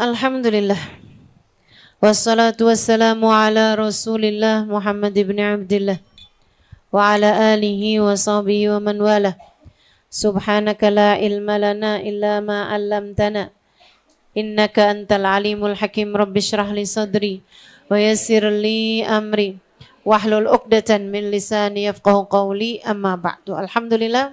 Alhamdulillah. Wassalatu wassalamu ala Rasulillah Muhammad ibn Abdillah wa ala alihi wa sahbihi wa man wala. Subhanaka la ilma lana illa ma 'allamtana. Innaka antal alimul hakim. Rabbi shrah li sadri wa yassir li amri wahlul 'uqdatan min lisani yafqahu qawli. Amma ba'du. Alhamdulillah.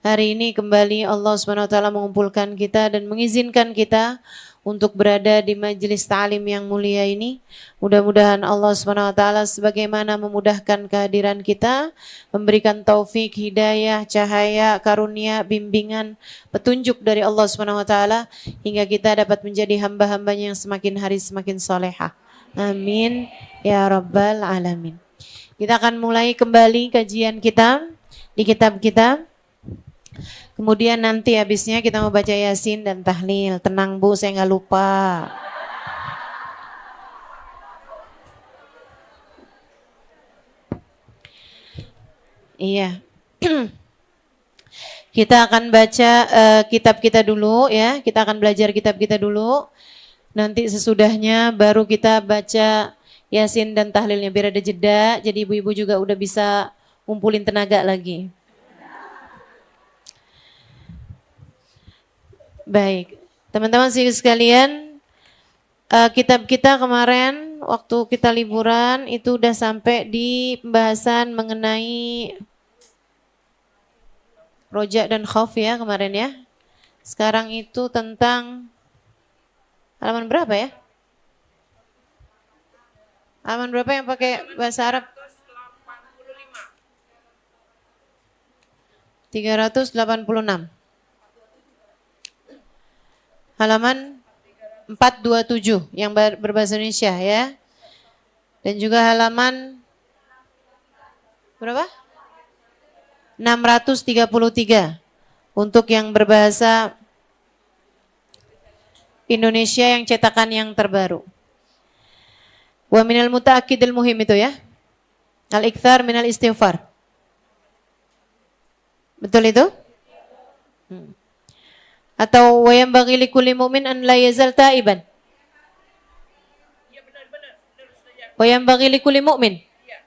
Hari ini kembali Allah Subhanahu wa taala mengumpulkan kita dan mengizinkan kita untuk berada di majelis ta'lim yang mulia ini. Mudah-mudahan Allah Subhanahu wa taala sebagaimana memudahkan kehadiran kita, memberikan taufik, hidayah, cahaya, karunia, bimbingan, petunjuk dari Allah Subhanahu wa taala hingga kita dapat menjadi hamba-hambanya yang semakin hari semakin solehah. Amin ya rabbal alamin. Kita akan mulai kembali kajian kita di kitab kita. Kemudian nanti habisnya kita mau baca Yasin dan tahlil. Tenang Bu, saya nggak lupa. Iya. Kita akan baca kitab kita dulu ya. Kita akan belajar kitab kita dulu. Nanti sesudahnya baru kita baca Yasin dan tahlilnya biar ada jeda. Jadi ibu-ibu juga udah bisa ngumpulin tenaga lagi. Baik, teman-teman sekalian, kitab kita kemarin waktu kita liburan itu udah sampai di pembahasan mengenai roja dan khauf ya kemarin ya. Sekarang itu tentang halaman berapa ya? Halaman berapa yang pakai bahasa Arab? 386. Halaman 427 yang berbahasa Indonesia ya. Dan juga halaman berapa? 633 untuk yang berbahasa Indonesia yang cetakan yang terbaru. Wa minal muta'akkidil muhim itu ya. Al-ikthar minal istighfar. Betul itu? Atau wayam bagi likulli mu'min an la yazal ta'iban. Iya benar. Wayam bagi likulli mu'min. Iya.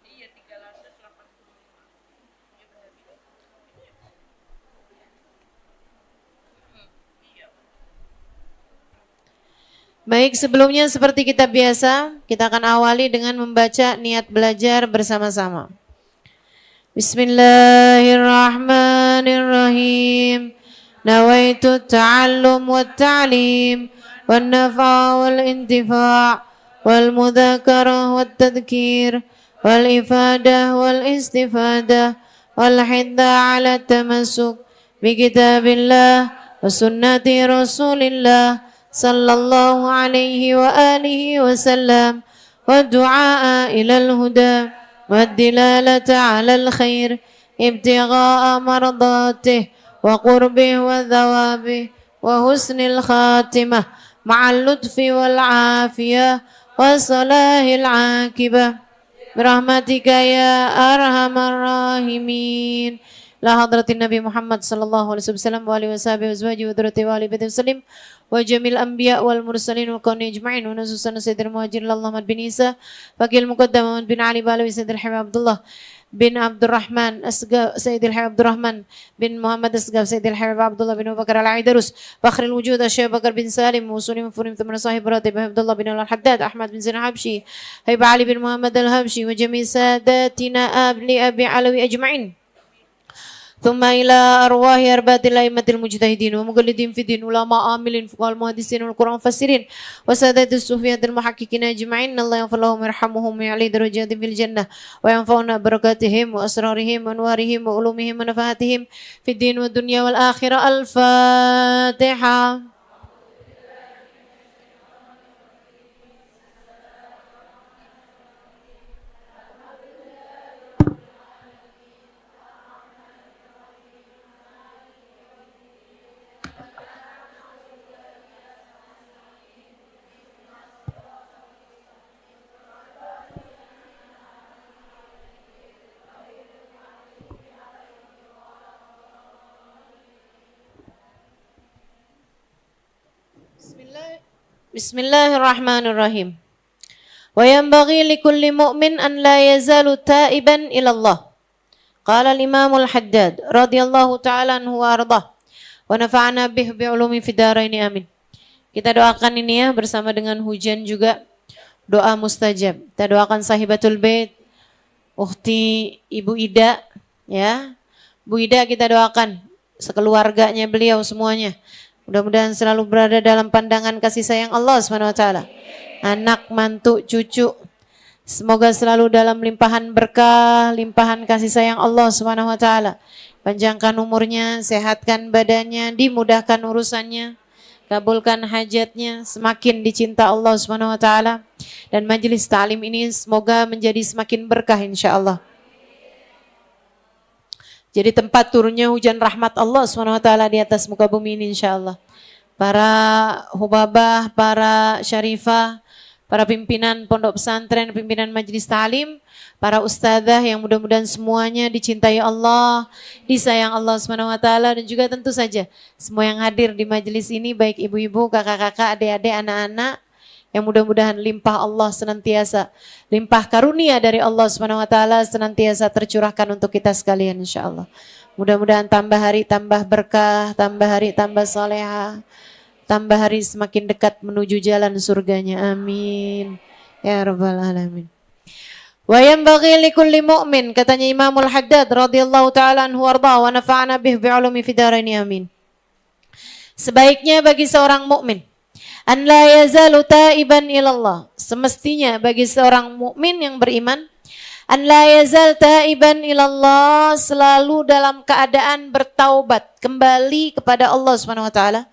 Iya 385. Baik, sebelumnya seperti kita biasa, kita akan awali dengan membaca niat belajar bersama-sama. Bismillahirrahmanirrahim. Nawaitu ta'allum wa ta'lim wa nafa' wal intifa' wal mudhakarah wa tadhkir wal ifadah wal istifadah wal hidda ala tamassuk bi kitabillah wa sunnati rasulillah sallallahu alaihi wa alihi wa sallam wa du'a ilal huda والدلالة على الخير ابتغاء مرضاته وقربه وثوابه وحسن الخاتمة مع اللطف والعافية وصلاح العاقبة برحمتك يا أرحم الراحمين لا حضرة النبي محمد صلى الله عليه وسلم وآله وصحبه وأزواجه وذريته وآل بيته وسلم وجميع الأنبياء والمرسلين والكون أجمعين ونصوصا سيد المهاجرين اللهم بن عيسى فقيل المقدم محمد بن علي بالوي سيد الحبيب عبد الله بن عبد الرحمن أسقف سيد الحبيب عبد الرحمن بن محمد أسقف سيد الحبيب عبد الله بن أبي بكر العيدروس فخر الوجود الشيخ بكر بن سالم وسليم فريم ثم صاحب راتب عبد الله بن الحداد أحمد بن زين الحبشي هيب علي بن محمد الحبشي وجميع ساداتنا أبي علوي أجمعين ثم إلى أرواح أربعة الأئمة المجتهدين ومقلدين في الدين علماء عاملين فقهاء المحدثين والقرآن مفسرين وسادة الصوفية المحققين أجمعين الله يغفر لهم ويرحمهم ويعلي درجات في الجنة وينفعنا بركاتهم وأسرارهم وأنوارهم وعلومهم ونفحاتهم في الدين والدنيا والآخرة. الفاتحة. Bismillahirrahmanirrahim. Wa yanbaghi likulli mu'min an la yazalu ta'iban ila Allah. Qala al-Imam al-Haddad radhiyallahu ta'ala anhu wa ardah. Wa nafa'ana bih bi'ulumi fid dharain amin. Kita doakan ini ya bersama dengan hujan juga. Doa mustajab. Kita doakan sahibatul bait, ukhti Ibu Ida ya. Bu Ida kita doakan sekeluarganya beliau semuanya. Mudah-mudahan selalu berada dalam pandangan kasih sayang Allah Subhanahu wa taala. Anak, mantu, cucu semoga selalu dalam limpahan berkah, limpahan kasih sayang Allah Subhanahu wa taala. Panjangkan umurnya, sehatkan badannya, dimudahkan urusannya. Kabulkan hajatnya, semakin dicinta Allah Subhanahu wa taala, dan majelis ta'lim ini semoga menjadi semakin berkah insyaallah. Jadi tempat turunnya hujan rahmat Allah Subhanahu wa taala di atas muka bumi ini insyaallah. Para hubabah, para syarifah, para pimpinan pondok pesantren, pimpinan majelis ta'lim, para ustadzah yang mudah-mudahan semuanya dicintai Allah, disayang Allah Subhanahu wa taala, dan juga tentu saja semua yang hadir di majelis ini baik ibu-ibu, kakak-kakak, adik-adik, anak-anak yang mudah-mudahan limpah Allah senantiasa, limpah karunia dari Allah Subhanahu wa taala senantiasa tercurahkan untuk kita sekalian insyaallah. Mudah-mudahan tambah hari tambah berkah, tambah hari tambah salehah, tambah hari semakin dekat menuju jalan surganya. Amin ya rabbal alamin. Wa yanbaghi likulli mu'min, katanya Imamul Haddad radhiyallahu taala anhu warda wa nafa'ana bih bi'ulumi fid dharain amin. Sebaiknya bagi seorang mukmin an la yazalu taiban ilallah, semestinya bagi seorang mukmin yang beriman an la yazal taiban ilallah, selalu dalam keadaan bertaubat kembali kepada Allah Subhanahu wa taala.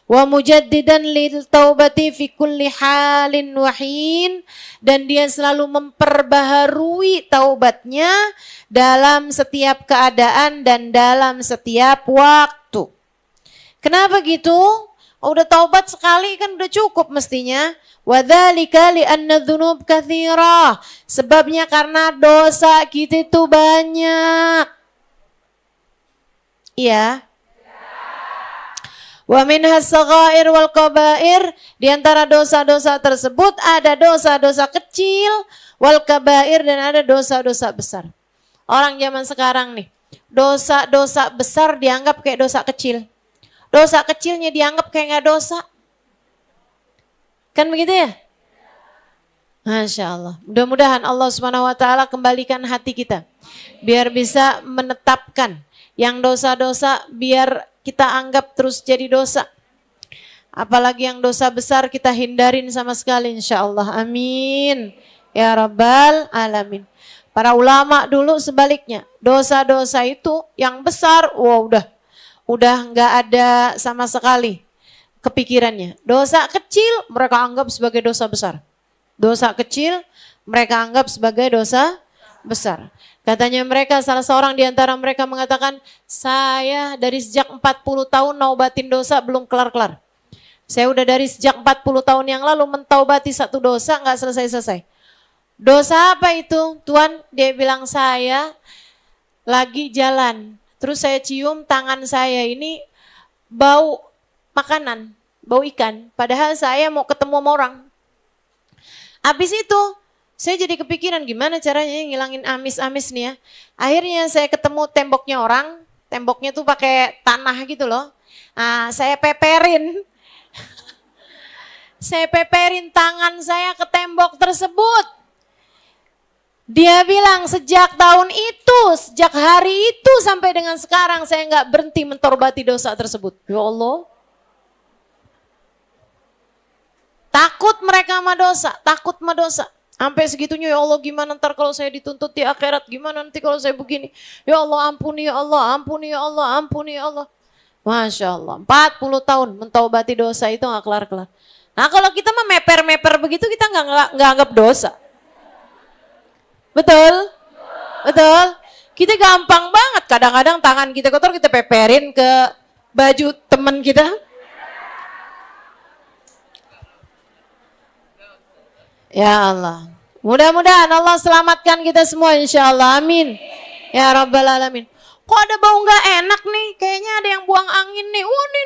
Wa mujaddidan lil taubati fi kulli halin wa hin, dan dia selalu memperbaharui taubatnya dalam setiap keadaan dan dalam setiap waktu. Kenapa gitu? Udah taubat sekali kan udah cukup mestinya. Wa dzalika li anna dzunub katsira, sebabnya karena dosa kita itu banyak. Iya. Wa minhas saghair wal kabair, di antara dosa-dosa tersebut ada dosa-dosa kecil wal kabair, dan ada dosa-dosa besar. Orang zaman sekarang nih, dosa-dosa besar dianggap kayak dosa kecil. Dosa kecilnya dianggap kayak enggak dosa. Kan begitu ya? Masya Allah. Mudah-mudahan Allah Subhanahu wa taala kembalikan hati kita biar bisa menetapkan yang dosa-dosa, biar kita anggap terus jadi dosa. Apalagi yang dosa besar kita hindarin sama sekali insyaallah. Amin ya rabbal alamin. Para ulama dulu sebaliknya, dosa-dosa itu yang besar, wah udah nggak ada sama sekali kepikirannya. Dosa kecil mereka anggap sebagai dosa besar. Dosa kecil mereka anggap sebagai dosa besar. Katanya mereka, salah seorang di antara mereka mengatakan, saya dari sejak 40 tahun naubatin dosa belum kelar-kelar. Saya udah dari sejak 40 tahun yang lalu mentaubati satu dosa nggak selesai-selesai. Dosa apa itu? Tuhan, dia bilang saya lagi jalan. Terus saya cium tangan saya ini bau makanan, bau ikan. Padahal saya mau ketemu sama orang. Habis itu saya jadi kepikiran gimana caranya ngilangin amis-amis nih ya. Akhirnya saya ketemu temboknya orang, temboknya tuh pakai tanah gitu loh. Saya peperin. Saya peperin tangan saya ke tembok tersebut. Dia bilang sejak tahun itu, sejak hari itu sampai dengan sekarang saya nggak berhenti mentorbati dosa tersebut. Ya Allah. Takut mereka sama dosa, takut sama dosa. Sampai segitunya, ya Allah gimana ntar kalau saya dituntut di akhirat, gimana nanti kalau saya begini. Ya Allah ampuni ya Allah, ampuni ya Allah, ampuni ya Allah. Masya Allah, 40 tahun mentaubati dosa itu gak kelar-kelar. Nah kalau kita mah meper-meper begitu kita gak anggap dosa. Betul? Betul? Kita gampang banget, kadang-kadang tangan kita kotor kita peperin ke baju teman kita. Ya Allah, mudah-mudahan Allah selamatkan kita semua insya Allah, amin. Ya Rabbal Alamin. Kok ada bau gak enak nih, kayaknya ada yang buang angin nih. Wah nih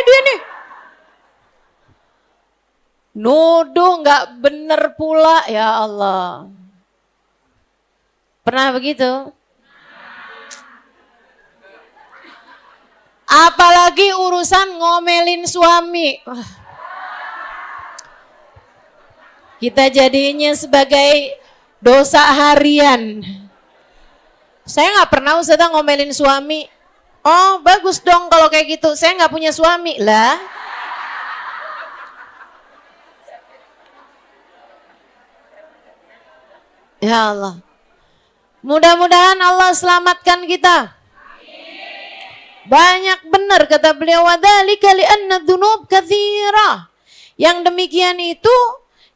dia nih. Nuduh nggak bener pula, ya Allah. Pernah begitu? Apalagi urusan ngomelin suami. Kita jadinya sebagai dosa harian. Saya nggak pernah Ustazah ngomelin suami. Oh bagus dong kalau kayak gitu. Saya nggak punya suami lah. Ya Allah. Mudah-mudahan Allah selamatkan kita. Banyak benar kata beliau, wadzalika li'anna dzunub katsira. Yang demikian itu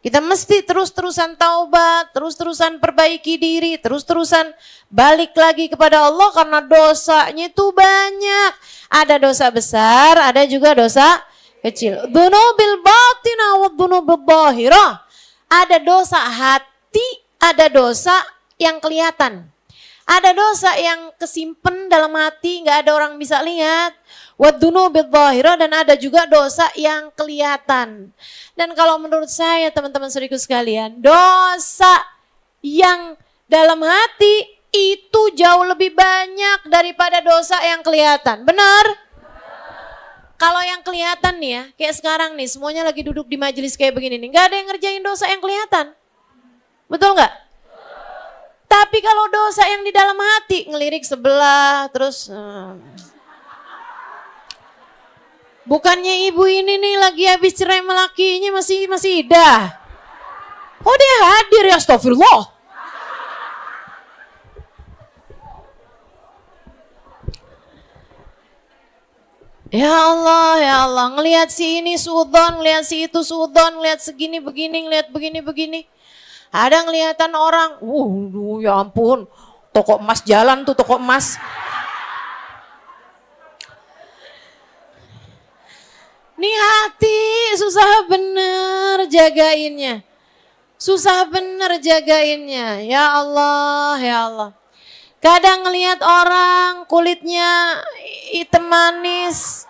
kita mesti terus-terusan taubat, terus-terusan perbaiki diri, terus-terusan balik lagi kepada Allah karena dosanya itu banyak. Ada dosa besar, ada juga dosa kecil. Dzunubil batinah wa dzunubil zahirah. Ada dosa hati, ada dosa yang kelihatan. Ada dosa yang kesimpan dalam hati, nggak ada orang bisa lihat. Wadzunubil zahirah, dan ada juga dosa yang kelihatan. Dan kalau menurut saya teman-teman saudaraku sekalian, dosa yang dalam hati itu jauh lebih banyak daripada dosa yang kelihatan. Benar? Kalau yang kelihatan nih ya, kayak sekarang nih semuanya lagi duduk di majelis kayak begini nih, nggak ada yang ngerjain dosa yang kelihatan. Betul nggak? Tapi kalau dosa yang di dalam hati, ngelirik sebelah, terus bukannya ibu ini nih lagi habis cerai sama lakinya masih idah. Oh dia hadir, ya astagfirullah. Ya Allah, ngelihat si ini sudon, ngelihat si itu sudon, ngelihat segini begini, ngelihat begini. Ada ngeliatan orang, ya ampun, toko emas jalan tuh, toko emas. Nih hati susah bener jagainnya. Susah bener jagainnya, ya Allah. Kadang ngelihat orang kulitnya hitam manis,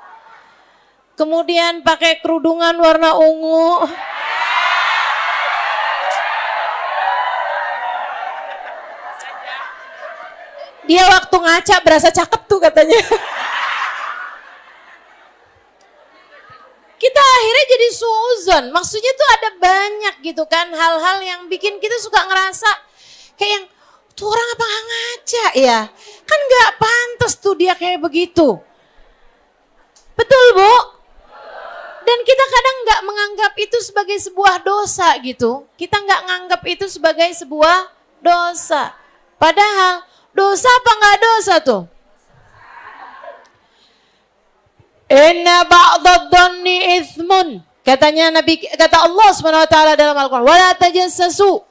kemudian pakai kerudungan warna ungu. Dia waktu ngaca berasa cakep tuh katanya. Kita akhirnya jadi suuzon. Maksudnya tuh ada banyak gitu kan hal-hal yang bikin kita suka ngerasa kayak yang tuh orang apa nggak ngaca ya? Kan nggak pantas tuh dia kayak begitu. Betul Bu? Dan kita kadang nggak menganggap itu sebagai sebuah dosa gitu. Kita nggak nganggap itu sebagai sebuah dosa. Padahal dosa apa nggak dosa tuh? Inna ba'dadh-dhanni itsmun. Katanya Nabi, kata Allah Subhanahu wa taala dalam Al-Qur'an, wala tajassasu.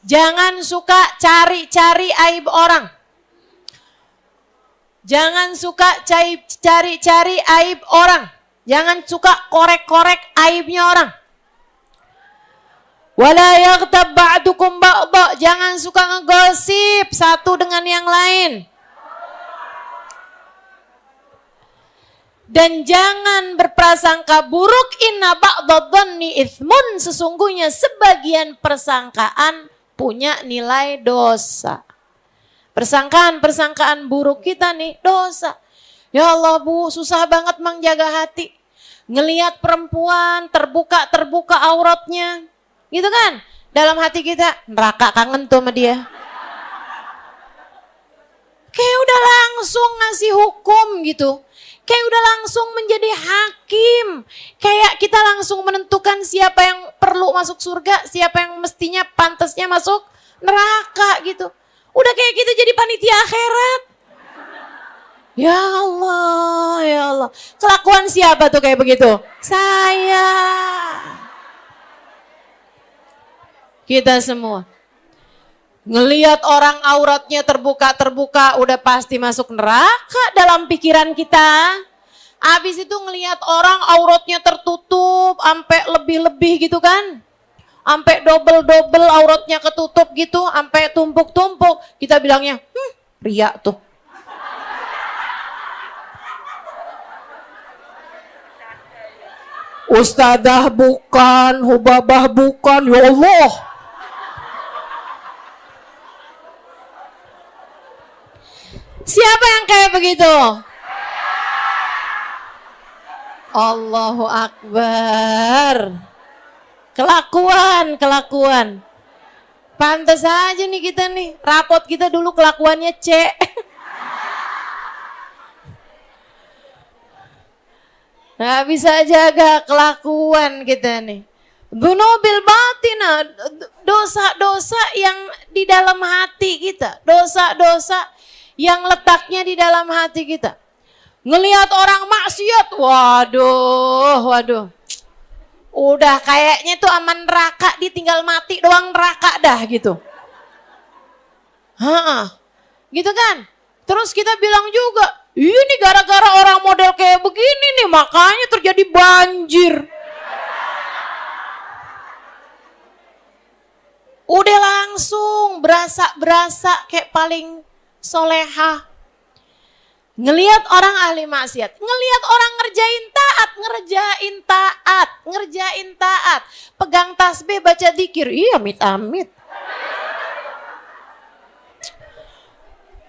Jangan suka cari-cari aib orang. Jangan suka cari-cari aib orang. Jangan suka korek-korek aibnya orang. Wala yaghtab ba'dukum ba'dha, jangan suka ngegosip satu dengan yang lain. Dan jangan berprasangka buruk, inna ba'dadh-dhanni itsmun, sesungguhnya sebagian persangkaan punya nilai dosa. Persangkaan buruk kita nih dosa. Ya Allah Bu, susah banget menjaga hati. Ngelihat perempuan terbuka auratnya. Gitu kan? Dalam hati kita, neraka kangen tuh sama dia. Kayak udah langsung ngasih hukum gitu. Kayak udah langsung menjadi hakim. Kayak kita langsung menentukan siapa yang perlu masuk surga, siapa yang mestinya pantasnya masuk neraka gitu. Udah kayak kita jadi panitia akhirat. Ya Allah. Kelakuan siapa tuh kayak begitu? Saya. Kita semua. Ngelihat orang auratnya terbuka, udah pasti masuk neraka dalam pikiran kita. Habis itu ngelihat orang auratnya tertutup, sampai lebih-lebih gitu kan. Sampai double auratnya ketutup gitu, sampai tumpuk-tumpuk. Kita bilangnya, ria tuh. Ustadzah bukan, hubabah bukan, ya Allah. Siapa yang kayak begitu? Allahu Akbar. Kelakuan. Pantes aja nih kita nih, rapot kita dulu kelakuannya C. Nggak bisa jaga kelakuan kita nih. Dunubil batina, dosa-dosa yang di dalam hati kita. Dosa-dosa yang letaknya di dalam hati kita. Ngelihat orang maksiat, waduh. Udah kayaknya tuh aman neraka, ditinggal mati doang neraka dah gitu. Gitu kan? Terus kita bilang juga, ini gara-gara orang model kayak begini nih, makanya terjadi banjir. Udah langsung berasa kayak paling soleha. Ngelihat orang ahli maksiat, ngelihat orang ngerjain taat. Pegang tasbih, baca zikir, iya amit-amit.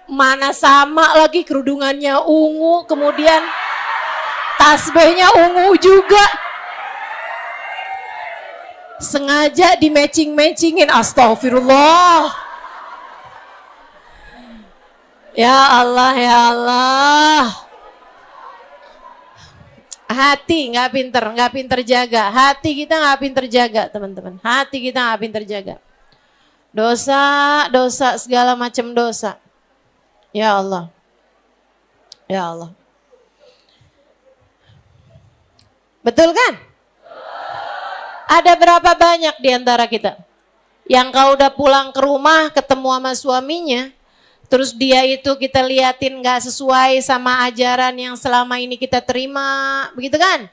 Mana sama lagi kerudungannya ungu, kemudian tasbihnya ungu juga. Sengaja di matching-matchingin, astagfirullah. Ya Allah. Hati nggak pinter jaga. Hati kita nggak pinter jaga, teman-teman. Hati kita nggak pinter jaga. Dosa, segala macam dosa. Ya Allah. Betul kan? Ada berapa banyak di antara kita yang kalau udah pulang ke rumah ketemu sama suaminya, terus dia itu kita liatin gak sesuai sama ajaran yang selama ini kita terima, begitu kan?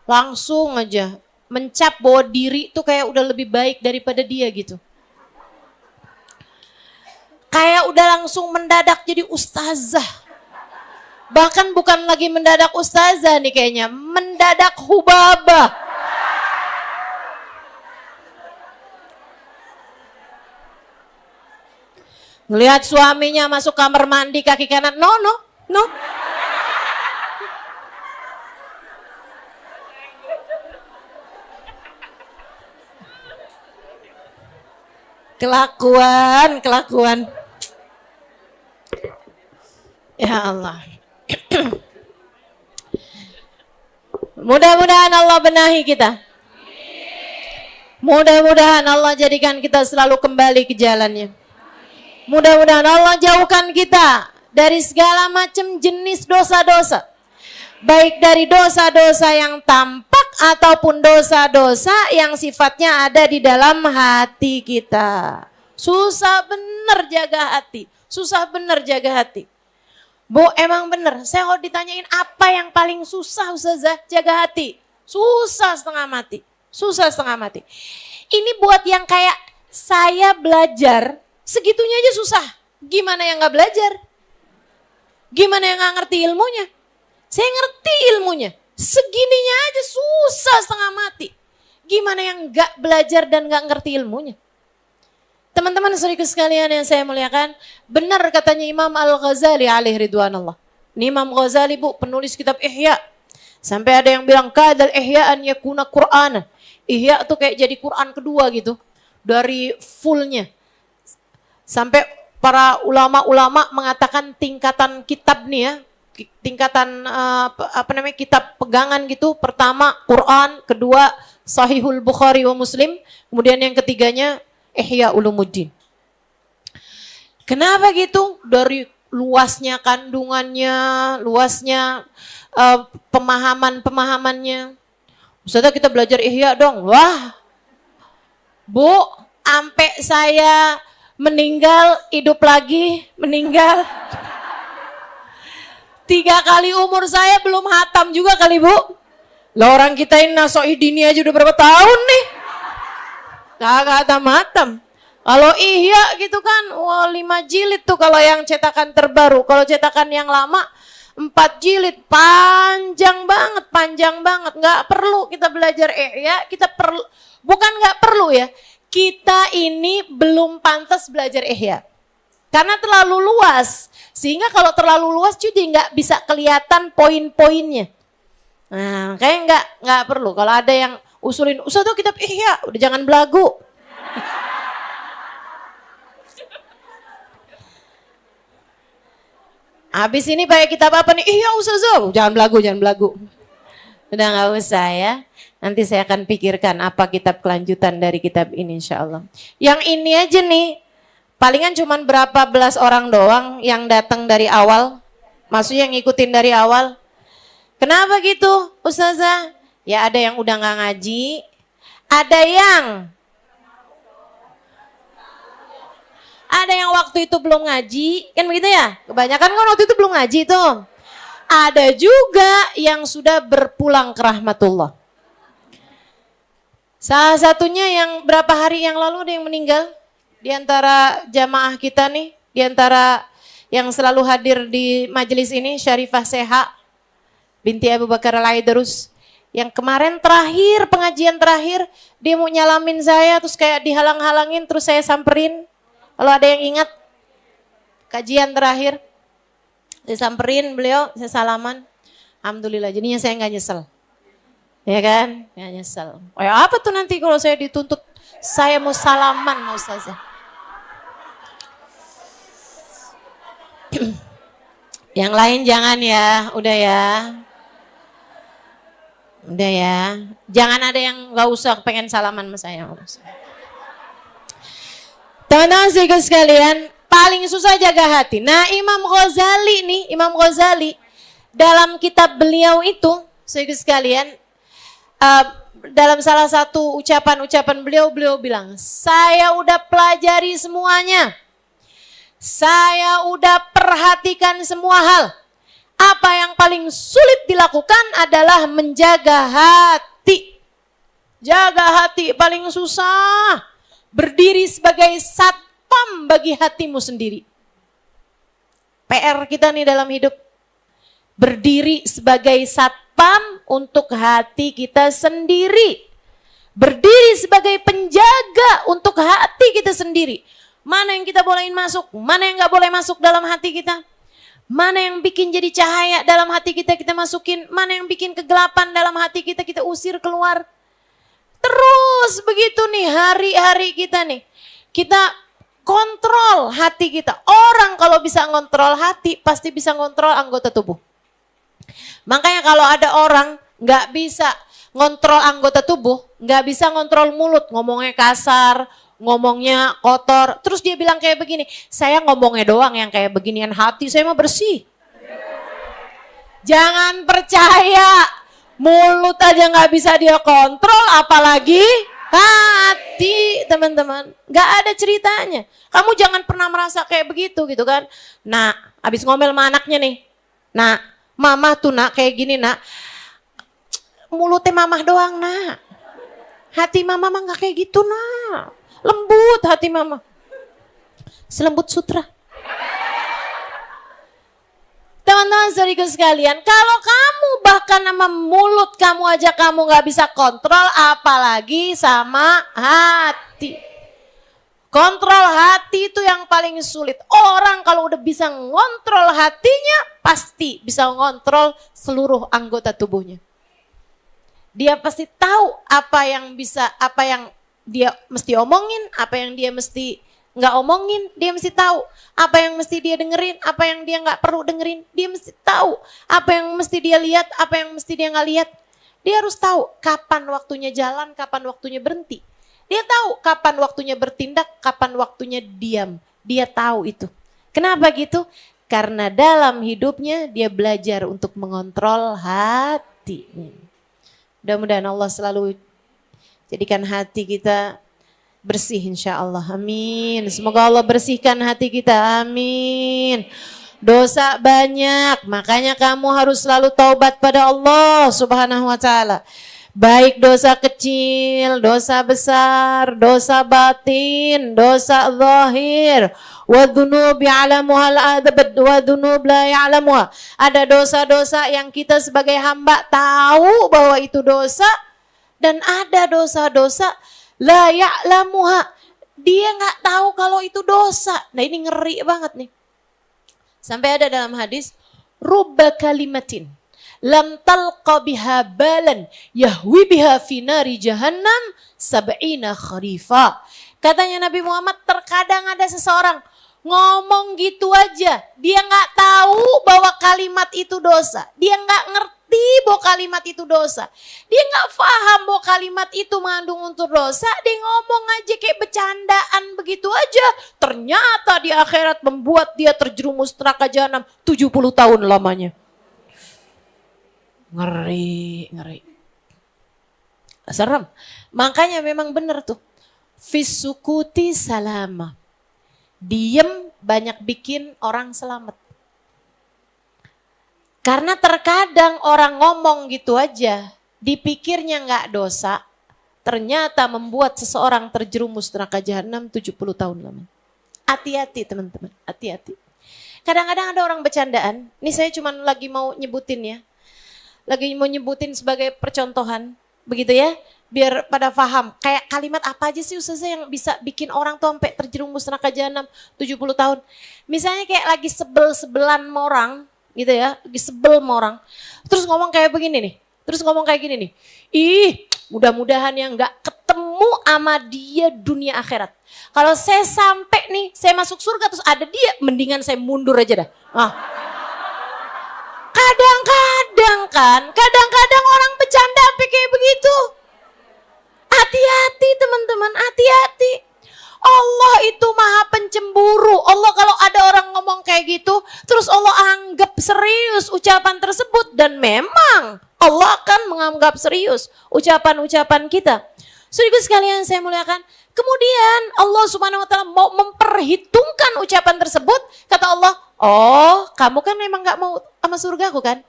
Langsung aja mencap bahwa diri tuh kayak udah lebih baik daripada dia gitu. Kayak udah langsung mendadak jadi ustazah. Bahkan bukan lagi mendadak ustazah nih kayaknya, mendadak hubabah. Ngelihat suaminya masuk kamar mandi kaki kanan, no. Kelakuan. Ya Allah. Mudah-mudahan Allah benahi kita. Mudah-mudahan Allah jadikan kita selalu kembali ke jalannya. Mudah-mudahan Allah jauhkan kita dari segala macam jenis dosa-dosa. Baik dari dosa-dosa yang tampak ataupun dosa-dosa yang sifatnya ada di dalam hati kita. Susah bener jaga hati. Bu, emang bener, saya kalau ditanyain apa yang paling susah Ustazah jaga hati. Susah setengah mati. Ini buat yang kayak saya belajar, segitunya aja susah. Gimana yang gak belajar? Gimana yang gak ngerti ilmunya? Saya ngerti ilmunya. Segininya aja susah setengah mati. Gimana yang gak belajar dan gak ngerti ilmunya? Teman-teman saudaraku sekalian yang saya muliakan, benar katanya Imam Al-Ghazali alaihi ridwanullah. Ini Imam Ghazali bu, penulis kitab Ihya. Sampai ada yang bilang kadal Ihya an yakuna Qur'anan. Ihya tuh kayak jadi Quran kedua gitu. Dari fullnya. Sampai para ulama-ulama mengatakan tingkatan kitab nih ya, tingkatan kitab pegangan gitu. Pertama Quran, kedua Sahihul Bukhari wa Muslim, kemudian yang ketiganya Ihya Ulumuddin. Kenapa gitu? Dari luasnya kandungannya, luasnya pemahamannya. Ustazah kita belajar Ihya dong. Wah, Bu, sampai saya meninggal, hidup lagi, meninggal. 3 kali umur saya belum hatam juga kali Bu. Lah orang kita ini nasoidini aja udah berapa tahun nih. Kagak hatam. Kalau Ihya gitu kan, wah 5 jilid tuh kalau yang cetakan terbaru. Kalau cetakan yang lama 4 jilid, panjang banget. Nggak perlu kita belajar ihya, bukan nggak perlu ya. Kita ini belum pantas belajar ihya. Karena terlalu luas. Sehingga kalau terlalu luas jadi nggak bisa kelihatan poin-poinnya. Nah, kayak nggak perlu. Kalau ada yang usulin, Ustaz tuh kitab ihya, udah jangan belagu. Habis ini pakai kitab apa nih? Iya Ustazah, jangan belagu. Udah nggak usah ya. Nanti saya akan pikirkan apa kitab kelanjutan dari kitab ini insya Allah. Yang ini aja nih, palingan cuman berapa belas orang doang yang datang dari awal. Maksudnya yang ngikutin dari awal. Kenapa gitu Ustazah? Ya ada yang udah nggak ngaji, ada yang waktu itu belum ngaji, kan begitu ya? Kebanyakan kan waktu itu belum ngaji tuh. Ada juga yang sudah berpulang ke rahmatullah. Salah satunya yang berapa hari yang lalu ada yang meninggal. Di antara jamaah kita nih, di antara yang selalu hadir di majelis ini, Syarifah Seha binti Abu Bakar Al-Aidarus. Yang kemarin pengajian terakhir, dia mau nyalamin saya, terus kayak dihalang-halangin, terus saya samperin. Kalau ada yang ingat kajian terakhir, saya samperin beliau, saya salaman. Alhamdulillah, jadinya saya nggak nyesel. Ya kan? Nggak nyesel. Oh ya apa tuh nanti kalau saya dituntut, saya mau salaman mau saja. Yang lain jangan ya, udah ya. Udah ya. Jangan ada yang nggak usah pengen salaman sama saya. Teman-teman sekalian, paling susah jaga hati. Nah, Imam Ghazali dalam kitab beliau itu, sekalian, dalam salah satu ucapan beliau bilang, saya udah pelajari semuanya. Saya udah perhatikan semua hal. Apa yang paling sulit dilakukan adalah menjaga hati. Jaga hati paling susah. Berdiri sebagai satpam bagi hatimu sendiri. PR kita nih dalam hidup. Berdiri sebagai satpam untuk hati kita sendiri. Berdiri sebagai penjaga untuk hati kita sendiri. Mana yang kita bolehin masuk, mana yang gak boleh masuk dalam hati kita. Mana yang bikin jadi cahaya dalam hati kita masukin. Mana yang bikin kegelapan dalam hati kita usir keluar. Terus begitu nih hari-hari kita nih. Kita kontrol hati kita. Orang kalau bisa ngontrol hati pasti bisa ngontrol anggota tubuh. Makanya kalau ada orang gak bisa ngontrol anggota tubuh, gak bisa ngontrol mulut, ngomongnya kasar, ngomongnya kotor. Terus dia bilang kayak begini, saya ngomongnya doang yang kayak beginian, hati saya mah bersih. Jangan percaya. Mulut aja nggak bisa dia kontrol, apalagi hati, teman-teman. Nggak ada ceritanya. Kamu jangan pernah merasa kayak begitu gitu kan. Nah, abis ngomel sama anaknya nih. Nah, mama tuh nak kayak gini nak. Mulutnya mamah doang nak. Hati mama mah nggak kayak gitu nak. Lembut hati mama. Selembut sutra. Teman-teman saudaraku sekalian, kalau kamu bahkan sama mulut kamu aja kamu gak bisa kontrol, apalagi sama hati. Kontrol hati itu yang paling sulit. Orang kalau udah bisa ngontrol hatinya, pasti bisa ngontrol seluruh anggota tubuhnya. Dia pasti tahu apa yang dia mesti omongin, apa yang dia mesti nggak omongin, dia mesti tahu apa yang mesti dia dengerin, apa yang dia nggak perlu dengerin, dia mesti tahu apa yang mesti dia lihat, apa yang mesti dia nggak lihat. Dia harus tahu kapan waktunya jalan, kapan waktunya berhenti. Dia tahu kapan waktunya bertindak, kapan waktunya diam. Dia tahu itu. Kenapa gitu? Karena dalam hidupnya dia belajar untuk mengontrol hatinya. Mudah-mudahan Allah selalu jadikan hati kita bersih insya Allah, amin. Semoga Allah bersihkan hati kita, amin. Dosa banyak, makanya kamu harus selalu taubat pada Allah subhanahu wa ta'ala. Baik dosa kecil, dosa besar, dosa batin, dosa zahir. Wa dzunub ya'lamuha al-adab wa dzunub la ya'lamuha. Ada dosa-dosa yang kita sebagai hamba tahu bahwa itu dosa, dan ada dosa-dosa la ya'lamuha. Dia nggak tahu kalau itu dosa. Nah ini ngeri banget nih. Sampai ada dalam hadis, rubba kalimatin lam talqa biha balan yahwi biha fi nari jahannam sab'ina kharifa. Katanya Nabi Muhammad, terkadang ada seseorang ngomong gitu aja, dia nggak tahu bahwa kalimat itu dosa, dia nggak ngerti bahwa kalimat itu dosa, dia nggak paham bahwa kalimat itu mengandung unsur dosa, dia ngomong aja kayak bercandaan begitu aja, ternyata di akhirat membuat dia terjerumus neraka jahanam 70 tahun lamanya. Ngeri, ngeri. Serem. Makanya memang benar tuh. Fisukuti salama. Diem banyak bikin orang selamat. Karena terkadang orang ngomong gitu aja, dipikirnya nggak dosa, ternyata membuat seseorang terjerumus neraka jahanam 70 tahun lamanya. Hati-hati teman-teman, hati-hati. Kadang-kadang ada orang bercandaan, ini saya cuma lagi mau nyebutin ya. Lagi mau nyebutin sebagai percontohan, begitu ya, biar pada paham. Kayak kalimat apa aja sih Ustazah yang bisa bikin orang tuh sampai terjerumus neraka jahanam 70 tahun. Misalnya kayak lagi sebel-sebelan sama orang, gitu ya, lagi sebel sama orang. Terus ngomong kayak begini nih, terus ngomong kayak gini nih. Ih, mudah-mudahan yang gak ketemu sama dia dunia akhirat. Kalau saya sampai nih, saya masuk surga terus ada dia, mendingan saya mundur aja dah. Kadang-kadang orang bercanda sampai kayak begitu. Hati-hati teman-teman, hati-hati. Allah itu maha pencemburu. Allah kalau ada orang ngomong kayak gitu, terus Allah anggap serius ucapan tersebut. Dan memang Allah akan menganggap serius ucapan-ucapan kita. Saudara sekalian saya muliakan. Kemudian Allah Subhanahu wa taala mau memperhitungkan ucapan tersebut. Kata Allah, oh kamu kan memang gak mau sama surga aku kan?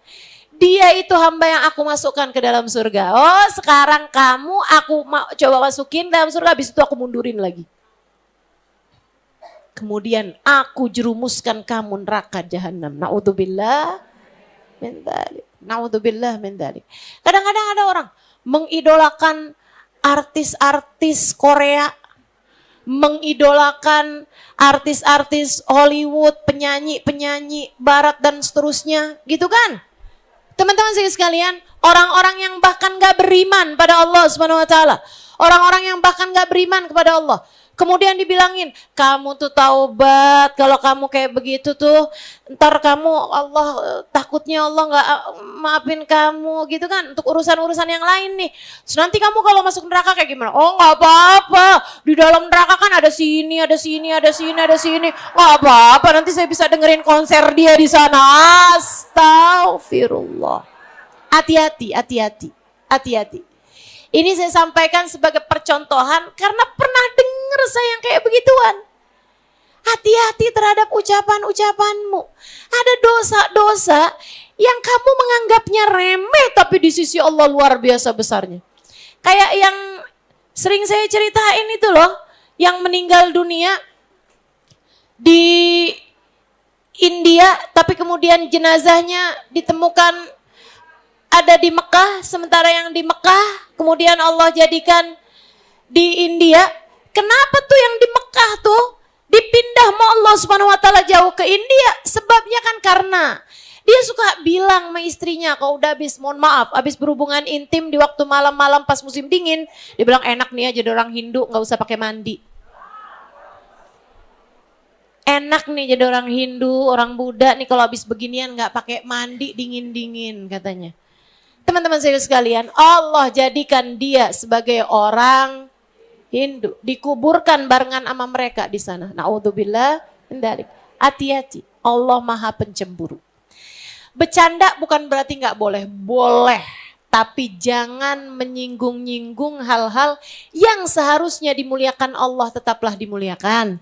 Dia itu hamba yang aku masukkan ke dalam surga. Oh sekarang kamu aku mau coba masukin dalam surga, habis itu aku mundurin lagi. Kemudian aku jerumuskan kamu neraka jahanam. Na'udzubillah min dzalik. Na'udzubillah min dzalik. Kadang-kadang ada orang mengidolakan artis-artis Korea, mengidolakan artis-artis Hollywood, penyanyi-penyanyi barat dan seterusnya, gitu kan? Teman-teman sekalian, orang-orang yang bahkan gak beriman pada Allah Subhanahu wa taala, orang-orang yang bahkan gak beriman kepada Allah, kemudian dibilangin, kamu tuh taubat, kalau kamu kayak begitu tuh, ntar kamu Allah, takutnya Allah gak maafin kamu gitu kan, untuk urusan-urusan yang lain nih. Terus nanti kamu kalau masuk neraka kayak gimana? Oh gak apa-apa, di dalam neraka kan ada sini, ada sini, ada sini, ada sini. Gak apa-apa, nanti saya bisa dengerin konser dia di sana. Astagfirullah. Hati-hati, hati-hati, hati-hati. Ini saya sampaikan sebagai percontohan karena pernah dengar saya yang kayak begituan. Hati-hati terhadap ucapan-ucapanmu. Ada dosa-dosa yang kamu menganggapnya remeh tapi di sisi Allah luar biasa besarnya. Kayak yang sering saya ceritain itu loh, yang meninggal dunia di India tapi kemudian jenazahnya ditemukan ada di Mekah, sementara yang di Mekah kemudian Allah jadikan di India. Kenapa tuh yang di Mekah tuh dipindah sama Allah Subhanahu wa taala jauh ke India? Sebabnya kan karena dia suka bilang sama istrinya, kalau udah habis, mohon maaf, habis berhubungan intim di waktu malam-malam pas musim dingin, dia bilang enak nih ya jadi orang Hindu, nggak usah pakai mandi. Enak nih jadi orang Hindu, orang Buddha nih kalau habis beginian nggak pakai mandi dingin-dingin katanya. Teman-teman saya sekalian, Allah jadikan dia sebagai orang Hindu, dikuburkan barengan sama mereka di sana. Na'udzubillah min dzalik. Hati-hati, Allah Maha Pencemburu. Bercanda bukan berarti nggak boleh, boleh. Tapi jangan menyinggung-nyinggung hal-hal yang seharusnya dimuliakan Allah tetaplah dimuliakan.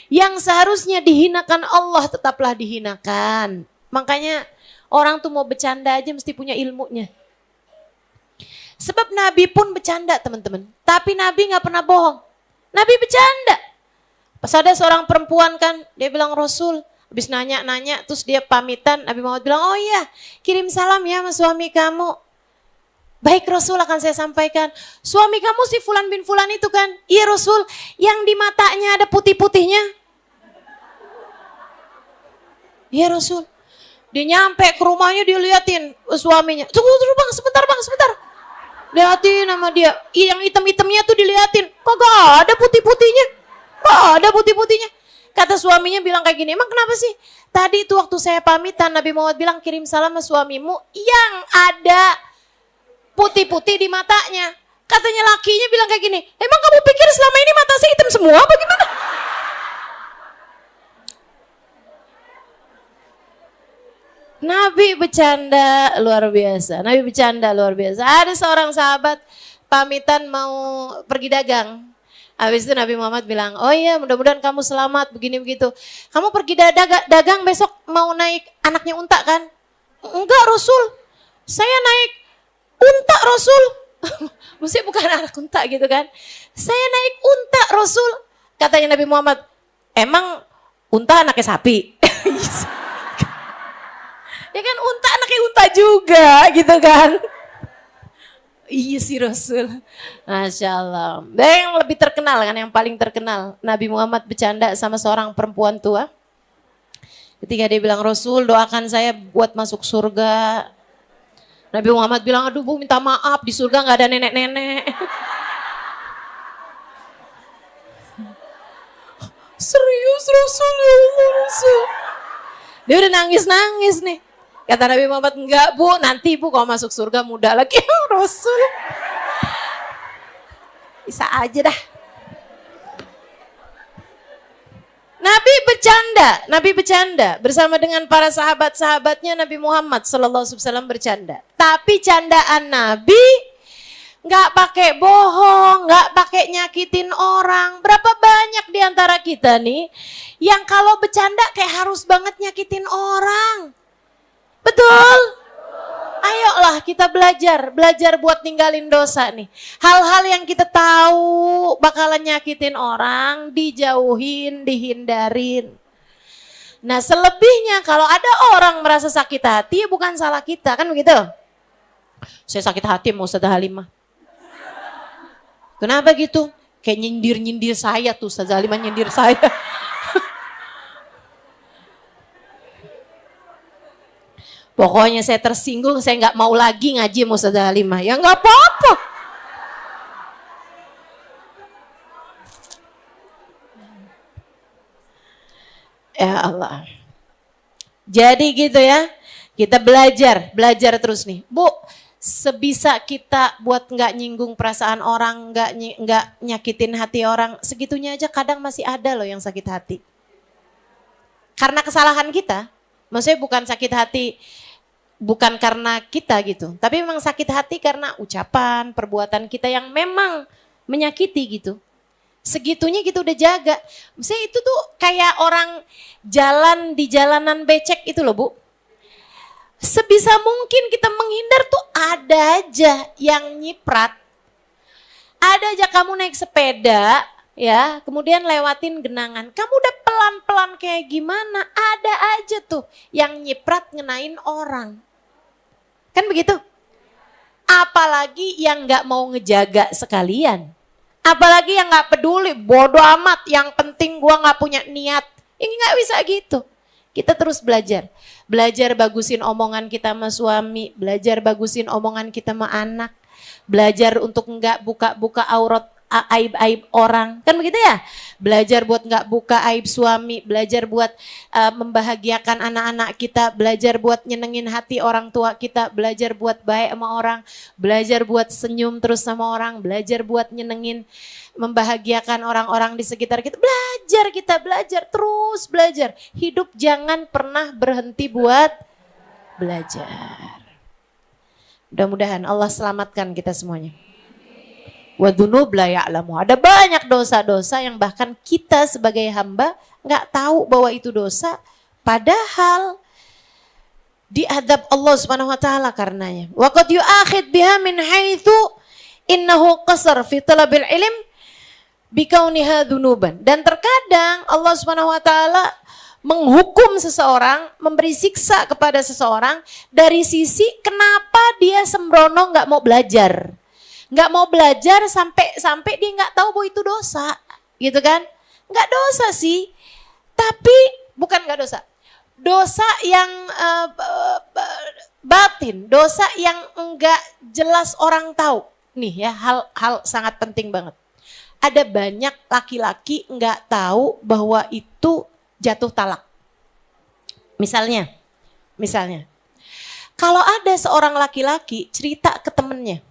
Yang seharusnya dihinakan Allah tetaplah dihinakan. Makanya orang tuh mau bercanda aja mesti punya ilmunya. Sebab Nabi pun bercanda teman-teman. Tapi Nabi gak pernah bohong. Nabi bercanda. Pas ada seorang perempuan kan, dia bilang Rasul. Habis nanya-nanya, terus dia pamitan. Nabi Muhammad bilang, oh iya kirim salam ya sama suami kamu. Baik Rasul, akan saya sampaikan. Suami kamu si Fulan bin Fulan itu kan? Iya Rasul, yang di matanya ada putih-putihnya. Iya Rasul. Dia nyampe ke rumahnya, dia liatin suaminya. Tunggu bang, sebentar. Liatin sama dia. Yang hitam-hitamnya tuh diliatin. Kok gak ada putih-putihnya? Kata suaminya bilang kayak gini, emang kenapa sih? Tadi itu waktu saya pamitan, Nabi Muhammad bilang kirim salam sama suamimu yang ada putih-putih di matanya. Katanya lakinya bilang kayak gini, emang kamu pikir selama ini mata saya hitam semua bagaimana? Nabi bercanda luar biasa. Ada seorang sahabat pamitan mau pergi dagang. Habis itu Nabi Muhammad bilang, oh iya mudah-mudahan kamu selamat begini begitu. Kamu pergi dagang besok mau naik anaknya unta kan? Enggak Rasul, saya naik unta Rasul. Maksudnya bukan anak unta gitu kan. Saya naik unta Rasul. Katanya Nabi Muhammad, emang unta anaknya sapi? Ya kan unta anaknya unta juga gitu kan. Iya sih Rasul. Masya Allah. Dan yang lebih terkenal kan, yang paling terkenal. Nabi Muhammad bercanda sama seorang perempuan tua. Ketika dia bilang, Rasul doakan saya buat masuk surga. Nabi Muhammad bilang, aduh Bu minta maaf, di surga gak ada nenek-nenek. Serius Rasul, ya Allah Rasul. Dia udah nangis-nangis nih. Kata Nabi Muhammad, enggak Bu, nanti Bu kalau masuk surga muda lagi. Rasul. Bisa aja dah. Nabi bercanda bersama dengan para sahabat-sahabatnya. Nabi Muhammad SAW bercanda. Tapi candaan Nabi nggak pakai bohong, nggak pakai nyakitin orang. Berapa banyak di antara kita nih yang kalau bercanda kayak harus banget nyakitin orang. Betul? Ayolah kita belajar buat ninggalin dosa nih. Hal-hal yang kita tahu bakalan nyakitin orang, dijauhin, dihindarin. Nah selebihnya kalau ada orang merasa sakit hati, ya bukan salah kita, kan begitu? Saya sakit hati mau Ustazah Halimah. Kenapa gitu? Kayak nyindir saya tuh, Ustazah Halimah nyindir saya. Pokoknya saya tersinggung, saya nggak mau lagi ngaji sama Ustazah Halimah. Ya nggak apa-apa. Ya Allah. Jadi gitu ya. Kita belajar terus nih. Bu, sebisa kita buat nggak nyinggung perasaan orang, nggak nyakitin hati orang, segitunya aja kadang masih ada loh yang sakit hati. Karena kesalahan kita, maksudnya bukan sakit hati bukan karena kita gitu, tapi memang sakit hati karena ucapan, perbuatan kita yang memang menyakiti gitu. Segitunya gitu udah jaga. Maksudnya itu tuh kayak orang jalan di jalanan becek itu loh Bu. Sebisa mungkin kita menghindar tuh ada aja yang nyiprat. Ada aja kamu naik sepeda ya, kemudian lewatin genangan. Kamu udah pelan-pelan kayak gimana, ada aja tuh yang nyiprat ngenain orang. Kan begitu? Apalagi yang gak mau ngejaga sekalian. Apalagi yang gak peduli, bodoh amat, yang penting gua gak punya niat. Ini gak bisa gitu. Kita terus belajar. Belajar bagusin omongan kita sama suami, belajar bagusin omongan kita sama anak. Belajar untuk gak buka-buka aurat, aib-aib orang, kan begitu ya? Belajar buat nggak buka aib suami, belajar buat membahagiakan anak-anak kita, belajar buat nyenengin hati orang tua kita, belajar buat baik sama orang, belajar buat senyum terus sama orang, belajar buat nyenengin, membahagiakan orang-orang di sekitar kita. Belajar terus belajar. Hidup jangan pernah berhenti buat belajar. Mudah-mudahan Allah selamatkan kita semuanya. Wadunub la ya'lamu. Ada banyak dosa-dosa yang bahkan kita sebagai hamba nggak tahu bahwa itu dosa. Padahal diadab Allah Subhanahu wa taala karenanya. Wa qad yu'akhid biha min haitsu innahu qasar fi talabil ilm bikauniha dzunuban. Dan terkadang Allah Subhanahu wa taala menghukum seseorang, memberi siksa kepada seseorang dari sisi kenapa dia sembrono nggak mau belajar. Nggak mau belajar sampai dia nggak tahu bahwa itu dosa. Gitu kan? Nggak dosa sih. Tapi bukan nggak dosa. Dosa yang batin, dosa yang enggak jelas orang tahu. Nih ya, hal sangat penting banget. Ada banyak laki-laki enggak tahu bahwa itu jatuh talak. Misalnya, kalau ada seorang laki-laki cerita ke temennya,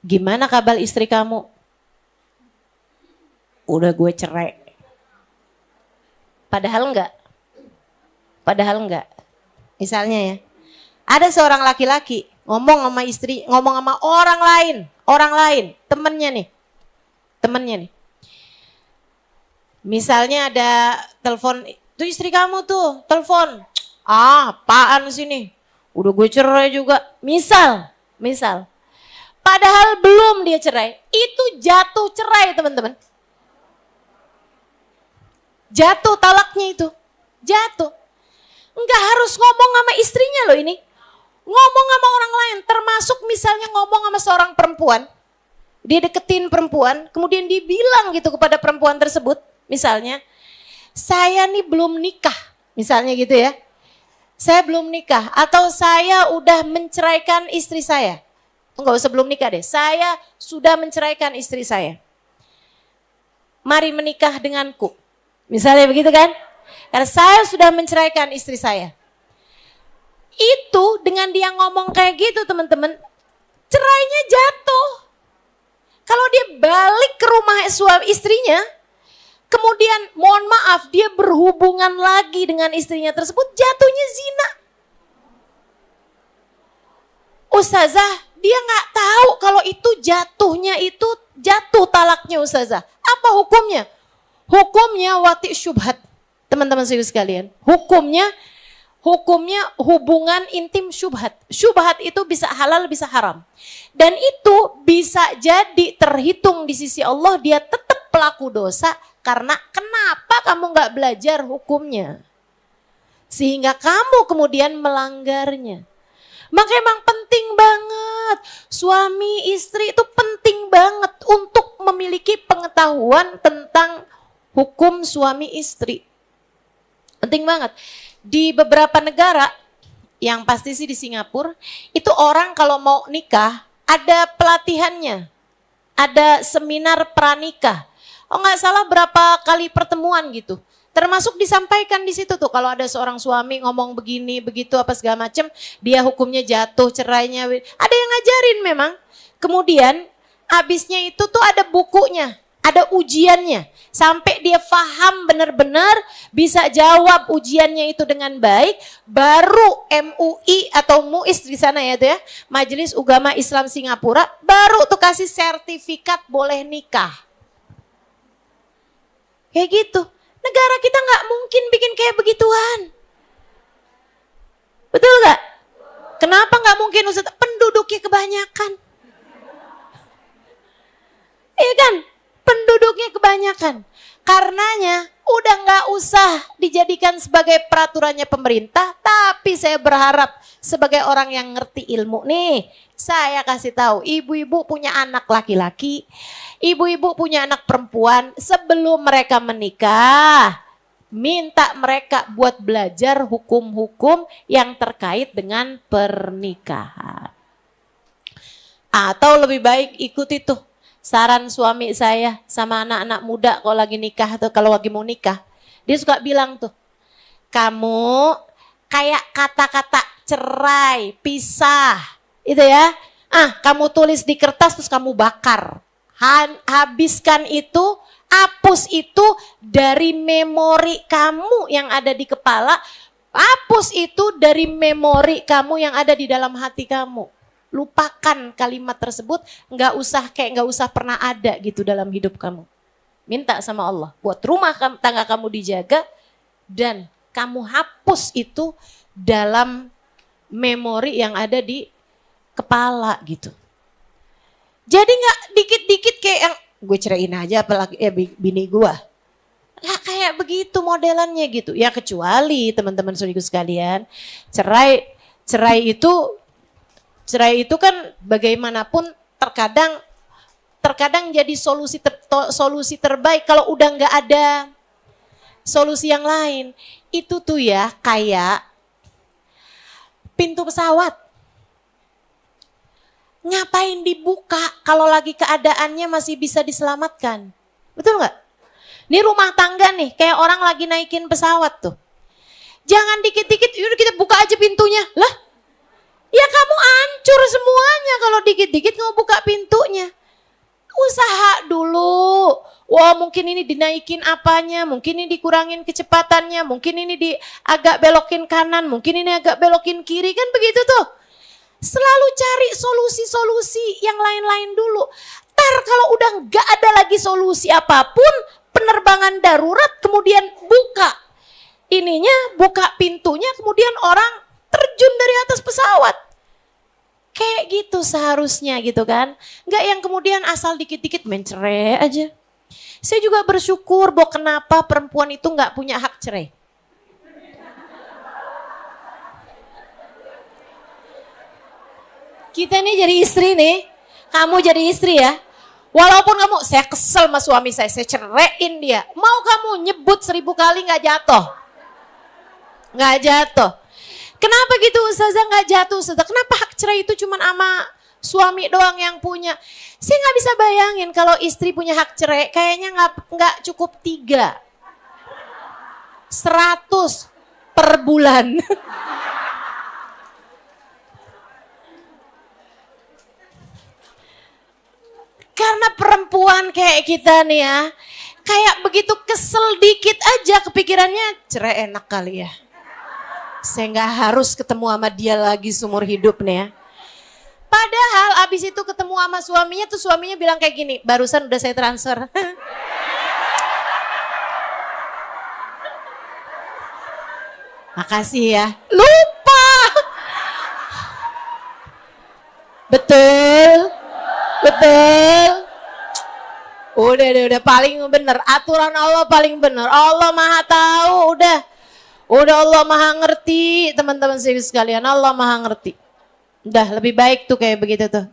gimana kabar istri kamu? Udah gue cerai. Padahal enggak. Misalnya ya, ada seorang laki-laki ngomong sama istri, ngomong sama orang lain, temennya nih. Misalnya ada telepon, tuh istri kamu tuh, telepon. Apaan sih nih? Udah gue cerai juga. Misal. Padahal belum dia cerai, itu jatuh cerai teman-teman. Jatuh talaknya itu, jatuh. Enggak harus ngomong sama istrinya loh ini. Ngomong sama orang lain, termasuk misalnya ngomong sama seorang perempuan. Dia deketin perempuan, kemudian dia bilang gitu kepada perempuan tersebut. Misalnya, saya nih belum nikah. Misalnya gitu ya. Saya belum nikah atau saya udah menceraikan istri saya. Enggak usah belum nikah deh, saya sudah menceraikan istri saya. Mari menikah denganku. Misalnya begitu kan? Karena saya sudah menceraikan istri saya. Itu dengan dia ngomong kayak gitu teman-teman, cerainya jatuh. Kalau dia balik ke rumah suami istrinya, kemudian mohon maaf dia berhubungan lagi dengan istrinya tersebut, jatuhnya zina. Ustazah, dia nggak tahu kalau itu jatuhnya itu jatuh talaknya Ustazah. Apa hukumnya? Hukumnya wati syubhat. Teman-teman sekalian, hukumnya hubungan intim syubhat. Syubhat itu bisa halal, bisa haram. Dan itu bisa jadi terhitung di sisi Allah dia tetap pelaku dosa karena kenapa kamu nggak belajar hukumnya? Sehingga kamu kemudian melanggarnya. Maka emang penting banget, suami istri itu penting banget untuk memiliki pengetahuan tentang hukum suami istri. Penting banget. Di beberapa negara, yang pasti sih di Singapura, itu orang kalau mau nikah, ada pelatihannya. Ada seminar pranikah. Oh nggak salah berapa kali pertemuan gitu. Termasuk disampaikan di situ tuh, kalau ada seorang suami ngomong begini, begitu, apa segala macam, dia hukumnya jatuh, cerainya. Ada yang ngajarin memang. Kemudian, habisnya itu tuh ada bukunya. Ada ujiannya, sampai dia paham benar-benar bisa jawab ujiannya itu dengan baik, baru MUI atau MUIS di sana ya tuh ya, Majelis Ugama Islam Singapura, baru tuh kasih sertifikat boleh nikah. Kayak gitu, negara kita nggak mungkin bikin kayak begituan. Betul nggak? Kenapa nggak mungkin Ustaz? Penduduknya kebanyakan. Iya kan? Penduduknya kebanyakan. Karenanya udah nggak usah dijadikan sebagai peraturannya pemerintah, tapi saya berharap sebagai orang yang ngerti ilmu nih, saya kasih tahu ibu-ibu punya anak laki-laki, ibu-ibu punya anak perempuan, sebelum mereka menikah, minta mereka buat belajar hukum-hukum yang terkait dengan pernikahan. Atau lebih baik ikut itu. Saran suami saya sama anak-anak muda kalau lagi nikah atau kalau lagi mau nikah. Dia suka bilang tuh, kamu kayak kata-kata cerai, pisah, itu ya. Kamu tulis di kertas terus kamu bakar. Habiskan itu, hapus itu dari memori kamu yang ada di kepala. Hapus itu dari memori kamu yang ada di dalam hati kamu. Lupakan kalimat tersebut, nggak usah pernah ada gitu dalam hidup kamu. Minta sama Allah buat rumah tangga kamu dijaga dan kamu hapus itu dalam memori yang ada di kepala gitu. Jadi nggak dikit-dikit kayak yang gue ceraiin aja apalagi bini gue. Nggak kayak begitu modelannya gitu. Ya kecuali teman-teman saudaraku sekalian, cerai itu kan bagaimanapun terkadang jadi solusi terbaik kalau udah nggak ada solusi yang lain. Itu tuh ya kayak pintu pesawat. Ngapain dibuka kalau lagi keadaannya masih bisa diselamatkan? Betul nggak? Ini rumah tangga nih, kayak orang lagi naikin pesawat tuh. Jangan dikit-dikit, yaudah kita buka aja pintunya. Lah, ya kamu hancur semuanya kalau dikit-dikit nggak buka pintunya. Usaha dulu. Wah mungkin ini dinaikin apanya, mungkin ini dikurangin kecepatannya, mungkin ini agak belokin kanan, mungkin ini agak belokin kiri, kan begitu tuh. Selalu cari solusi-solusi yang lain-lain dulu. Ntar kalau udah gak ada lagi solusi apapun, penerbangan darurat kemudian buka pintunya, kemudian orang terjun dari atas pesawat. Kayak gitu seharusnya gitu kan. Gak yang kemudian asal dikit-dikit main cerai aja. Saya juga bersyukur bahwa kenapa perempuan itu gak punya hak cerai. Kita nih jadi istri nih, kamu jadi istri ya. Walaupun saya kesel sama suami saya ceraiin dia. Mau kamu nyebut 1000 kali gak jatuh. Gak jatuh. Kenapa gitu Ustazah gak jatuh Ustazah? Kenapa hak cerai itu cuma sama suami doang yang punya? Saya gak bisa bayangin kalau istri punya hak cerai, kayaknya gak cukup 3. 100 per bulan. Karena perempuan kayak kita nih ya, kayak begitu kesel dikit aja kepikirannya cerai enak kali ya. Saya gak harus ketemu sama dia lagi seumur hidup nih ya. Padahal abis itu ketemu sama suaminya tuh suaminya bilang kayak gini, barusan udah saya transfer. Makasih ya. Lupa. Betul. Udah paling bener. Aturan Allah paling bener. Allah maha tahu, udah Allah maha ngerti, teman-teman sekalian. Allah maha ngerti. Udah lebih baik tuh kayak begitu tuh.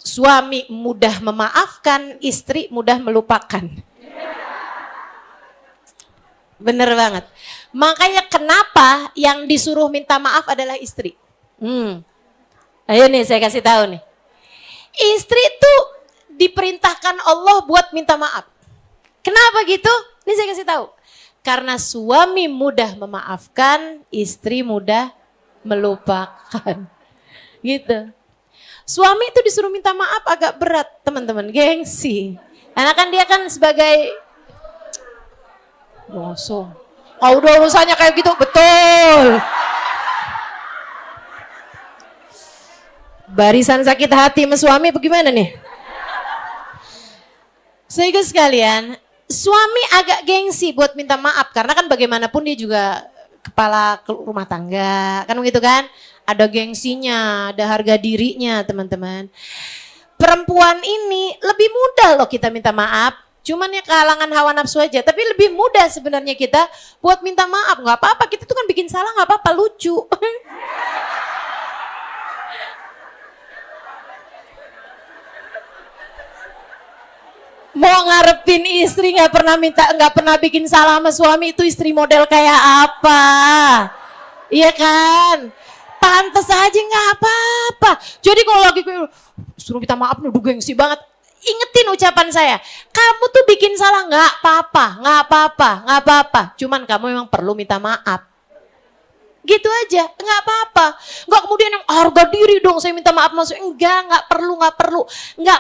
Suami mudah memaafkan, istri mudah melupakan. Bener banget. Makanya kenapa yang disuruh minta maaf adalah istri. Ayo nih saya kasih tahu nih. Istri tuh diperintahkan Allah buat minta maaf. Kenapa gitu? Ini saya kasih tahu. Karena suami mudah memaafkan, istri mudah melupakan. Gitu. Suami itu disuruh minta maaf agak berat, teman-teman, gengsi. Karena kan dia kan sebagai bosong. Kalau udah urusannya kayak gitu, betul. Barisan sakit hati sama suami bagaimana nih? Sehingga sekalian, suami agak gengsi buat minta maaf karena kan bagaimanapun dia juga kepala rumah tangga, kan begitu kan? Ada gengsinya, ada harga dirinya, teman-teman. Perempuan ini lebih mudah loh kita minta maaf. Cuman ya kalangan hawa nafsu aja, tapi lebih mudah sebenarnya kita buat minta maaf. Nggak apa-apa, kita tuh kan bikin salah nggak apa-apa, lucu. Mau ngarepin istri nggak pernah bikin salah sama suami, itu istri model kayak apa? Iya kan? Pantes aja nggak apa-apa. Jadi kalau lagi suruh minta maaf udah gengsi banget. Ingetin ucapan saya, kamu tuh bikin salah nggak apa-apa. Cuman kamu memang perlu minta maaf. Gitu aja, nggak apa-apa. Nggak kemudian yang harga diri dong saya minta maaf maksudnya nggak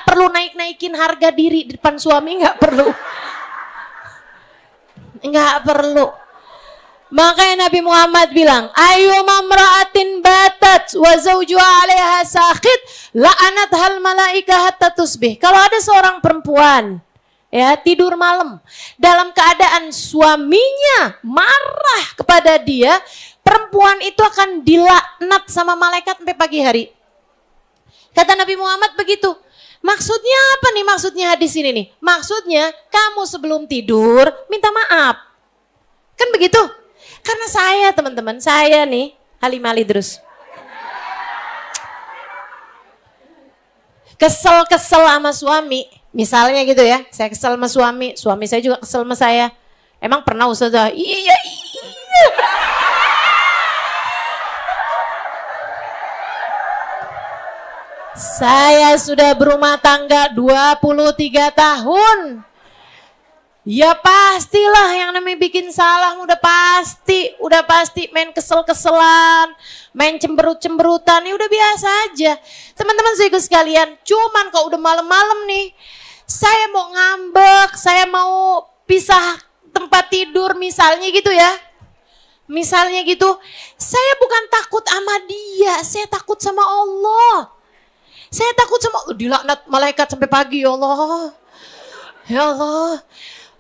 perlu naikin harga diri di depan suami, nggak perlu. Makanya Nabi Muhammad bilang, ayyuma imra'atin batat wa zawjuha 'alaiha sakhit la'anat hal malaika hatta tusbih. Kalau ada seorang perempuan ya tidur malam dalam keadaan suaminya marah kepada dia, perempuan itu akan dilaknat sama malaikat sampai pagi hari. Kata Nabi Muhammad begitu. Maksudnya apa nih maksudnya hadis ini nih? Maksudnya kamu sebelum tidur minta maaf. Kan begitu? Karena saya teman-teman, saya nih Halimah Lidrus. Kesel-kesel sama suami. Misalnya gitu ya, saya kesel sama suami saya juga kesel sama saya. Emang pernah Ustazah? Iya. Saya sudah berumah tangga 23 tahun. Ya pastilah yang namanya bikin salah udah pasti main kesel-keselan, main cemberut-cemberutan, ya udah biasa aja. Teman-teman saudara sekalian, cuman kalau udah malam-malam nih, saya mau ngambek, saya mau pisah tempat tidur misalnya gitu ya. Misalnya gitu, saya bukan takut sama dia, saya takut sama Allah. Saya takut sama dilaknat malaikat sampai pagi, ya Allah. Ya Allah.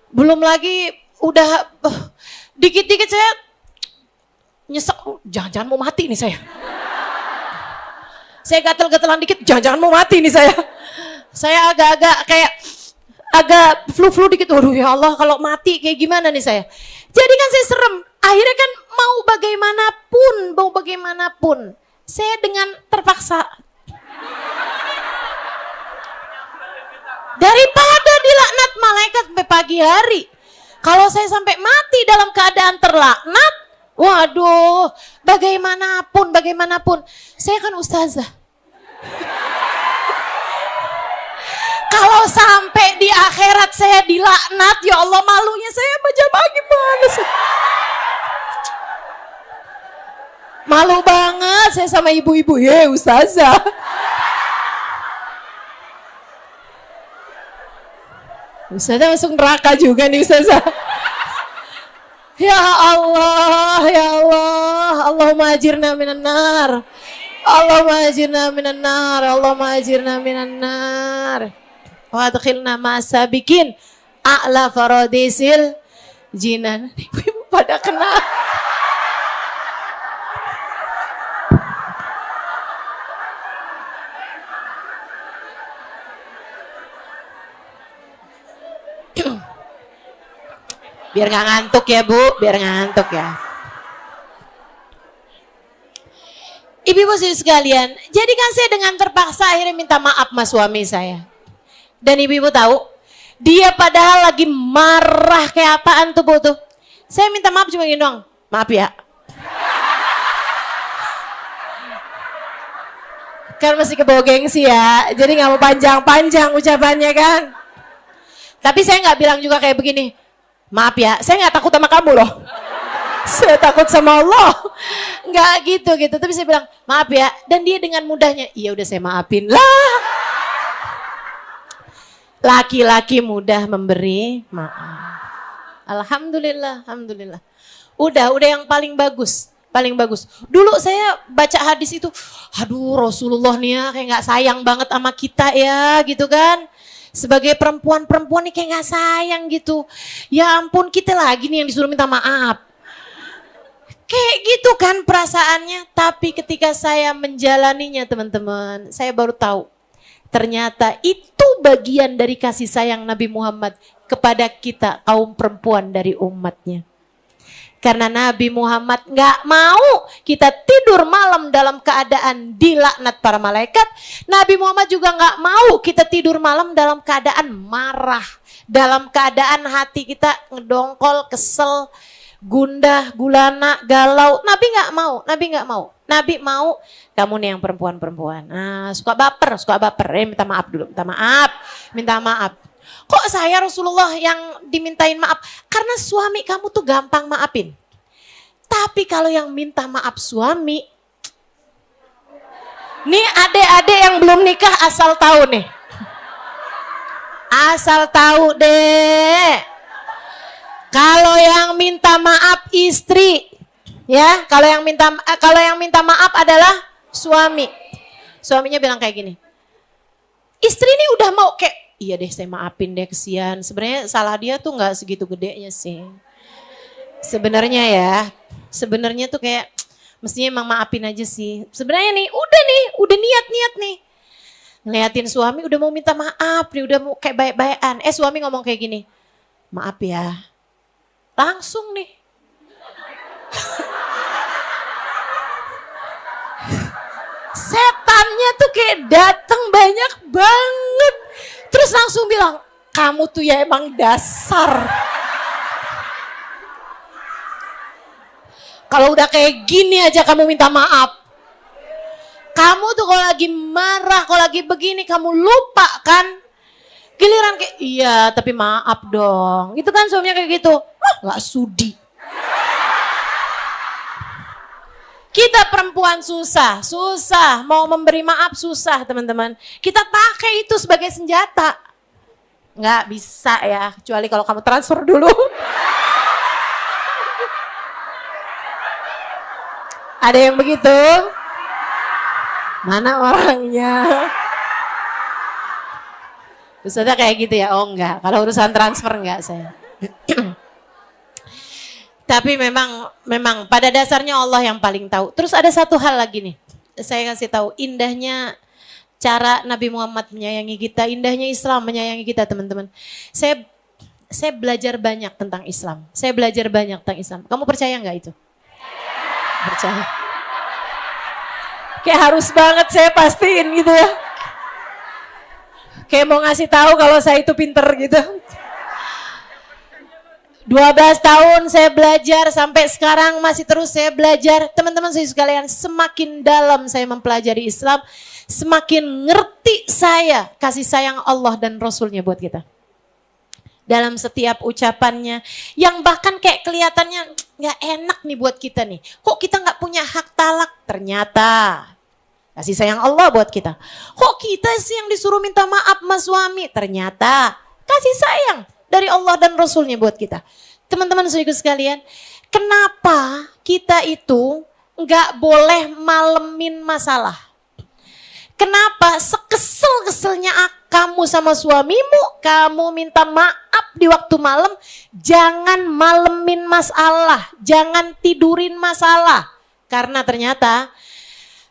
Belum lagi udah dikit-dikit saya nyesek, jangan-jangan mau mati nih saya. Saya gatel-gatelan dikit, jangan-jangan mau mati nih saya. Saya agak-agak kayak agak flu-flu dikit. Waduh ya Allah, kalau mati kayak gimana nih saya. Jadi kan saya serem. Akhirnya kan mau bagaimanapun, saya dengan terpaksa. Daripada dilaknat malaikat sampai pagi hari. Kalau saya sampai mati dalam keadaan terlaknat, waduh, bagaimanapun, saya kan ustazah. Kalau sampai di akhirat saya dilaknat, ya Allah malunya saya jamaah gimana sih? Malu banget saya sama ibu-ibu, ya ustazah. Ustazah masuk neraka juga nih ustazah. Ya Allah, Allahumma ajirna minan nar. Allahumma ajirna minan nar, Allahumma ajirna minan nar. Wa adkhilna ma'asabikin a'la faradisil jinan. Ibu pada kena. Biar gak ngantuk ya Bu, biar gak ngantuk ya. Ibu-ibu sekalian, jadi kan saya dengan terpaksa akhirnya minta maaf sama suami saya. Dan ibu-ibu tahu, dia padahal lagi marah kayak apaan tuh Bu tuh. Saya minta maaf cuma gini doang, maaf ya. Kan masih kebawa gengsi ya, jadi gak mau panjang-panjang ucapannya kan. Tapi saya gak bilang juga kayak begini, maaf ya, saya gak takut sama kamu loh. Saya takut sama Allah. Nggak gitu. Tapi saya bilang, maaf ya. Dan dia dengan mudahnya, iya udah saya maafin. Lah. Laki-laki mudah memberi maaf. Alhamdulillah. Udah yang paling bagus. Dulu saya baca hadis itu, aduh Rasulullah nih ya, kayak nggak sayang banget sama kita ya, gitu kan. Sebagai perempuan nih kayak nggak sayang gitu. Ya ampun, kita lagi nih yang disuruh minta maaf. Kayak gitu kan perasaannya, tapi ketika saya menjalaninya teman-teman, saya baru tahu ternyata itu bagian dari kasih sayang Nabi Muhammad kepada kita kaum perempuan dari umatnya. Karena Nabi Muhammad gak mau kita tidur malam dalam keadaan dilaknat para malaikat. Nabi Muhammad juga gak mau kita tidur malam dalam keadaan marah, dalam keadaan hati kita ngedongkol, kesel, gundah, gulana, galau. Nabi nggak mau. Nabi mau kamu nih yang perempuan. Nah, suka baper. Minta maaf. Kok saya Rasulullah yang dimintain maaf? Karena suami kamu tuh gampang maafin. Tapi kalau yang minta maaf suami, nih adik-adik yang belum nikah asal tahu nih. Asal tahu deh. Kalau yang minta maaf istri, ya, kalau yang minta maaf adalah suami. Suaminya bilang kayak gini, istri ini udah mau kayak, iya deh saya maafin deh kesian. Sebenarnya salah dia tuh nggak segitu gedenya sih. Sebenarnya tuh kayak Mestinya emang maafin aja sih. Sebenarnya nih, udah niat-niat nih. Ngeliatin suami udah mau minta maaf nih, udah mau kayak baik-baikan. Suami ngomong kayak gini, maaf ya. Langsung nih. Setannya tuh kayak datang banyak banget. Terus langsung bilang, kamu tuh ya emang dasar. Kalau udah kayak gini aja kamu minta maaf. Kamu tuh kalau lagi marah, kalau lagi begini kamu lupa kan. Giliran kayak, iya tapi maaf dong. Itu kan suaminya kayak gitu. Gak sudi. Kita perempuan susah. Mau memberi maaf susah teman-teman. Kita pakai itu sebagai senjata. Nggak bisa ya, kecuali kalau kamu transfer dulu. Ada yang begitu? Mana orangnya? Ustazah kayak gitu ya? Oh enggak, kalau urusan transfer enggak saya. Tapi memang pada dasarnya Allah yang paling tahu. Terus ada satu hal lagi nih, saya kasih tahu indahnya cara Nabi Muhammad menyayangi kita, indahnya Islam menyayangi kita teman-teman. Saya belajar banyak tentang Islam. Kamu percaya nggak itu? Percaya. Kayak harus banget saya pastiin gitu ya. Kayak mau ngasih tahu kalau saya itu pinter gitu. 12 tahun saya belajar, sampai sekarang masih terus saya belajar. Teman-teman saya sekalian, semakin dalam saya mempelajari Islam, semakin ngerti saya kasih sayang Allah dan Rasulnya buat kita. Dalam setiap ucapannya, yang bahkan kayak kelihatannya gak enak nih buat kita nih. Kok kita gak punya hak talak? Ternyata kasih sayang Allah buat kita. Kok kita sih yang disuruh minta maaf sama suami? Ternyata kasih sayang dari Allah dan Rasulnya buat kita. Teman-teman saudaraku sekalian, kenapa kita itu nggak boleh malemin masalah? Kenapa sekesel-keselnya kamu sama suamimu, kamu minta maaf di waktu malam, jangan malemin masalah, jangan tidurin masalah. Karena ternyata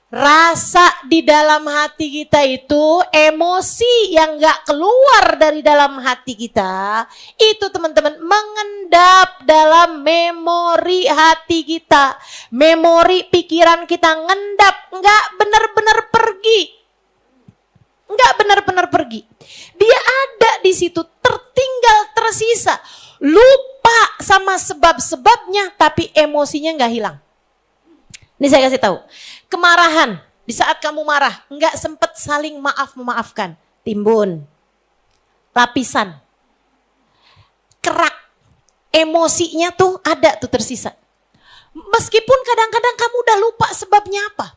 rasa di dalam hati kita itu, emosi yang gak keluar dari dalam hati kita, itu teman-teman mengendap dalam memori hati kita. Memori pikiran kita ngendap, gak benar-benar pergi. Dia ada di situ, tertinggal, tersisa. Lupa sama sebab-sebabnya, tapi emosinya gak hilang. Ini saya kasih tahu. Kemarahan, di saat kamu marah, nggak sempet saling memaafkan, timbun, lapisan, kerak, emosinya tuh ada tuh tersisa. Meskipun kadang-kadang kamu udah lupa sebabnya apa.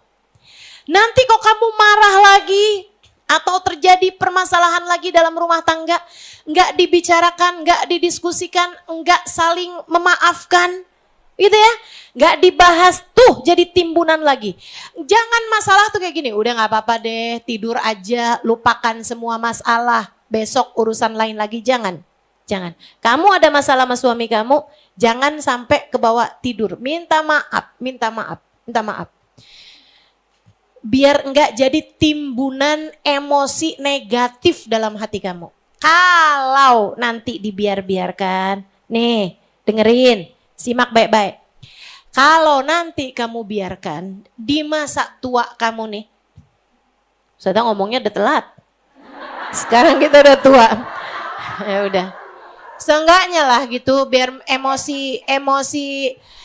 Nanti kok kamu marah lagi, atau terjadi permasalahan lagi dalam rumah tangga, nggak dibicarakan, nggak didiskusikan, nggak saling memaafkan, gitu ya, nggak dibahas tuh jadi timbunan lagi. Jangan masalah tuh kayak gini, udah nggak apa-apa deh, tidur aja, lupakan semua masalah, besok urusan lain lagi. Jangan. Kamu ada masalah sama suami kamu, jangan sampai kebawa tidur. Minta maaf. Biar nggak jadi timbunan emosi negatif dalam hati kamu. Kalau nanti dibiarkan, nih dengerin. Simak baik-baik. Kalau nanti kamu biarkan di masa tua kamu nih. Saya ngomongnya udah telat. Sekarang kita udah tua. Ya udah. Seenggaknya lah gitu biar emosi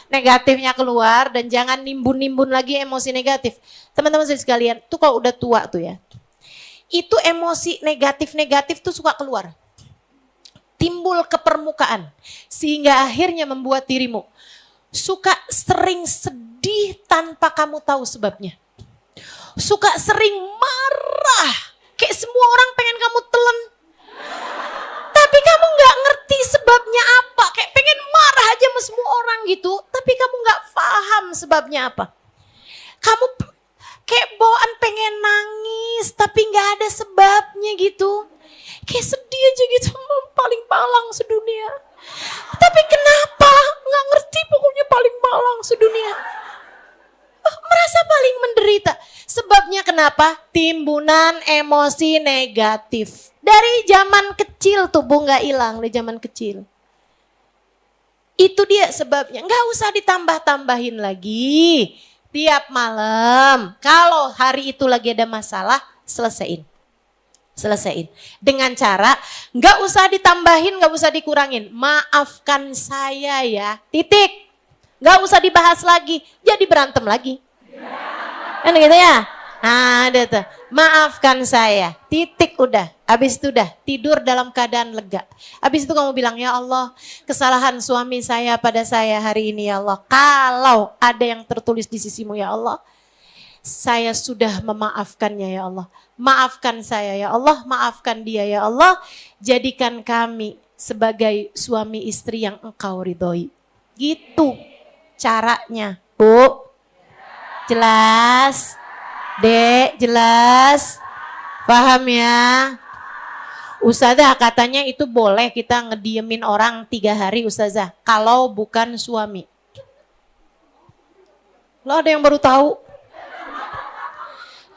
negatifnya keluar dan jangan nimbun-nimbun lagi emosi negatif. Teman-teman sekalian, tuh kalau udah tua tuh ya. Itu emosi negatif tuh suka keluar. Timbul ke permukaan sehingga akhirnya membuat dirimu suka sering sedih tanpa kamu tahu sebabnya. Suka sering marah, kayak semua orang pengen kamu telan. Tapi kamu gak ngerti sebabnya apa, kayak pengen marah aja sama semua orang gitu, tapi kamu gak paham sebabnya apa. Kamu kayak bawaan pengen nangis tapi gak ada sebabnya gitu. Kayak sedih aja gitu, paling malang sedunia. Tapi kenapa? Nggak ngerti, pokoknya paling malang sedunia. merasa paling menderita. Sebabnya kenapa? Timbunan emosi negatif. Dari zaman kecil tuh Bu, nggak hilang dari zaman kecil. Itu dia sebabnya. Nggak usah ditambah-tambahin lagi. Tiap malam, kalau hari itu lagi ada masalah, selesaiin. Dengan cara nggak usah ditambahin, nggak usah dikurangin. Maafkan saya ya, titik. Nggak usah dibahas lagi, jadi berantem lagi. Kan gitu ya? Nah, ada tuh. Maafkan saya, titik udah. Habis itu udah tidur dalam keadaan lega. Habis itu kamu bilang, ya Allah, kesalahan suami saya pada saya hari ini ya Allah. Kalau ada yang tertulis di sisimu ya Allah, saya sudah memaafkannya ya Allah. Maafkan saya ya Allah, maafkan dia ya Allah. Jadikan kami sebagai suami istri yang engkau ridhoi. Gitu caranya, Bu. Jelas? Dek, jelas? Paham ya? Ustazah katanya itu boleh kita ngediemin orang 3 hari Ustazah. Kalau bukan suami. Lo ada yang baru tahu?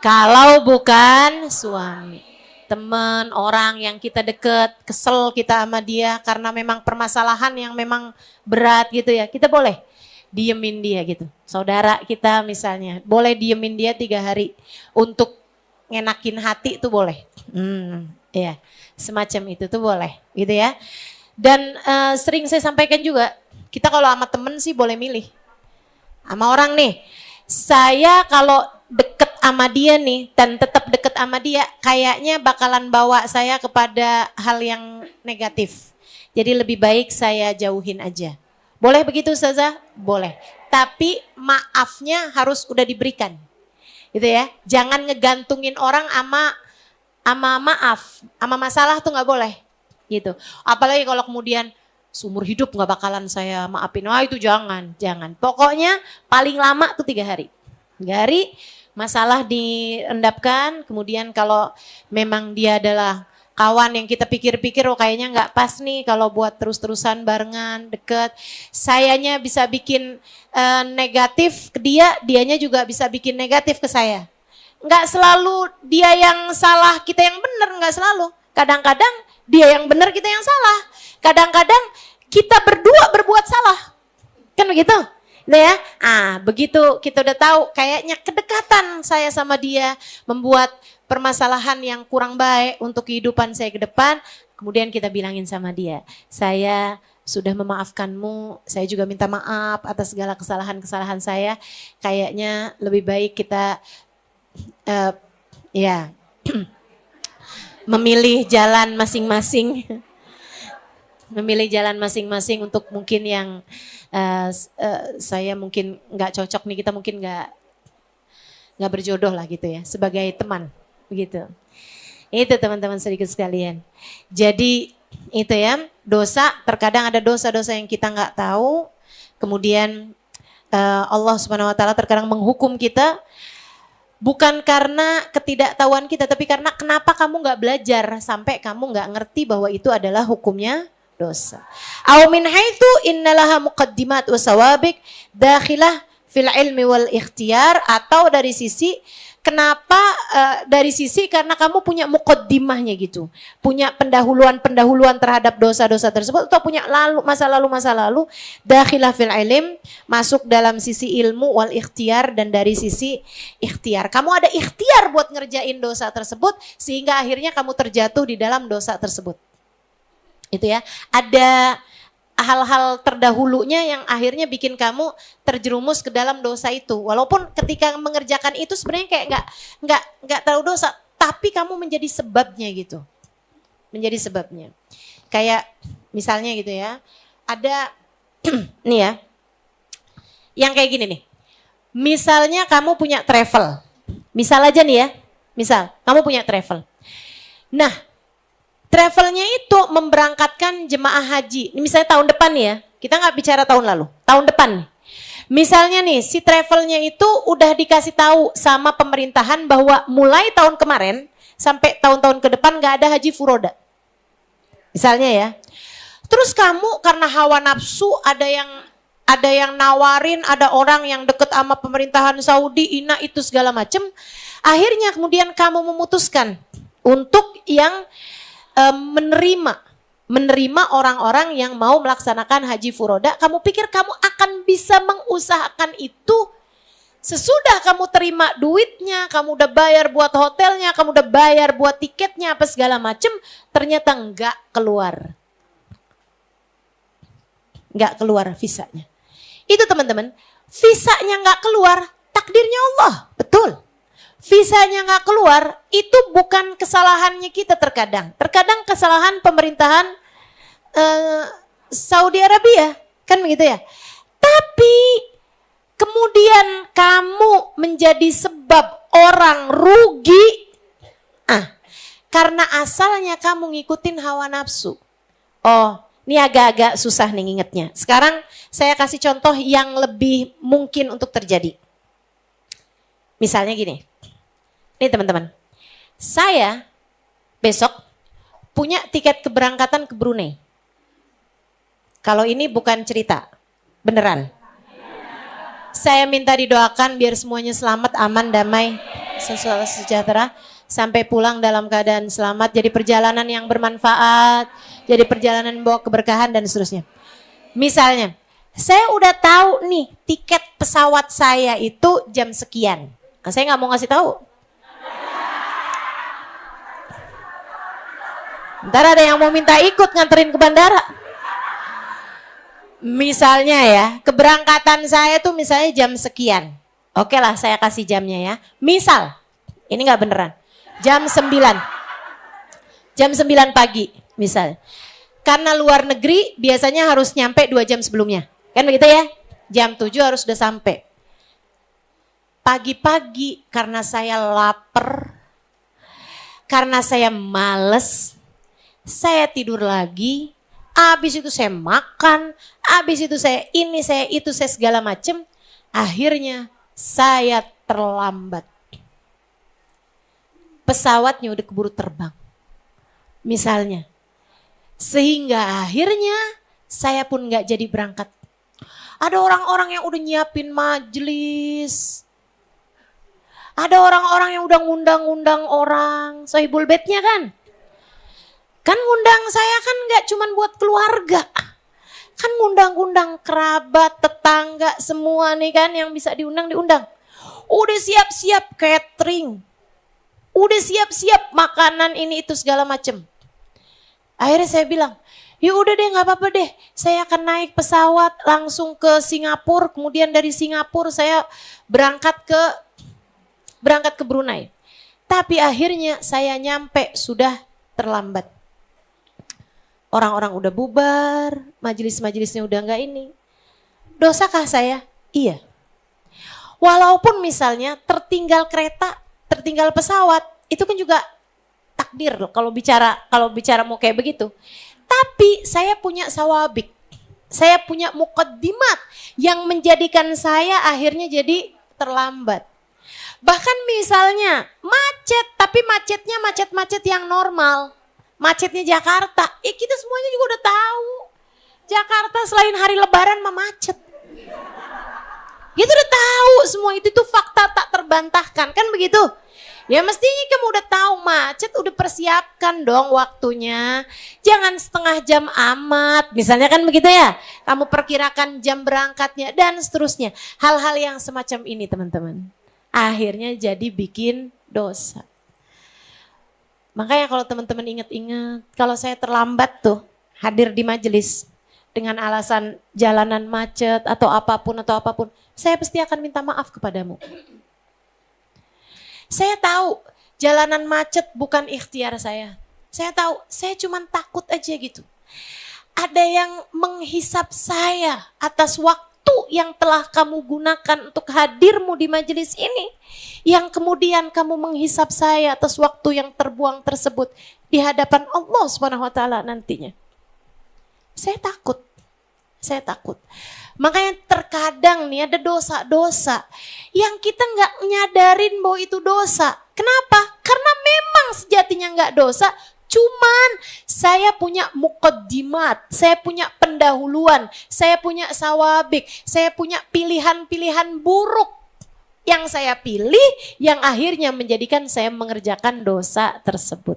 Kalau bukan suami. Teman, orang yang kita deket, kesel kita sama dia karena memang permasalahan yang memang berat gitu ya. Kita boleh diemin dia gitu. Saudara kita misalnya, boleh diemin dia 3 hari untuk ngenakin hati tuh boleh. Ya, semacam itu tuh boleh gitu ya. Dan sering saya sampaikan juga, kita kalau sama temen sih boleh milih. Sama orang nih, saya kalau deket sama dia nih dan tetap deket sama dia, kayaknya bakalan bawa saya kepada hal yang negatif. Jadi lebih baik saya jauhin aja. Boleh begitu Ustazah? Boleh. Tapi maafnya harus udah diberikan. Gitu ya. Jangan ngegantungin orang sama maaf, sama masalah tuh nggak boleh. Gitu. Apalagi kalau kemudian seumur hidup nggak bakalan saya maafin. Wah itu jangan. Pokoknya paling lama tuh 3 hari. 3 hari masalah diendapkan. Kemudian kalau memang dia adalah kawan yang kita pikir-pikir oh kayaknya nggak pas nih kalau buat terus-terusan barengan deket. Sayanya bisa bikin negatif ke dia, dianya juga bisa bikin negatif ke saya. Nggak selalu dia yang salah, kita yang benar, nggak selalu. Kadang-kadang dia yang benar, kita yang salah. Kadang-kadang kita berdua berbuat salah. Kan begitu? Nah ya, begitu kita udah tahu kayaknya kedekatan saya sama dia membuat permasalahan yang kurang baik untuk kehidupan saya ke depan, kemudian kita bilangin sama dia, saya sudah memaafkanmu, saya juga minta maaf atas segala kesalahan-kesalahan saya, kayaknya lebih baik kita memilih jalan masing-masing. Memilih jalan masing-masing untuk mungkin yang saya mungkin nggak cocok nih, kita mungkin nggak berjodoh lah gitu ya, sebagai teman begitu. Itu teman-teman sedikit sekalian. Jadi itu ya, dosa, terkadang ada dosa-dosa yang kita nggak tahu, kemudian Allah Subhanahu Wa Taala terkadang menghukum kita bukan karena ketidaktahuan kita, tapi karena kenapa kamu nggak belajar sampai kamu nggak ngerti bahwa itu adalah hukumnya dosa. Au min haitsu innalaha muqaddimat wa sawabik dakhilah fil ilmi wal ikhtiyar, atau dari sisi kenapa dari sisi karena kamu punya muqaddimahnya gitu. Punya pendahuluan terhadap dosa-dosa tersebut, atau punya masa lalu dakhilah fil ilm, masuk dalam sisi ilmu wal ikhtiyar, dan dari sisi ikhtiar. Kamu ada ikhtiar buat ngerjain dosa tersebut sehingga akhirnya kamu terjatuh di dalam dosa tersebut. Itu ya. Ada hal-hal terdahulunya yang akhirnya bikin kamu terjerumus ke dalam dosa itu. Walaupun ketika mengerjakan itu sebenarnya kayak nggak tahu dosa, tapi kamu menjadi sebabnya gitu. Menjadi sebabnya. Kayak misalnya gitu ya, ada nih ya, yang kayak gini nih. Misalnya kamu punya travel. Misal aja nih ya, misal kamu punya travel. Nah, travelnya itu memberangkatkan jemaah haji. Ini misalnya tahun depan nih ya. Kita nggak bicara tahun lalu. Tahun depan nih. Misalnya nih si travelnya itu udah dikasih tahu sama pemerintahan bahwa mulai tahun kemarin sampai tahun-tahun ke depan nggak ada haji furoda. Misalnya ya. Terus kamu karena hawa nafsu ada yang ada yang nawarin, ada orang yang deket sama pemerintahan Saudi, itu segala macem. Akhirnya kemudian kamu memutuskan untuk yang menerima orang-orang yang mau melaksanakan haji furoda. Kamu pikir kamu akan bisa mengusahakan itu sesudah kamu terima duitnya, kamu udah bayar buat hotelnya, kamu udah bayar buat tiketnya, apa segala macem, ternyata enggak keluar. Enggak keluar visanya. Itu teman-teman, visanya enggak keluar, takdirnya Allah, betul. Visanya nggak keluar, itu bukan kesalahannya kita terkadang. Terkadang kesalahan pemerintahan Saudi Arabia, kan begitu ya. Tapi kemudian kamu menjadi sebab orang rugi, karena asalnya kamu ngikutin hawa nafsu. Oh, ini agak-agak susah nih ngingetnya. Sekarang saya kasih contoh yang lebih mungkin untuk terjadi. Misalnya gini. Nih teman-teman, saya besok punya tiket keberangkatan ke Brunei. Kalau ini bukan cerita, beneran. Saya minta didoakan biar semuanya selamat, aman, damai, sejahtera. Sampai pulang dalam keadaan selamat, jadi perjalanan yang bermanfaat, jadi perjalanan bawa keberkahan dan seterusnya. Misalnya, saya udah tahu nih tiket pesawat saya itu jam sekian. Nah, saya nggak mau ngasih tahu. Ntar ada yang mau minta ikut nganterin ke bandara. Misalnya ya, keberangkatan saya tuh misalnya jam sekian. Oke lah, saya kasih jamnya ya. Misal, ini nggak beneran. Jam 9. Jam 9 pagi misalnya. Karena luar negeri biasanya harus nyampe 2 jam sebelumnya. Kan begitu ya? Jam 7 harus sudah sampai. Pagi-pagi karena saya lapar, karena saya males, saya tidur lagi, habis itu saya makan, habis itu saya ini, saya itu, saya segala macam. Akhirnya saya terlambat. Pesawatnya udah keburu terbang. Misalnya. Sehingga akhirnya saya pun gak jadi berangkat. Ada orang-orang yang udah nyiapin majelis. Ada orang-orang yang udah ngundang-ngundang orang. Sohibul bednya kan. Kan ngundang saya kan gak cuman buat keluarga. Kan ngundang-ngundang kerabat, tetangga, semua nih kan yang bisa diundang. Udah siap-siap catering. Udah siap-siap makanan ini itu segala macem. Akhirnya saya bilang, ya udah deh gak apa-apa deh. Saya akan naik pesawat langsung ke Singapura. Kemudian dari Singapura saya berangkat ke Brunei. Tapi akhirnya saya nyampe sudah terlambat. Orang-orang udah bubar, majelis-majelisnya udah enggak ini. Dosakah saya? Iya. Walaupun misalnya tertinggal kereta, tertinggal pesawat, itu kan juga takdir loh kalau bicara mau kayak begitu. Tapi saya punya sawabik. Saya punya muqaddimat yang menjadikan saya akhirnya jadi terlambat. Bahkan misalnya macet, tapi macetnya macet-macet yang normal. Macetnya Jakarta, kita semuanya juga udah tahu. Jakarta selain hari lebaran mah macet. Kita udah tahu semua itu tuh fakta tak terbantahkan, kan begitu? Ya mestinya kamu udah tahu macet, udah persiapkan dong waktunya. Jangan setengah jam amat, misalnya kan begitu ya. Kamu perkirakan jam berangkatnya dan seterusnya. Hal-hal yang semacam ini teman-teman. Akhirnya jadi bikin dosa. Makanya kalau teman-teman ingat-ingat, kalau saya terlambat tuh hadir di majelis dengan alasan jalanan macet atau apapun, saya pasti akan minta maaf kepadamu. Saya tahu jalanan macet bukan ikhtiar saya. Saya tahu, saya cuma takut aja gitu. Ada yang menghisap saya atas waktu yang telah kamu gunakan untuk hadirmu di majelis ini. Yang kemudian kamu menghisap saya atas waktu yang terbuang tersebut di hadapan Allah SWT nantinya. Saya takut. Makanya terkadang nih ada dosa-dosa yang kita nggak nyadarin bahwa itu dosa. Kenapa? Karena memang sejatinya nggak dosa, Cuman saya punya muqaddimat, saya punya pendahuluan, saya punya sawabik, saya punya pilihan-pilihan buruk yang saya pilih yang akhirnya menjadikan saya mengerjakan dosa tersebut.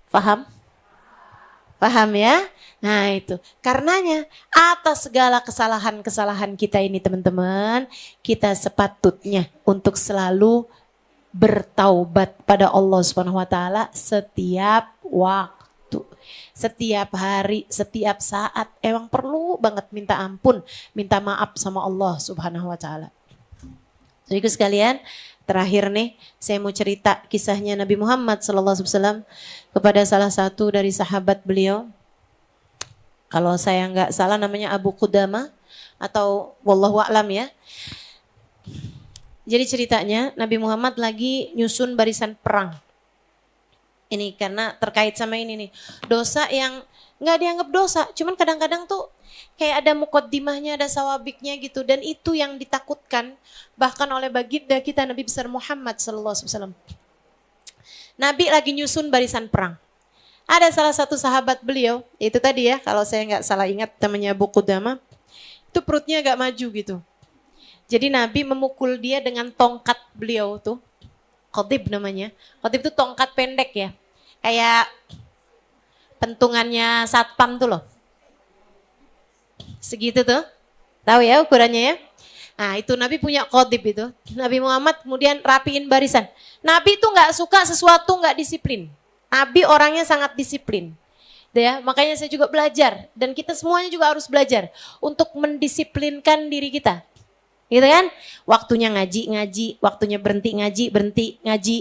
Paham? Paham ya? Nah itu, karenanya atas segala kesalahan-kesalahan kita ini teman-teman, kita sepatutnya untuk selalu bertaubat pada Allah Subhanahu wa taala setiap waktu, setiap hari, setiap saat. Emang perlu banget minta ampun, minta maaf sama Allah Subhanahu wa taala. Jadi sekalian, terakhir nih saya mau cerita kisahnya Nabi Muhammad SAW kepada salah satu dari sahabat beliau. Kalau saya nggak salah namanya Abu Qudamah atau wallahu a'lam ya. Jadi ceritanya Nabi Muhammad lagi nyusun barisan perang. Ini karena terkait sama ini nih. Dosa yang nggak dianggap dosa. Cuman kadang-kadang tuh kayak ada muqaddimahnya, ada sawabiknya gitu. Dan itu yang ditakutkan bahkan oleh baginda kita Nabi besar Muhammad SAW. Nabi lagi nyusun barisan perang. Ada salah satu sahabat beliau, itu tadi ya kalau saya nggak salah ingat namanya Abu Qudamah. Itu perutnya agak maju gitu. Jadi Nabi memukul dia dengan tongkat beliau tuh. Qadib namanya. Qadib itu tongkat pendek ya. Kayak pentungannya satpam tuh loh. Segitu tuh. Tahu ya ukurannya ya. Nah itu Nabi punya qadib itu. Nabi Muhammad kemudian rapiin barisan. Nabi tuh gak suka sesuatu gak disiplin. Nabi orangnya sangat disiplin. Ya, makanya saya juga belajar. Dan kita semuanya juga harus belajar. Untuk mendisiplinkan diri kita. Gitu kan? Waktunya ngaji, waktunya berhenti ngaji.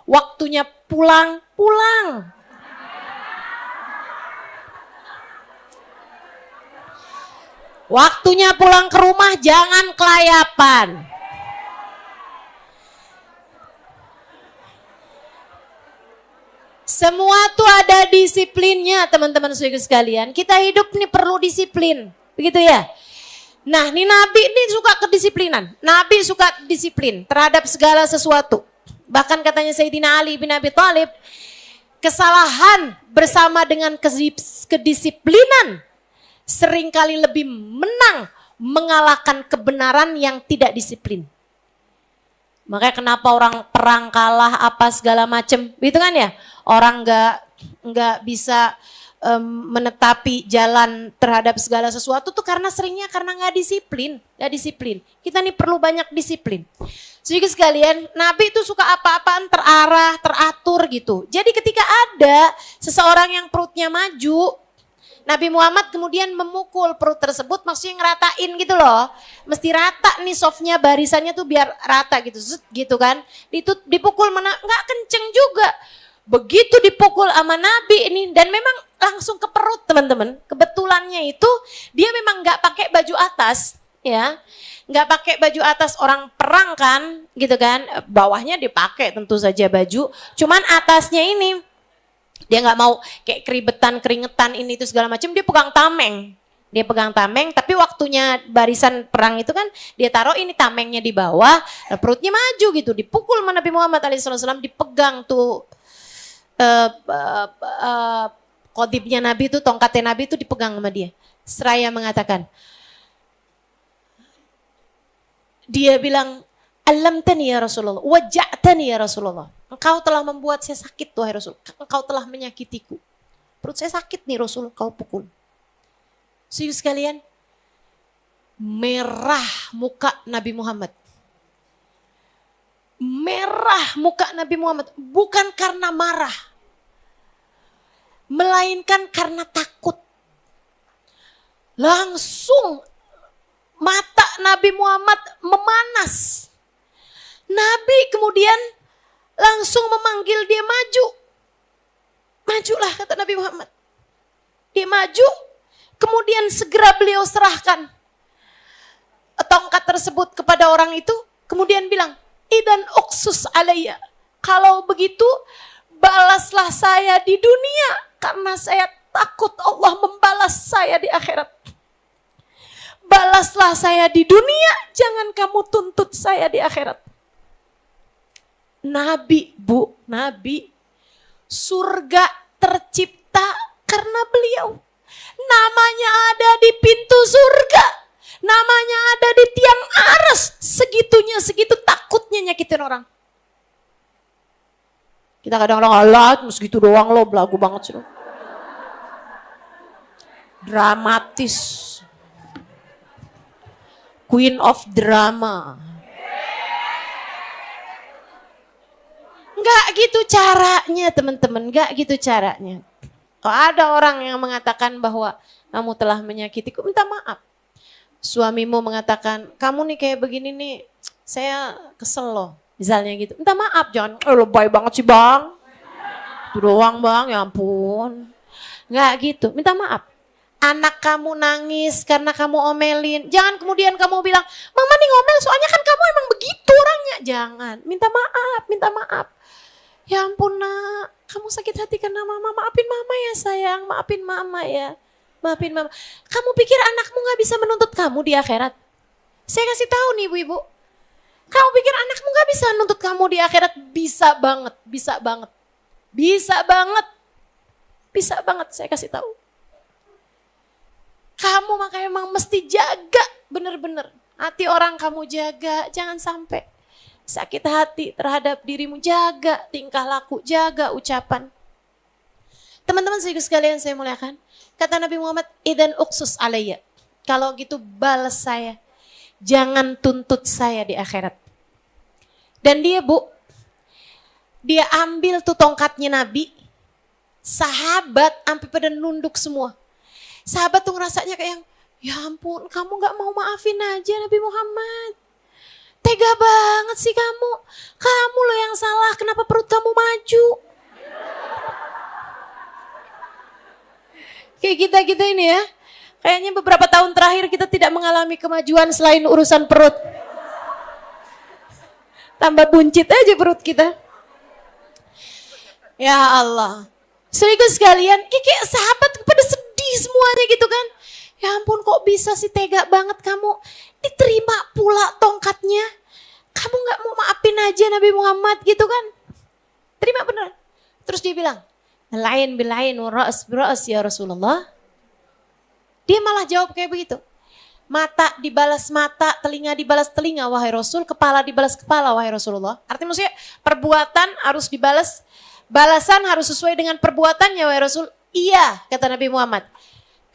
Waktunya pulang. Waktunya pulang ke rumah jangan kelayapan. Semua tuh ada disiplinnya teman-teman sekalian. Kita hidup nih perlu disiplin. Begitu ya? Nah, ini Nabi ini suka kedisiplinan. Nabi suka disiplin terhadap segala sesuatu. Bahkan katanya Sayyidina Ali bin Abi Thalib, kesalahan bersama dengan kedisiplinan seringkali lebih menang mengalahkan kebenaran yang tidak disiplin. Makanya kenapa orang perang kalah apa segala macem, gitu kan ya? Orang nggak bisa menetapi jalan terhadap segala sesuatu tuh karena seringnya karena nggak disiplin. Kita nih perlu banyak disiplin. Jadi sekalian, Nabi itu suka apa-apaan terarah, teratur gitu. Jadi ketika ada seseorang yang perutnya maju, Nabi Muhammad kemudian memukul perut tersebut, maksudnya ngeratain gitu loh. Mesti rata nih softnya, barisannya tuh biar rata gitu, gitu kan. Itu dipukul mana, nggak kenceng juga. Begitu dipukul sama Nabi ini, dan memang langsung ke perut teman-teman. Kebetulannya itu dia memang nggak pakai baju atas, ya, nggak pakai baju atas orang perang kan, gitu kan. Bawahnya dipakai tentu saja baju, cuman atasnya ini dia nggak mau kayak keribetan, keringetan ini itu segala macam. Dia pegang tameng. Tapi waktunya barisan perang itu kan dia taruh ini tamengnya di bawah, perutnya maju gitu. Dipukul sama Nabi Muhammad SAW, dipegang tuh qadibnya Nabi itu, tongkatnya Nabi itu dipegang sama dia. Seraya mengatakan, dia bilang, "Allamtani ya Rasulullah, waja'tani ya Rasulullah." Engkau telah membuat saya sakit wahai Rasul. Engkau telah menyakitiku. Perut saya sakit nih Rasul, kau pukul. Saudara sekalian, merah muka Nabi Muhammad. Merah muka Nabi Muhammad bukan karena marah, melainkan karena takut. Langsung mata Nabi Muhammad memanas. Nabi kemudian langsung memanggil dia maju. Majulah kata Nabi Muhammad. Dia maju, kemudian segera beliau serahkan tongkat tersebut kepada orang itu, kemudian bilang, "Idan uksus alayya." Kalau begitu, balaslah saya di dunia karena saya takut Allah membalas saya di akhirat. Balaslah saya di dunia, jangan kamu tuntut saya di akhirat. Nabi, Bu, Nabi, surga tercipta karena beliau. Namanya ada di pintu surga. Namanya ada di tiang aras. Segitunya, segitu takutnya nyakitin orang. Kita kadang-kadang alat, segitu doang lo, belagu banget sih lo. Dramatis. Queen of drama. Enggak gitu caranya teman-teman, enggak gitu caranya. Kalau ada orang yang mengatakan bahwa kamu telah menyakitiku, minta maaf. Suamimu mengatakan, kamu nih kayak begini nih, saya kesel loh. Misalnya gitu, minta maaf, jangan, lebay banget sih bang. Itu doang bang, ya ampun. Enggak gitu, minta maaf. Anak kamu nangis karena kamu omelin. Jangan kemudian kamu bilang, mama nih ngomel soalnya kan kamu emang begitu orangnya. Jangan, minta maaf, minta maaf. Ya ampun nak, kamu sakit hati karena mama, maafin mama ya sayang, maafin mama ya. Maafin mama. Kamu pikir anakmu gak bisa menuntut kamu di akhirat? Saya kasih tahu nih ibu-ibu. Kamu pikir anakmu gak bisa menuntut kamu di akhirat? Bisa banget, bisa banget. Bisa banget. Bisa banget, saya kasih tahu. Kamu makanya emang mesti jaga bener-bener. Hati orang kamu jaga, jangan sampai sakit hati terhadap dirimu, jaga tingkah laku, jaga ucapan. Teman-teman sekalian saya muliakan, kata Nabi Muhammad, idan uksus alayya. Kalau gitu balas saya, jangan tuntut saya di akhirat. Dan dia dia ambil tuh tongkatnya Nabi, sahabat sampai pada nunduk semua. Sahabat tuh ngerasanya kayak, ya ampun kamu gak mau maafin aja Nabi Muhammad. Tega banget sih kamu. Kamu loh yang salah, kenapa perut kamu maju? Kayak kita ini ya. Kayaknya beberapa tahun terakhir kita tidak mengalami kemajuan selain urusan perut. Tambah buncit aja perut kita. Ya Allah. Saudara sekalian, kayak sahabat kepada sedih semuanya gitu kan. Ya ampun kok bisa sih tega banget kamu. Diterima pula tongkatnya. Kamu gak mau maafin aja Nabi Muhammad gitu kan. Terima bener. Terus dia bilang, lain bilain ra'as bera'as ya Rasulullah. Dia malah jawab kayak begitu. Mata dibalas mata, telinga dibalas telinga wahai Rasul, kepala dibalas kepala wahai Rasulullah. Artinya maksudnya perbuatan harus dibalas, balasan harus sesuai dengan perbuatannya wahai Rasul. Iya kata Nabi Muhammad.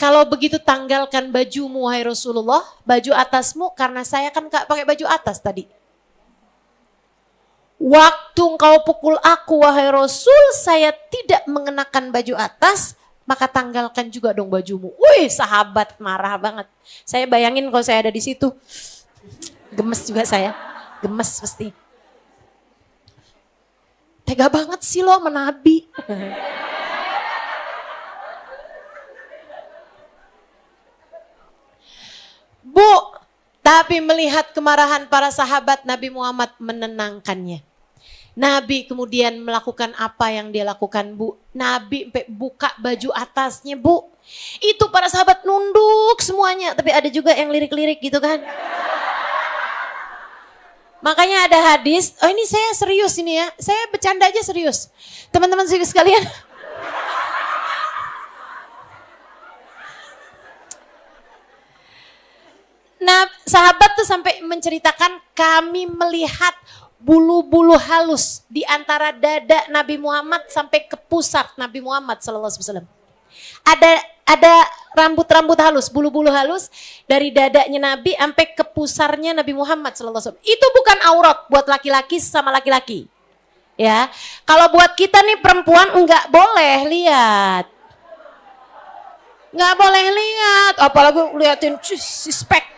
Kalau begitu tanggalkan bajumu wahai Rasulullah, baju atasmu, karena saya kan gak pakai baju atas tadi. Waktu engkau pukul aku wahai Rasul, saya tidak mengenakan baju atas, maka tanggalkan juga dong bajumu. Wih sahabat marah banget. Saya bayangin kalau saya ada di situ, gemes juga saya, gemes pasti. Tega banget sih lo menabi. Bu, tapi melihat kemarahan para sahabat, Nabi Muhammad menenangkannya. Nabi kemudian melakukan apa yang dia lakukan, Bu. Nabi buka baju atasnya, Bu. Itu para sahabat nunduk semuanya, tapi ada juga yang lirik-lirik gitu kan. Makanya ada hadis, oh ini saya serius ini ya, saya bercanda aja serius. Teman-teman sekalian. Nah, sahabat tuh sampai menceritakan kami melihat bulu-bulu halus di antara dada Nabi Muhammad sampai ke pusat Nabi Muhammad SAW. Ada rambut-rambut halus, bulu-bulu halus dari dadanya Nabi sampai ke pusarnya Nabi Muhammad SAW. Itu bukan aurat buat laki-laki sama laki-laki. Ya, kalau buat kita nih perempuan enggak boleh lihat. Enggak boleh lihat, apalagi liatin spek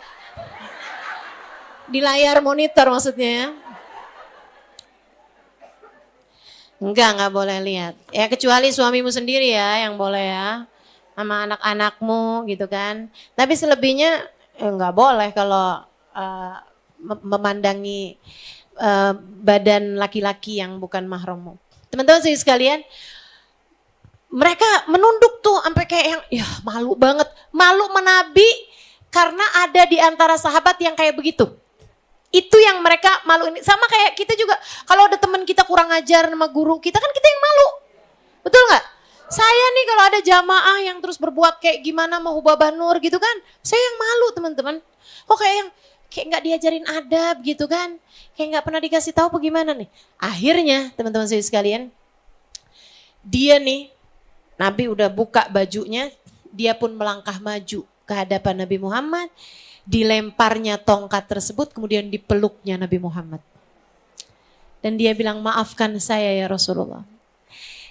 di layar monitor maksudnya ya. Enggak boleh lihat. Ya kecuali suamimu sendiri ya yang boleh ya. Sama anak-anakmu gitu kan. Tapi selebihnya enggak boleh kalau memandangi badan laki-laki yang bukan mahrammu. Teman-teman sekalian, mereka menunduk tuh sampai kayak yang ya malu banget. Malu menabi karena ada di antara sahabat yang kayak begitu. Itu yang mereka malu ini. Sama kayak kita juga, kalau ada teman kita kurang ajar sama guru kita, kan kita yang malu. Betul gak? Saya nih kalau ada jamaah yang terus berbuat kayak gimana mau Hubabah Nur gitu kan, saya yang malu teman-teman. Kok kayak nggak diajarin adab gitu kan, kayak nggak pernah dikasih tahu bagaimana nih. Akhirnya teman-teman saya sekalian, dia nih Nabi udah buka bajunya, dia pun melangkah maju ke hadapan Nabi Muhammad, dilemparnya tongkat tersebut, kemudian dipeluknya Nabi Muhammad. Dan dia bilang, maafkan saya ya Rasulullah.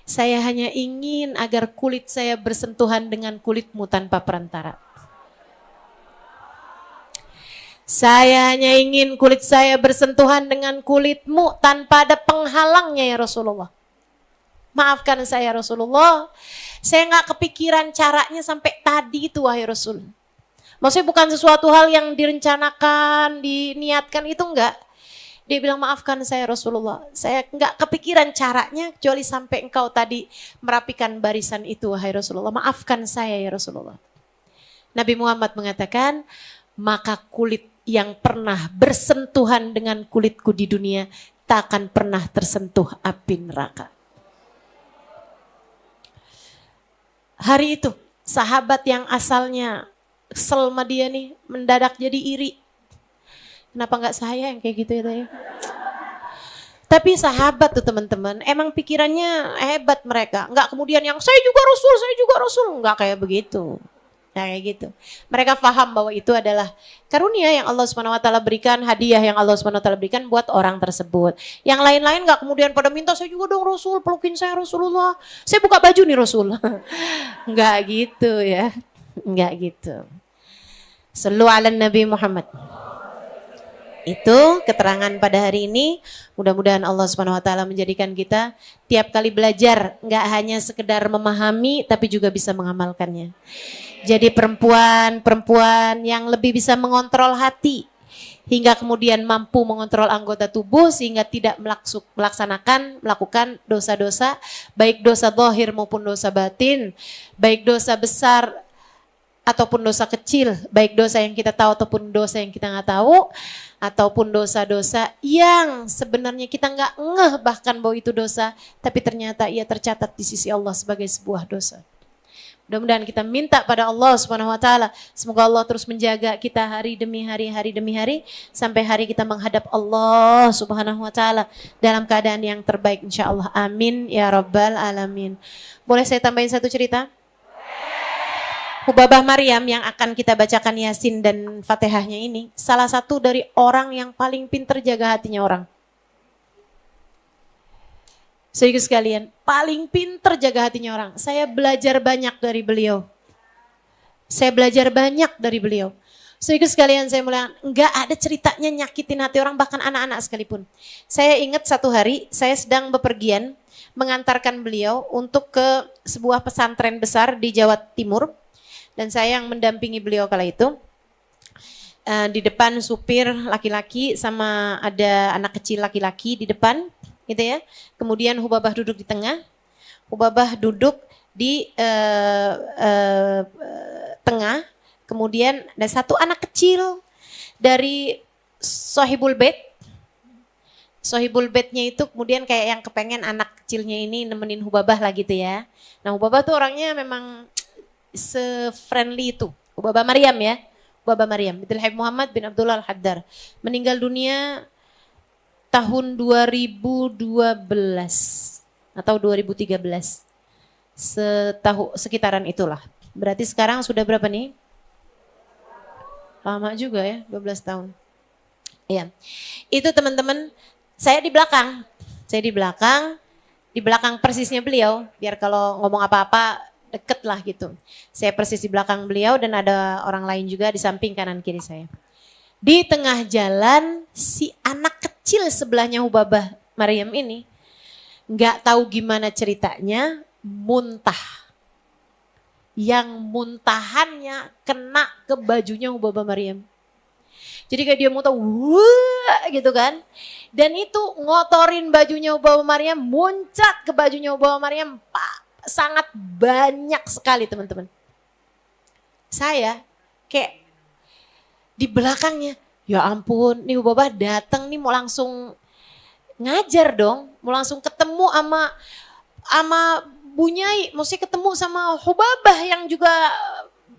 Saya hanya ingin agar kulit saya bersentuhan dengan kulitmu tanpa perantara. Saya hanya ingin kulit saya bersentuhan dengan kulitmu tanpa ada penghalangnya ya Rasulullah. Maafkan saya Rasulullah. Saya gak kepikiran caranya sampai tadi itu wahai Rasul. Maksudnya bukan sesuatu hal yang direncanakan, diniatkan, itu enggak. Dia bilang, maafkan saya Rasulullah. Saya enggak kepikiran caranya kecuali sampai engkau tadi merapikan barisan itu wahai Rasulullah. Maafkan saya ya Rasulullah. Nabi Muhammad mengatakan, maka kulit yang pernah bersentuhan dengan kulitku di dunia tak akan pernah tersentuh api neraka. Hari itu sahabat yang asalnya kesel sama dia nih mendadak jadi iri. Kenapa nggak saya yang kayak gitu ya tadi? Tapi sahabat tuh teman-teman, emang pikirannya hebat mereka. Nggak kemudian yang saya juga Rasul, nggak kayak begitu. Nah kayak gitu. Mereka paham bahwa itu adalah karunia yang Allah Subhanahu wa taala berikan, hadiah yang Allah Subhanahu wa taala berikan buat orang tersebut. Yang lain-lain enggak kemudian pada minta, saya juga dong Rasul, pelukin saya Rasulullah. Saya buka baju nih Rasul. Enggak gitu ya. Enggak gitu. Shallu ala Nabi Muhammad. Itu keterangan pada hari ini. Mudah-mudahan Allah Subhanahu wa taala menjadikan kita tiap kali belajar enggak hanya sekedar memahami tapi juga bisa mengamalkannya. Jadi perempuan yang lebih bisa mengontrol hati hingga kemudian mampu mengontrol anggota tubuh sehingga tidak melakukan dosa-dosa, baik dosa zahir maupun dosa batin, baik dosa besar ataupun dosa kecil, baik dosa yang kita tahu ataupun dosa yang kita nggak tahu, ataupun dosa-dosa yang sebenarnya kita nggak ngeh bahkan bahwa itu dosa, tapi ternyata ia tercatat di sisi Allah sebagai sebuah dosa. Mudah-mudahan kita minta pada Allah Subhanahu wa taala, semoga Allah terus menjaga kita hari demi hari sampai hari kita menghadap Allah Subhanahu wa taala dalam keadaan yang terbaik insyaallah. Amin ya rabbal alamin. Boleh saya tambahin satu cerita? Hubabah Maryam yang akan kita bacakan Yasin dan Fatihahnya ini salah satu dari orang yang paling pintar jaga hatinya orang. Saudara sekalian, paling pinter jaga hatinya orang. Saya belajar banyak dari beliau. Saudara sekalian, saya mulai enggak ada ceritanya nyakitin hati orang, bahkan anak-anak sekalipun. Saya ingat satu hari saya sedang bepergian mengantarkan beliau untuk ke sebuah pesantren besar di Jawa Timur dan saya yang mendampingi beliau kala itu. Di depan supir laki-laki sama ada anak kecil laki-laki di depan. Gitu ya. Kemudian Hubabah duduk di tengah. Hubabah duduk di tengah. Kemudian ada satu anak kecil dari Sohibul Bait. Sohibul Baitnya itu kemudian kayak yang kepengen anak kecilnya ini nemenin Hubabah lah gitu ya. Nah Hubabah tuh orangnya memang se-friendly itu. Hubabah Maryam ya. Hubabah Maryam. Bintul Habib Muhammad bin Abdullah Al-Haddar. Meninggal dunia tahun 2012 atau 2013, sekitaran itulah. Berarti sekarang sudah berapa nih? Lama juga ya, 12 tahun. Iya. Itu teman-teman, saya di belakang persisnya beliau, biar kalau ngomong apa-apa deket lah gitu. Saya persis di belakang beliau dan ada orang lain juga di samping kanan kiri saya. Di tengah jalan si anak kecil sebelahnya Hubabah Maryam ini nggak tahu gimana ceritanya muntah. Yang muntahannya kena ke bajunya Hubabah Maryam. Jadi kayak dia muntah, wah gitu kan. Dan itu ngotorin bajunya Hubabah Maryam, muncrat ke bajunya Hubabah Maryam, sangat banyak sekali teman-teman. Saya kayak di belakangnya, ya ampun, nih Hubabah datang nih mau langsung ngajar dong, mau langsung ketemu sama Bunyai, mesti ketemu sama Hubabah yang juga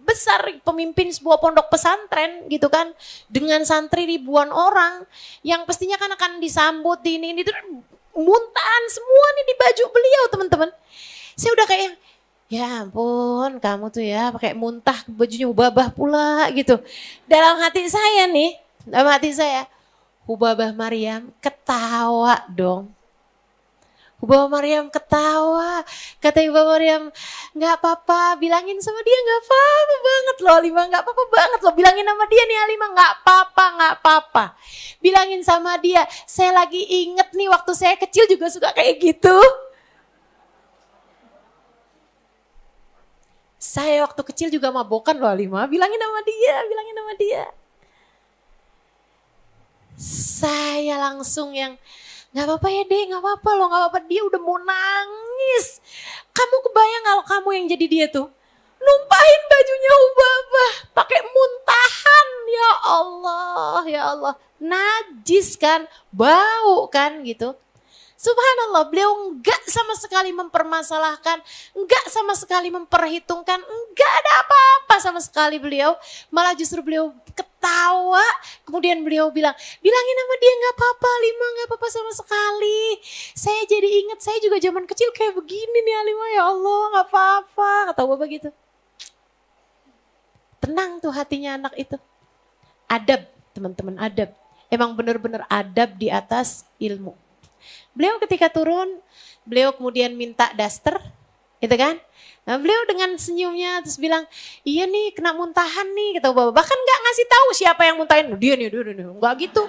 besar, pemimpin sebuah pondok pesantren gitu kan, dengan santri ribuan orang yang pastinya kan akan disambut di ini itu, muntahan semua nih di baju beliau teman-teman. Saya udah kayak, ya ampun kamu tuh ya pakai muntah bajunya Hubabah pula gitu. Dalam hati saya nih, dalam hati saya, Hubabah Maryam ketawa dong. Hubabah Maryam ketawa, kata Ibu Maryam, nggak apa-apa, bilangin sama dia nggak apa-apa banget loh Halimah, nggak apa-apa banget loh, bilangin sama dia nih Halimah, nggak apa-apa, bilangin sama dia, saya lagi inget nih waktu saya kecil juga suka kayak gitu. Saya waktu kecil juga mabokan loh Halimah, bilangin sama dia. Saya langsung yang, gak apa-apa ya dek, gak apa-apa loh, gak apa-apa, dia udah mau nangis. Kamu kebayang kalau kamu yang jadi dia tuh, numpahin bajunya Hubabah, pakai muntahan, ya Allah, najis kan, bau kan gitu. Subhanallah, beliau enggak sama sekali mempermasalahkan, enggak sama sekali memperhitungkan, enggak ada apa-apa sama sekali beliau. Malah justru beliau ketawa, kemudian beliau bilang, bilangin sama dia nggak apa-apa Halimah, nggak apa-apa sama sekali. Saya jadi ingat, saya juga zaman kecil kayak begini nih Halimah, ya Allah nggak apa-apa, kata Bapak gitu. Tenang tuh hatinya anak itu. Adab teman-teman, adab. Emang benar-benar adab di atas ilmu. Beliau ketika turun, beliau kemudian minta daster, gitu kan. Nah, beliau dengan senyumnya terus bilang, iya nih kena muntahan nih, kata Bapak. Bahkan gak ngasih tahu siapa yang muntahin. Dia nih, enggak gitu.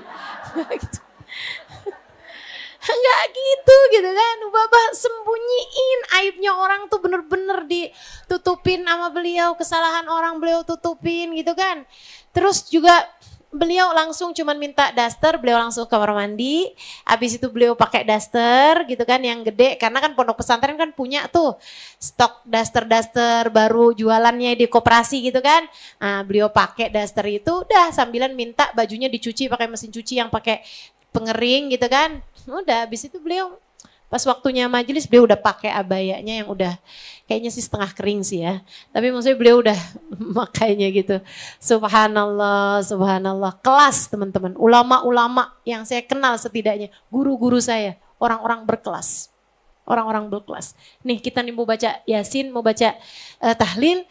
Enggak gitu kan. Bapak sembunyiin aibnya orang tuh bener-bener ditutupin sama beliau. Kesalahan orang beliau tutupin gitu kan. Terus juga beliau langsung cuman minta daster, beliau langsung ke kamar mandi. Habis itu beliau pakai daster gitu kan yang gede, karena kan pondok pesantren kan punya tuh stok daster-daster baru jualannya di koperasi gitu kan. Nah, beliau pakai daster itu udah sambilan minta bajunya dicuci pakai mesin cuci yang pakai pengering gitu kan. Udah habis itu beliau pas waktunya majelis beliau udah pakai abayanya yang udah kayaknya sih setengah kering sih ya. Tapi maksudnya beliau udah makainya gitu. Subhanallah, subhanallah. Kelas teman-teman, ulama-ulama yang saya kenal setidaknya, guru-guru saya, orang-orang berkelas. Orang-orang berkelas. Nih kita nih mau baca Yasin, mau baca tahlil.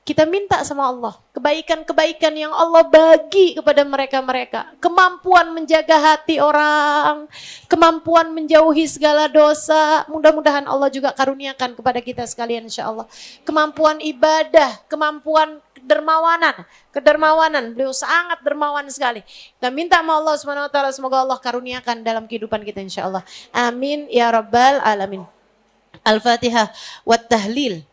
Kita minta sama Allah kebaikan-kebaikan yang Allah bagi kepada mereka-mereka. Kemampuan menjaga hati orang, kemampuan menjauhi segala dosa. Mudah-mudahan Allah juga karuniakan kepada kita sekalian insya Allah. Kemampuan ibadah, kemampuan kedermawanan. Beliau sangat dermawan sekali. Kita minta sama Allah Subhanahu wa taala semoga Allah karuniakan dalam kehidupan kita insya Allah. Amin ya rabbal alamin. Al-Fatihah wa tahlil.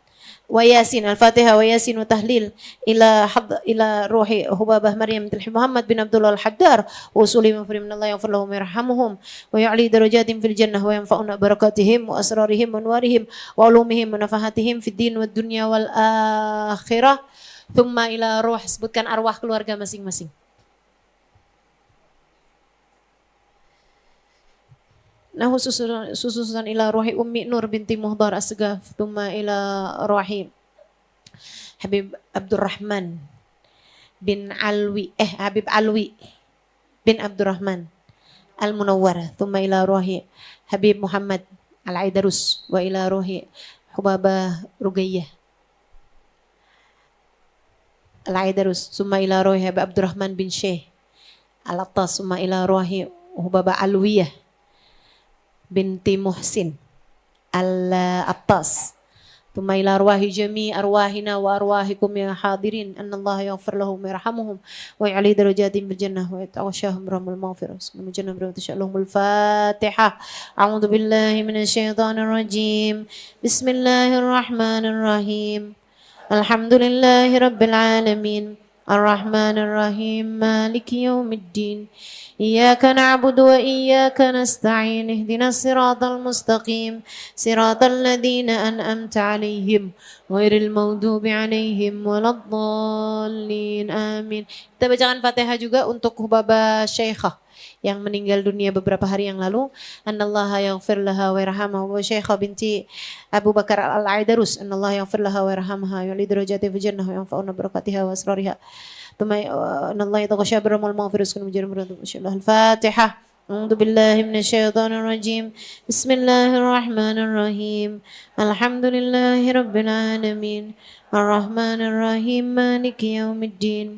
Wa Yasin, Al-Fatihah wa Yasin wa tahlil ila ruhi Hubabah Maryam binti Muhammad bin Abdullah Al-Haddar wa usuli mafri minallah yaghfir lahum wa yarhamuhum wa ya'li darajatin fil jannah wa yanfa'una barakatihim wa asrarihim wa anwarihim wa ulumihim wa nafahatihim fid din wad dunya wal akhirah. Thumma ila ruh, sebutkan arwah keluarga masing-masing. Nah khususan ila ruhi Ummi Nur binti Muhdar Asgaf, thumma ila ruhi Habib Abdurrahman bin Habib Alwi bin Abdurrahman Al-Munawwar, thumma ila ruhi Habib Muhammad Al-Aidarus wa ila ruhi Hubabah Rugayyah Al-Aidarus, thumma ila ruhi Habib Abdurrahman bin Syekh Al-Attas, thumma ila ruhi Hubabah Alwiyah binti Muhsin Al-Attas, thumma ila arwahi jami arwahina wa arwahikum ya hadirin annallaha yaghfir lahum wa yarhamuhum wa ya'li darajatin bil jannah wa yatawashahum rahmal maghfirah wa jannah bi tasyallahumul fatihah. A'udzu billahi minasyaitonir rajim. Bismillahirrahmanirrahim. Alhamdulillahi rabbil alamin. Ar-Rahmanir Rahim. Maliki yaumiddin. إياك نعبد وإياك نستعين اهدنا الصراط المستقيم صراط الذين أنعمت عليهم غير المغضوب عليهم ولا الضالين آمين. Kita bacakan Fatihah juga untuk Hubabah Syekhah. yang meninggal dunia beberapa hari yang lalu. Anallaha yaghfir laha wa yarhamha wa Syaikha binti Abu Bakar Al-Aidarus. Anallaha yaghfir laha wa yarhamha wa li darajati fi jannah wa yanfa'una barakatiha wa asrariha. Thumma anallaha yataghashsha birrahmil maghfirah wa mujrim Al-Fatihah. أعوذ بالله من الشيطان الرجيم بسم الله الرحمن الرحيم الحمد لله رب العالمين الرحمن الرحيم مالك يوم الدين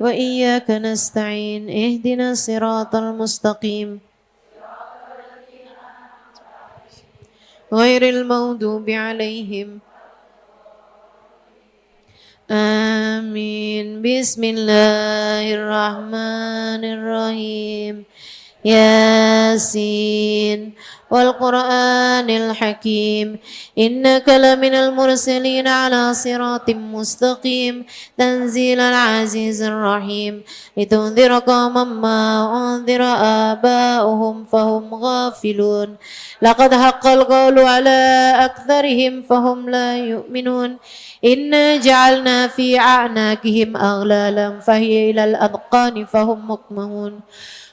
وإياك نستعين اهدنا الصراط المستقيم غير المغضوب عليهم آمين بسم الله الرحمن الرحيم ياسين والقرآن الحكيم إنك لمن المرسلين على صراط مستقيم تنزيل العزيز الرحيم لتنذر قوما ما أنذر آباؤهم فهم غافلون لقد حق القول على أكثرهم فهم لا يؤمنون إنا جعلنا في أعناقهم أغلالا فهي إلى الأذقان فهم مقمحون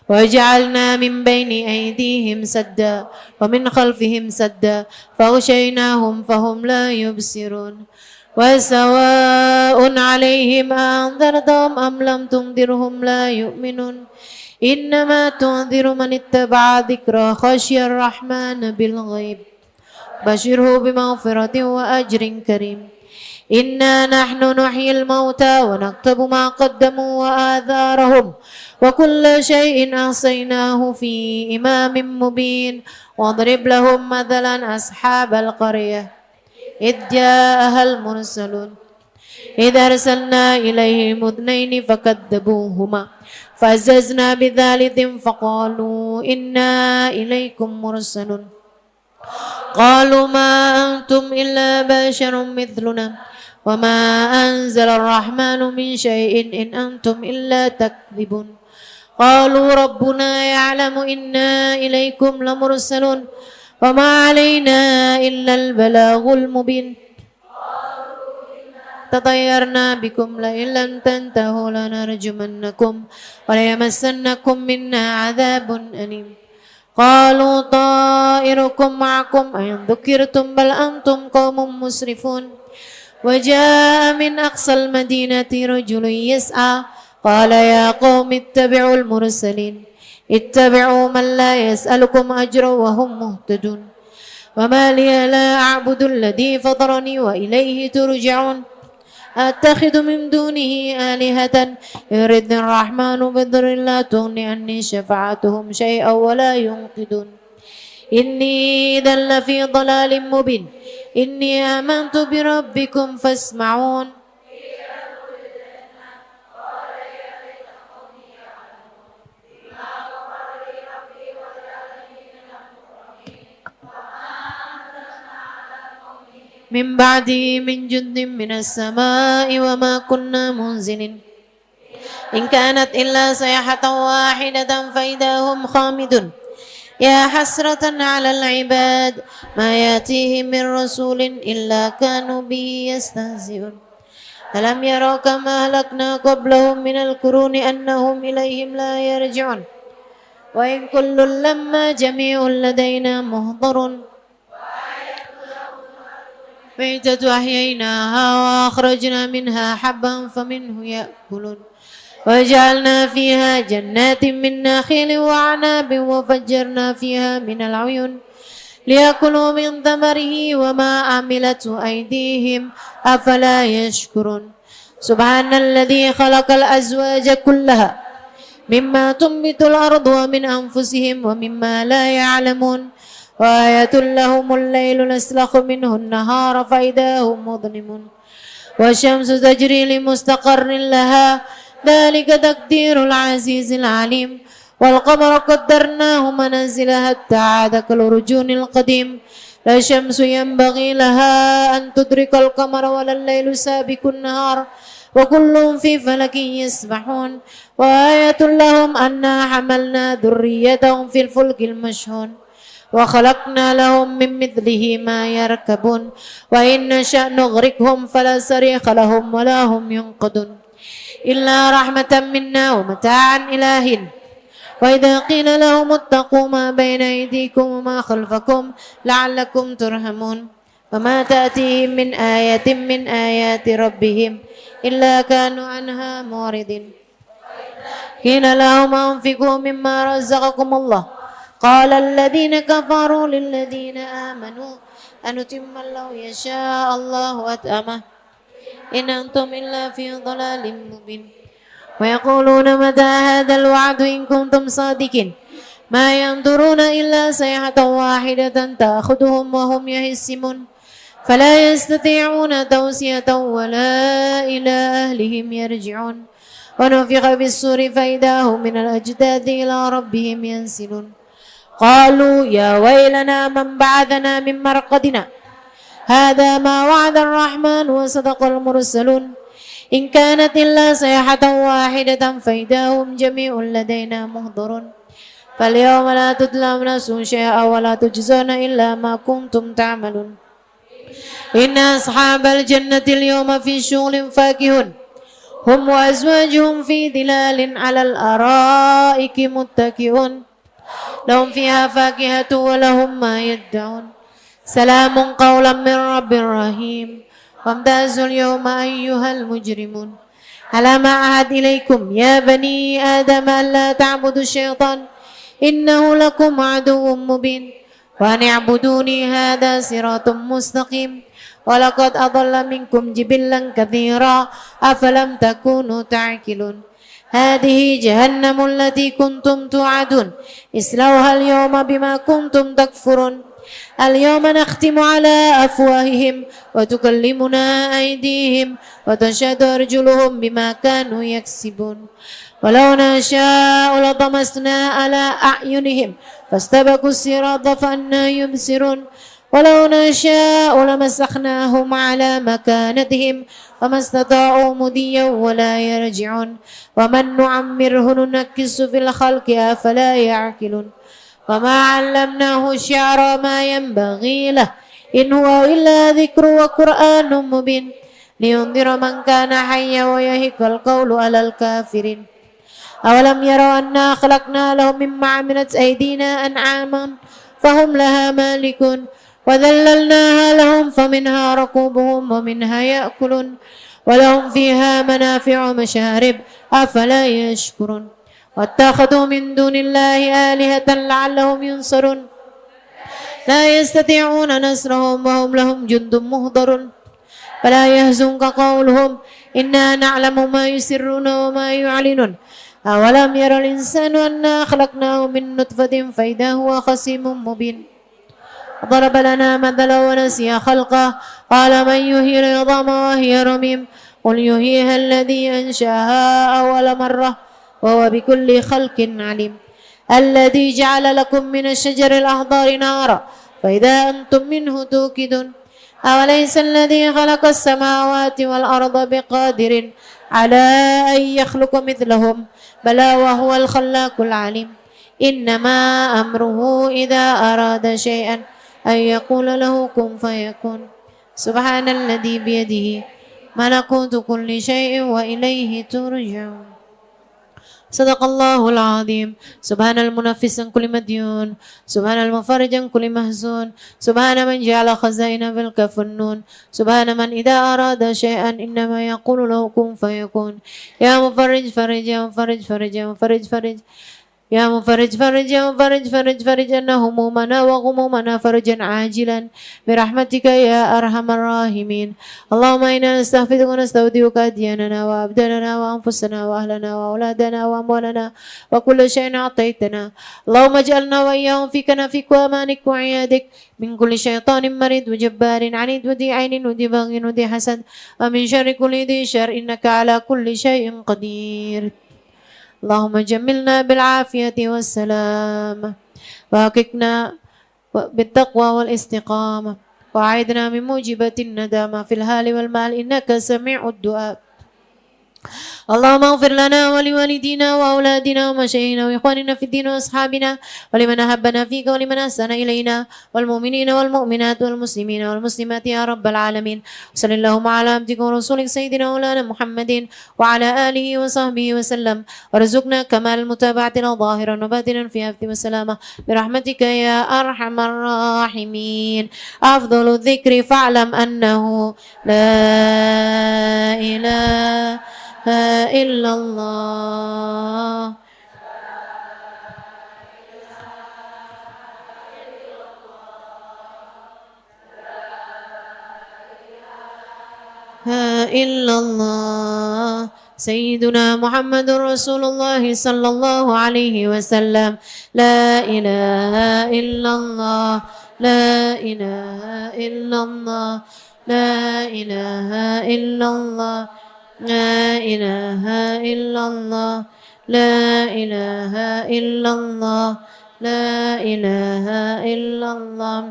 وجعلنا من بين أيديهم سدا ومن خلفهم سدا فغشيناهم فهم لا يبصرون وسواء عليهم أنذرتهم أم لم تنذرهم لا يؤمنون إنما تنذر من اتبع ذكر خشي الرحمن بالغيب بشره بمغفرة وأجر كريم إنا نحن نحيي الموتى ونكتب ما قدموا وآثارهم وكل شيء أحصيناه في إمام مبين واضرب لهم مثلا أصحاب القرية إذ جاءها المرسلون إذ أرسلنا إليهم اثنين فكذبوهما فعززنا بثالث فقالوا إنا إليكم مرسلون قالوا ما أنتم إلا بشر مثلنا وما أنزل الرحمن من شيء إن أنتم إلا تكذبون قالوا ربنا يعلم إنا إليكم لمرسلون وما علينا إلا البلاغ المبين تطيرنا بكم لئن لم تنتهوا لنرجمنكم وليمسنكم منا عذاب أليم قالوا طائركم معكم أين ذكرتم بل أنتم قوم مسرفون وجاء من أقصى المدينة رجل يسعى قال يا قوم اتبعوا المرسلين اتبعوا من لا يسألكم أجرا وهم مهتدون وما لي لا أعبد الذي فطرني وإليه ترجعون أتخذ من دونه آلهة يرد الرحمن بضر لا تغني عني شفاعتهم شيئا ولا ينقذون إني إذا لفي ضلال مبين إني آمنت بربكم فاسمعون من بعده من جند من السماء وما كنا منزلين إن كانت إلا صيحة واحدة فإذا هم خامدون يا حسرة على العباد ما يأتيهم من رسول إلا كانوا به يستهزئون ألم يروا كما أهلكنا قبلهم من القرون أنهم إليهم لا يرجعون وإن كل لما جميع لدينا محضرون ميتة أحييناها وأخرجنا منها حبا فمنه يأكلون وجعلنا فيها جنات من نخيل وعناب وفجرنا فيها من العيون ليأكلوا من ثمره وما عملته أيديهم أفلا يشكرون سبحان الذي خلق الأزواج كلها مما تنبت الأرض ومن أنفسهم ومما لا يعلمون وآية لهم الليل نسلخ منه النهار فإذا هم مظلمون والشمس تجري لمستقر لها ذلك تقدير العزيز العليم والقمر قدرناه منازل حتى عاد كالأرجون القديم لا الشمس ينبغي لها أن تدرك القمر ولا الليل سابق النهار وكل في فلك يسبحون وآية لهم أنا حملنا ذريتهم في الفلك المشحون وخلقنا لهم من مثله ما يركبون وإن نشأ نغرقهم فلا صريخ لهم ولا هم ينقذون إلا رحمة منا ومتاعا إلى حين وإذا قيل لهم اتقوا ما بين أيديكم وما خلفكم لعلكم ترحمون وما تأتيهم من آية من آيات ربهم إلا كانوا عنها معرضين قيل لهم أنفقوا مما رزقكم الله قال الذين كفروا للذين آمنوا أنتم لو يشاء الله أتأمه إن أنتم إلا في ضلال مبين ويقولون متى هذا الوعد إن كنتم صادقين ما ينظرون إلا صيحة واحدة تأخذهم وهم يهزمون فلا يستطيعون توصية ولا إلى أهلهم يرجعون ونفخ في الصور فإذا هم من الأجداث إلى ربهم ينسلون قالوا يا ويلنا من بعثنا من مرقدنا هذا ما وعد الرحمن وصدق المرسلون إن كانت إلا صيحة واحدة فإذا هم جميع لدينا محضرون فاليوم لا تظلم نفس شيئا ولا تجزون إلا ما كنتم تعملون إن أصحاب الجنة اليوم في شغل فاكهون هم وأزواجهم في ظلال على الأرائك متكئون لهم فيها فاكهة ولهم ما يدعون سلام قولا من رب رحيم وامتازوا اليوم أيها المجرمون ألم أعهد إليكم يا بني آدم ألا تعبدوا الشيطان إنه لكم عدو مبين وأن اعبدوني هذا صراط مستقيم ولقد أضل منكم جبلا كثيرا أفلم تكونوا تعقلون هذه جهنم التي كنتم توعدون اصلوها اليوم بما كنتم تكفرون اليوم نختم على أفواههم وتكلمنا أيديهم وتشهد أرجلهم بما كانوا يكسبون ولو نشاء لطمسنا على أعينهم فاستبقوا الصراط فأنى يبصرون ولو نشاء لمسخناهم على مكانتهم وما استطاعوا مضيا ولا يرجعون ومن نعمره ننكس في الخلق أفلا يعقلون وما علمناه الشعر ما ينبغي له إن هو إلا ذكر وقرآن مبين لينذر من كان حيا ويهق القول على الكافرين أولم يروا أنا خلقنا لهم مما عملت أيدينا أنعاما فهم لها مالكون وذللناها لهم فمنها ركوبهم ومنها يأكلون ولهم فيها منافع ومشارب أفلا يشكرون واتخذوا من دون الله آلهة لعلهم ينصرون لا يستطيعون نصرهم وهم لهم جند مهضرون فلا يهزنك قولهم إنا نعلم ما يسرون وما يعلنون أولم ير الإنسان أنا خلقناه من نطفة فإذا هو خصيم مبين ضرب لنا مثلا ونسي خلقه قال من يحيي العظام وهي رميم قل يحييها الذي أنشأها أول مرة وهو بكل خلق عليم الذي جعل لكم من الشجر الأخضر نارا فإذا أنتم منه توقدون أوليس الذي خلق السماوات والأرض بقادر على أن يخلق مثلهم بلى وهو الخلاق العليم إنما أمره إذا أراد شيئا أن يقول له كن فيكون سبحان الذي بيده ملكوت كل شيء وإليه ترجعون صدق الله العظيم سبحان المنفس عن كل مديون سبحان المفرج عن كل محزون سبحان من جعل خزائن في الكف النون سبحان من إذا أراد شيئا إنما يقول له كن فيكون يا مفرج فرج يا مفرج فرج يا مفرج فرج يا مفرج فرج يا مفرج فرج فرج أن همومنا وغمومنا فرجا عاجلا برحمتك يا أرحم الراحمين اللهم إنا نستغفرك ونستودعك أدياننا وأبداننا وأنفسنا وأهلنا وأولادنا وأموالنا وكل شيء أعطيتنا اللهم اجعلنا وإياهم في كنفك وأمانك وعيادك من كل شيطان مريض وجبار عنيد وذي عين وذي بغي وذي حسد ومن شر كل ذي شر إنك على كل شيء قدير اللهم جملنا بالعافية والسلامة وحققنا بالتقوى والاستقامة وأعذنا من موجبات الندامة في الحال والمال إنك سميع الدعاء اللهم اغفر لنا ولوالدينا وأولادنا ومشايخنا وإخواننا في الدين وأصحابنا ولمن أحبنا فيك ولمن أحسن إلينا والمؤمنين والمؤمنات والمسلمين والمسلمات يا رب العالمين. وصلى اللهم على عبدك ورسولك سيدنا مولانا محمد وعلى آله وصحبه وسلم وارزقنا كمال المتابعة ظاهرا وباطنا في عفو وسلامة برحمتك يا أرحم الراحمين. أفضل الذكر فاعلم أنه لا إله إلا الله. إلا الله. سيدنا محمد رسول الله صلى الله عليه وسلم. لا إله إلا الله. لا إله إلا الله. لا إله إلا الله. لا إله إلا الله. لا إله إلا الله. لا إله إلا الله.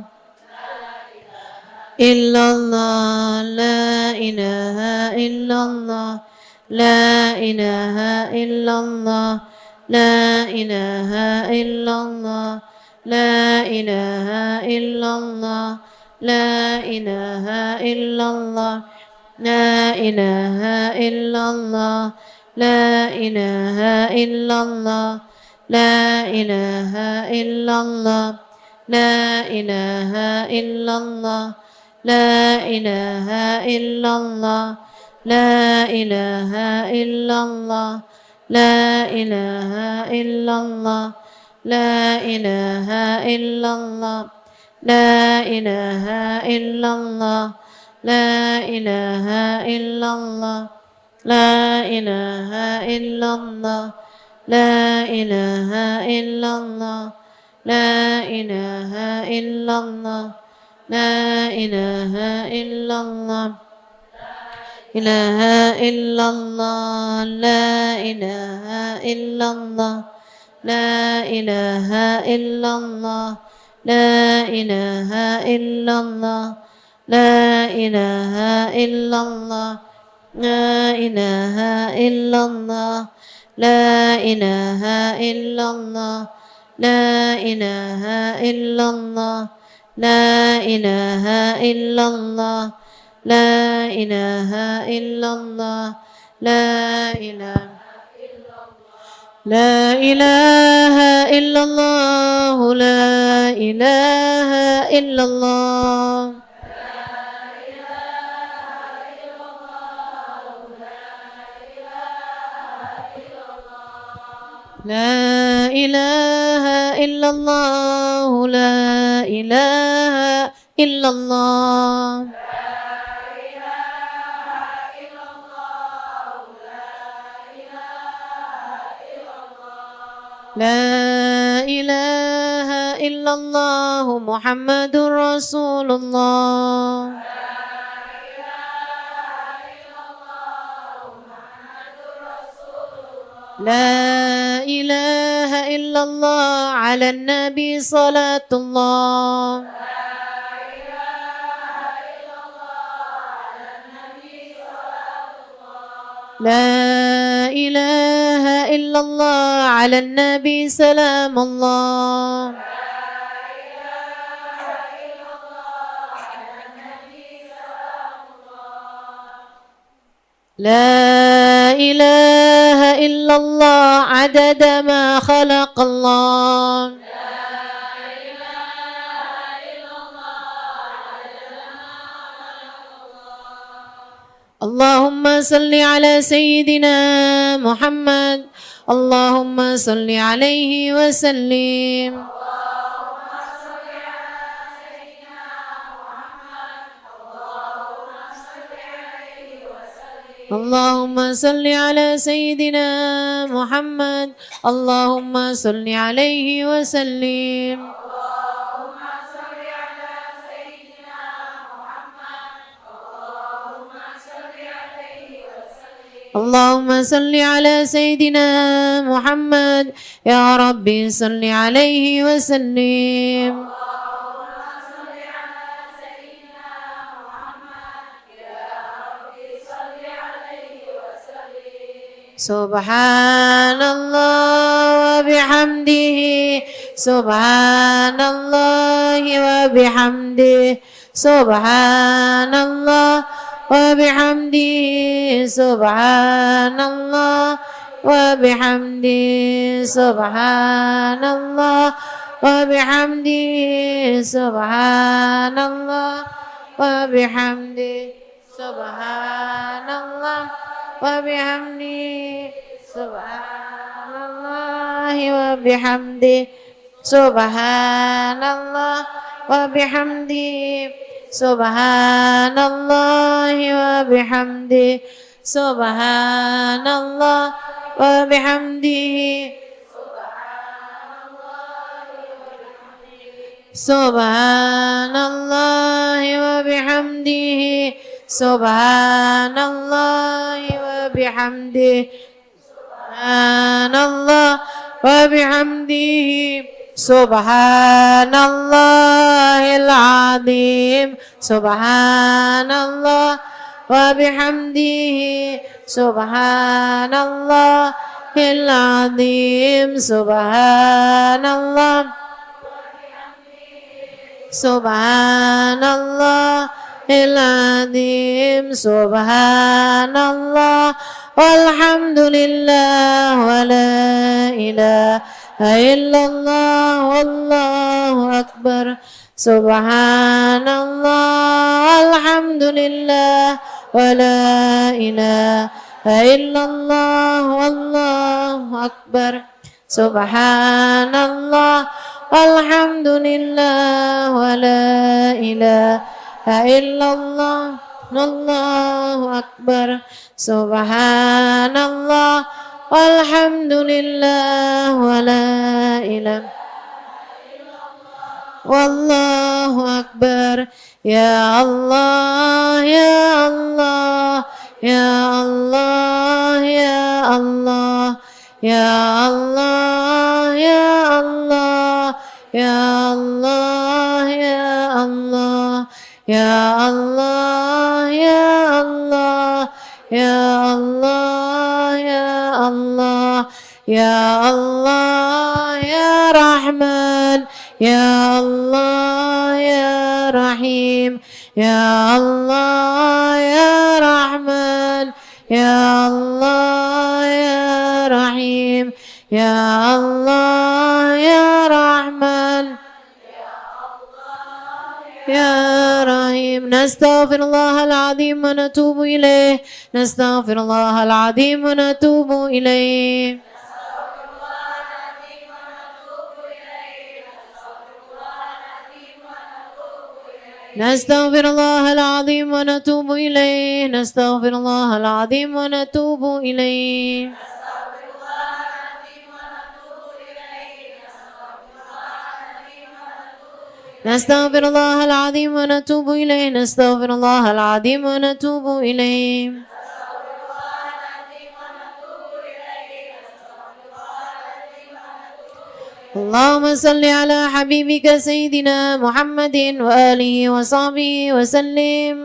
إلا الله. لا إله إلا الله. لا إله إلا الله. لا إله إلا الله. لا إله إلا الله. لا إله إلا الله. لا إله إلا الله. لا إله إلا الله. لا إله إلا الله. لا إله إلا الله. لا إله إلا الله. لا إله إلا الله. لا إله إلا الله. لا إله إلا الله. لا إله إلا الله. لا إله إلا الله. لا إله إلا الله. لا إله إلا الله. لا إله إلا الله. لا إله إلا الله. إله إلا الله. لا إله إلا الله. لا إله إلا الله. لا إله إلا الله. لا إله إلا الله. لا إله إلا الله. لا إله إلا الله. لا إله إلا الله. لا إله إلا الله. لا إله إلا الله. لا إله لا إله إلا الله. لا إله إلا الله. لا إله إلا الله. لا إله إلا الله. لا إله إلا الله محمد رسول الله. لا إله إلا الله على النبي صلاة الله. لا إله إلا الله على النبي سلام الله. لا إله إلا الله عدد ما خلق الله. اللهم صل على سيدنا محمد. اللهم صل عليه وسلم. اللهم صل على سيدنا محمد. اللهم صل عليه وسلم. اللهم صل على سيدنا محمد. يا ربي صل عليه وسلم. Subhanallah wa bihamdihi. Subhanallah wa bihamdihi. Subhanallah wa bihamdihi. Subhanallah wa bihamdihi. Subhanallah wa bihamdihi. Subhanallah wa bihamdihi. Subhanallah wa bihamdihi. Subhanallah wa bihamdihi. Subhanallah wa bihamdihi. Subhanallah wa bihamdihi. Subhanallah wa bihamdihi. Subhanallah wa bihamdihi. Subhanallah wa bihamdihi. Subhanallah wa bihamdihi. Subhanallahil azim. Subhanallah wa bihamdihi. Subhanallahil azim. Subhanallah. Subhanallahil azim. Subhanallah. Walhamdulillah wa la ilaha illallah wallahu akbar. Subhanallah. Alhamdulillah wa la ilaha illallah wallahu akbar. Subhanallah. Alhamdulillah wa la ilaha illallah wallahu akbar. Subhanallah. Alhamdulillah wa la ilaha wallahu akbar. Ya Allah, ya Allah, ya Allah, ya Allah, ya Allah, ya Allah, ya Allah, ya Allah, ya Allah, ya Allah, ya Allah, ya Allah, ya Allah, ya Rahman, ya Allah, ya Rahim, ya Allah, ya Rahman, ya Allah, ya Rahim, ya Allah, ya Rahman, يا رحيم. نستغفر الله العظيم ونتوب إليه. نستغفر الله العظيم ونتوب إليه. نستغفر الله العظيم ونتوب إليه. نستغفر الله العظيم ونتوب إليه. نستغفر الله العظيم ونتوب إليه. نستغفر الله العظيم ونتوب إليه. اللهم صل على حبيبك سيدنا محمد وآله وصحبه وسلم.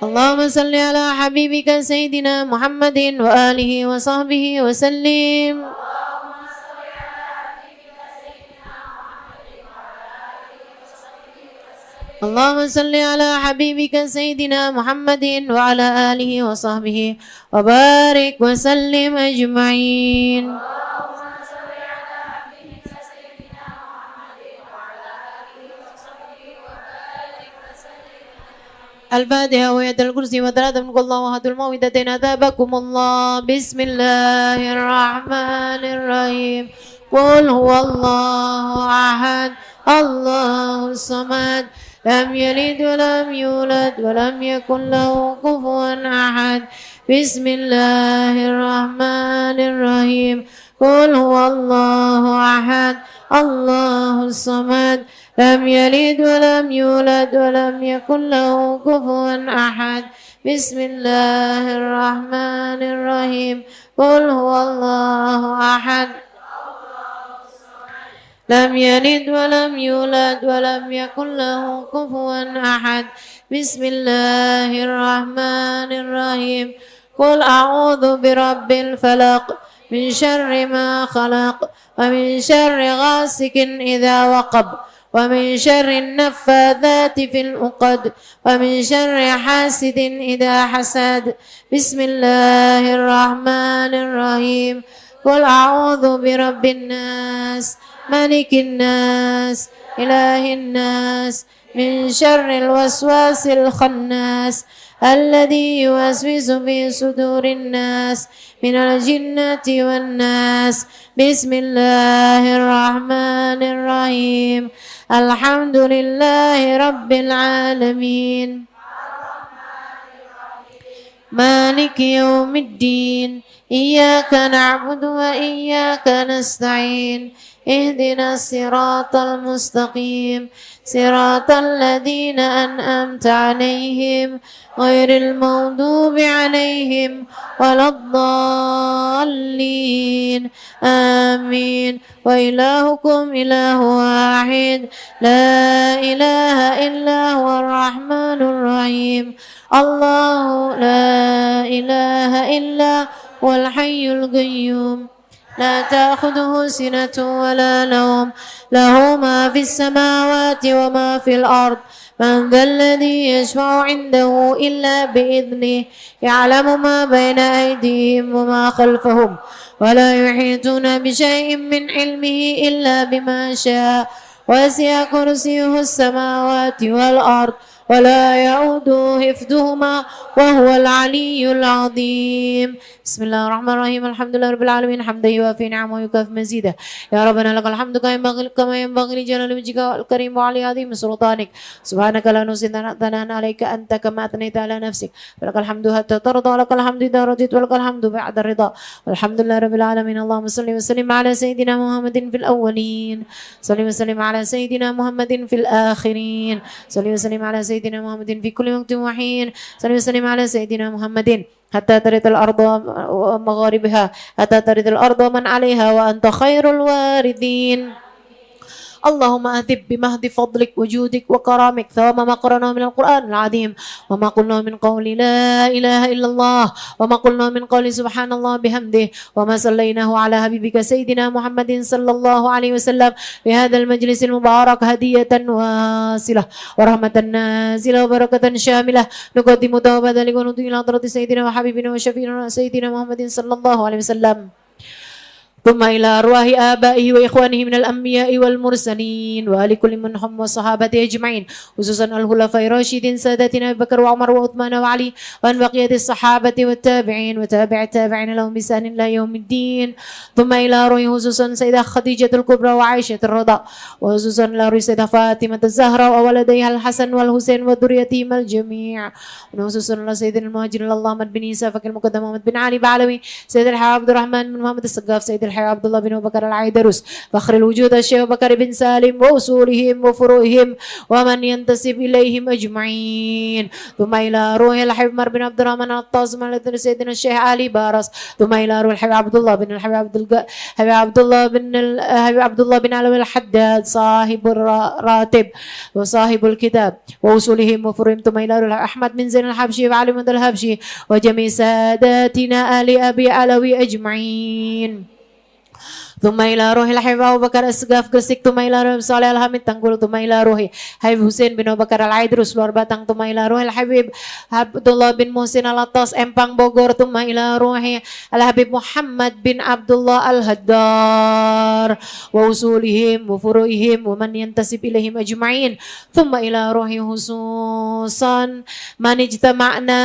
اللهم صل على حبيبك سيدنا محمد وآله وصحبه وسلم. اللهم صل على حبيبك سيدنا محمد وعلى آله وصحبه وبارك وسلم أجمعين. الفاتحة وآية الكرسي وثلاثة من قل الله أحد الموعظتين أثابكم الله. بسم الله الرحمن الرحيم. قل هو الله أحد الله الصمد لم يلد ولم يولد ولم يكن له كفوا أحد. بسم الله الرحمن الرحيم. قل هو الله أحد الله الصمد لم يلد ولم يولد ولم يكن له كفوا أحد. بسم الله الرحمن الرحيم. قل هو الله أحد لم يلد ولم يولد ولم يكن له كفوا أحد. بسم الله الرحمن الرحيم. قل أعوذ برب الفلق من شر ما خلق ومن شر غاسق إذا وقب ومن شر النفاثات في العقد ومن شر حاسد إذا حسد. بسم الله الرحمن الرحيم. قل أعوذ برب الناس ملك الناس إله الناس من شر الوسواس الخناس الذي يوسوس في صدور الناس من الجنة والناس. بسم الله الرحمن الرحيم. الحمد لله رب العالمين مالك يوم الدين إياك نعبد وإياك نستعين اهدنا الصراط المستقيم صراط الذين أنعمت عليهم غير المغضوب عليهم ولا الضالين آمين. وإلهكم إله واحد لا إله إلا هو الرحمن الرحيم. الله لا إله إلا هو الحي القيوم لا تأخذه سنة ولا نوم له ما في السماوات وما في الأرض. من ذا الذي يشفع عنده إلا بإذنه يعلم ما بين أيديهم وما خلفهم ولا يحيطون بشيء من علمه إلا بما شاء وسع كرسيه السماوات والأرض ولا يؤوده حفظهما وهو العلي العظيم. بسم الله الرحمن الرحيم. الحمد لله رب العالمين حمدا يوافي نعمه ويكافئ مزيده. يا ربنا لك الحمد كما ينبغي لجلال وجهك الكريم وعلي عظيم سلطانك. سبحانك لا نحصي ثناء عليك أنت كما أثنيت على نفسك. ولك الحمد حتى ترضى ولك الحمد إذا رضيت ولك الحمد بعد الرضا. والحمد لله رب العالمين. اللهم صل وسلم على سيدنا محمد في الأولين صل وسلم على سيدنا محمد في الآخرين صل وسلم على سيدنا محمد في كل وقت وحين صل وسلم على سيدنا محمد حتى ترث الأرض ومغاربها حتى ترث الأرض ومن عليها وأنت خير الوارثين. اللهم أذب بمهد فضلك وجودك وكرامك ثواب ما قرأناه من القرآن العظيم وما قلنا من قول لا إله إلا الله وما قلنا من قول سبحان الله بحمده وما صليناه على حبيبك سيدنا محمد صلى الله عليه وسلم في هذا المجلس المبارك هدية واصلة ورحمة نازلة وبركة شاملة نقدم توبة ذلك ونطيع إلى حضرة سيدنا وحبيبنا وشفيعنا سيدنا محمد صلى الله عليه وسلم ثم إلى أرواح آبائه وإخوانه من الأنبياء والمرسلين وآل كل منهم وصحابته أجمعين خصوصا الخلفاء الراشدين سادتنا أبي بكر وعمر وعثمان وعلي وأن بقية الصحابة والتابعين وتابع التابعين لهم بإحسان إلى يوم الدين. ثم إلى أرواح خصوصا سيدة خديجة الكبرى وعائشة الرضا وخصوصا إلى أرواح سيدة فاطمة الزهراء وولديها الحسن والحسين وذريتهم الجميع وخصوصا إلى سيدنا المهاجر اللهم بن عيسى فكر المقدم محمد بن علي بعلوي سيد الحبيب عبد الرحمن بن محمد السقاف سيد الحبيب عبد الله بن أبي بكر العيدروس فخر الوجود الشيخ بكر بن سالم وأصولهم وفروعهم ومن ينتسب إليهم أجمعين. ثم إلى روح الحبيب عمر بن عبد الرحمن الطاس الذي سيدنا الشيخ علي بارس. ثم إلى روح الحبيب عبد الله بن عبد الله بن علوي الحداد صاحب الراتب وصاحب الكتاب وأصولهم وفروعهم. ثم إلى روح أحمد بن زين الحبشي وعلي بن الحبشي وجميع ساداتنا آل أبي علوي أجمعين. ثم إلى روح الحبيب أبو بكر السقاف Gresik. ثم إلى روح صالح الحميد Tanggul. ثم إلى روح Habib Hussein bin Abu Bakar Al-Aidrus Luar Batang. ثم إلى روح الحبيب Abdullah bin Muhsin Al-Attas Empang Bogor. ثم إلى روح الحبيب محمد bin Abdullah Al-Haddar وأصولهم وفروعهم ومن ينتسب إليهم أجمعين. ثم إلى روح خصوصا من اجتمعنا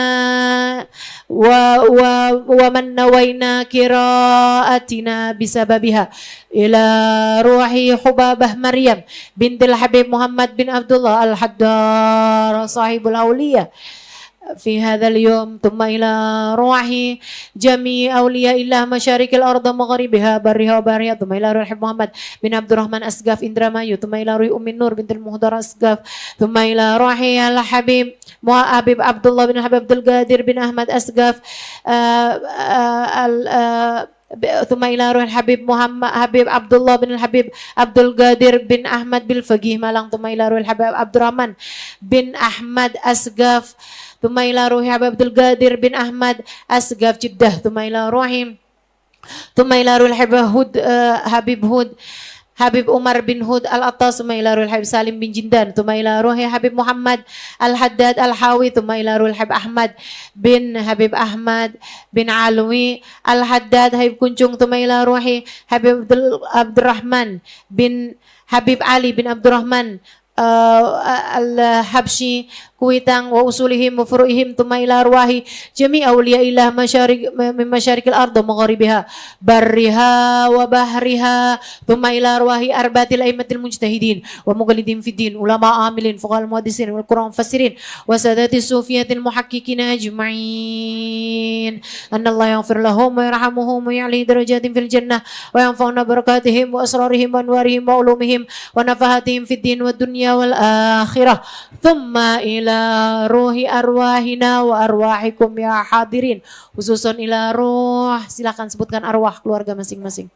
ومن نوينا قراءتنا بسببها إلى روح حبابة مريم بنت الحبيب محمد بن عبد الله الحدار صاحب الأولياء في هذا اليوم. ثم إلى روح جميع أولياء الله مشارق الأرض مغربها برها وبحرها. ثم إلى روح محمد بن عبد الرحمن أسقاف إندرامايو. ثم إلى روح أم النور بنت المهدر أسقاف. ثم إلى روح الحبيب حبيب عبد الله بن حبيب عبد القادر بن أحمد أسقاف Thumma ila ruhil Habib Muhammad Habib Abdullah bin Habib Abdul Qadir bin Ahmad bil Faqih Malang. Thumma ila ruhil Habib Abdurrahman bin Ahmad Asgaf. Thumma ila ruhil Habib Abdul Qadir bin Ahmad Asgaf Jeddah. Thumma ila ruhim Thumma ila ruhil Habib Hud Habib Umar bin Hud Al-Attas. Thumma ila ruhil Habib Salim bin Jindan. Thumma ila ruhil Habib Muhammad Al-Haddad Al-Hawi. Thumma ila ruhil Habib Ahmad bin Habib Ahmad bin Alwi Al-Haddad Habib Kuncung. Thumma ila ruhil Habib Abdurrahman bin Habib Ali bin Abdurrahman Al-Habsyi Kuitang wa usulihim wa furu'ihim. Thumma ila arwahi jami' awliya'illah min masyarikil ardh wa magharibiha barriha wa bahriha. Thumma ila arwahi arba'atil a'immatil mujtahidin wa muqallidin fid din ulama amilin fuqahal muhaddisin wal qur'an mufassirin wa sadatis sufiyatil muhaqqiqin ajma'in. Anna Allah yaghfir lahum wa yarhamuhum wa ya'li darajatin fil jannah wa yanfa'una barakatihim wa asrarihim wa anwarihim wa ulumihim wa nafahatihim fid din wa dunya wal akhirah. Thumma ila ruhi arwahina wa arwahikum ya hadirin. Khususon ila ruh, silakan sebutkan arwah keluarga masing-masing.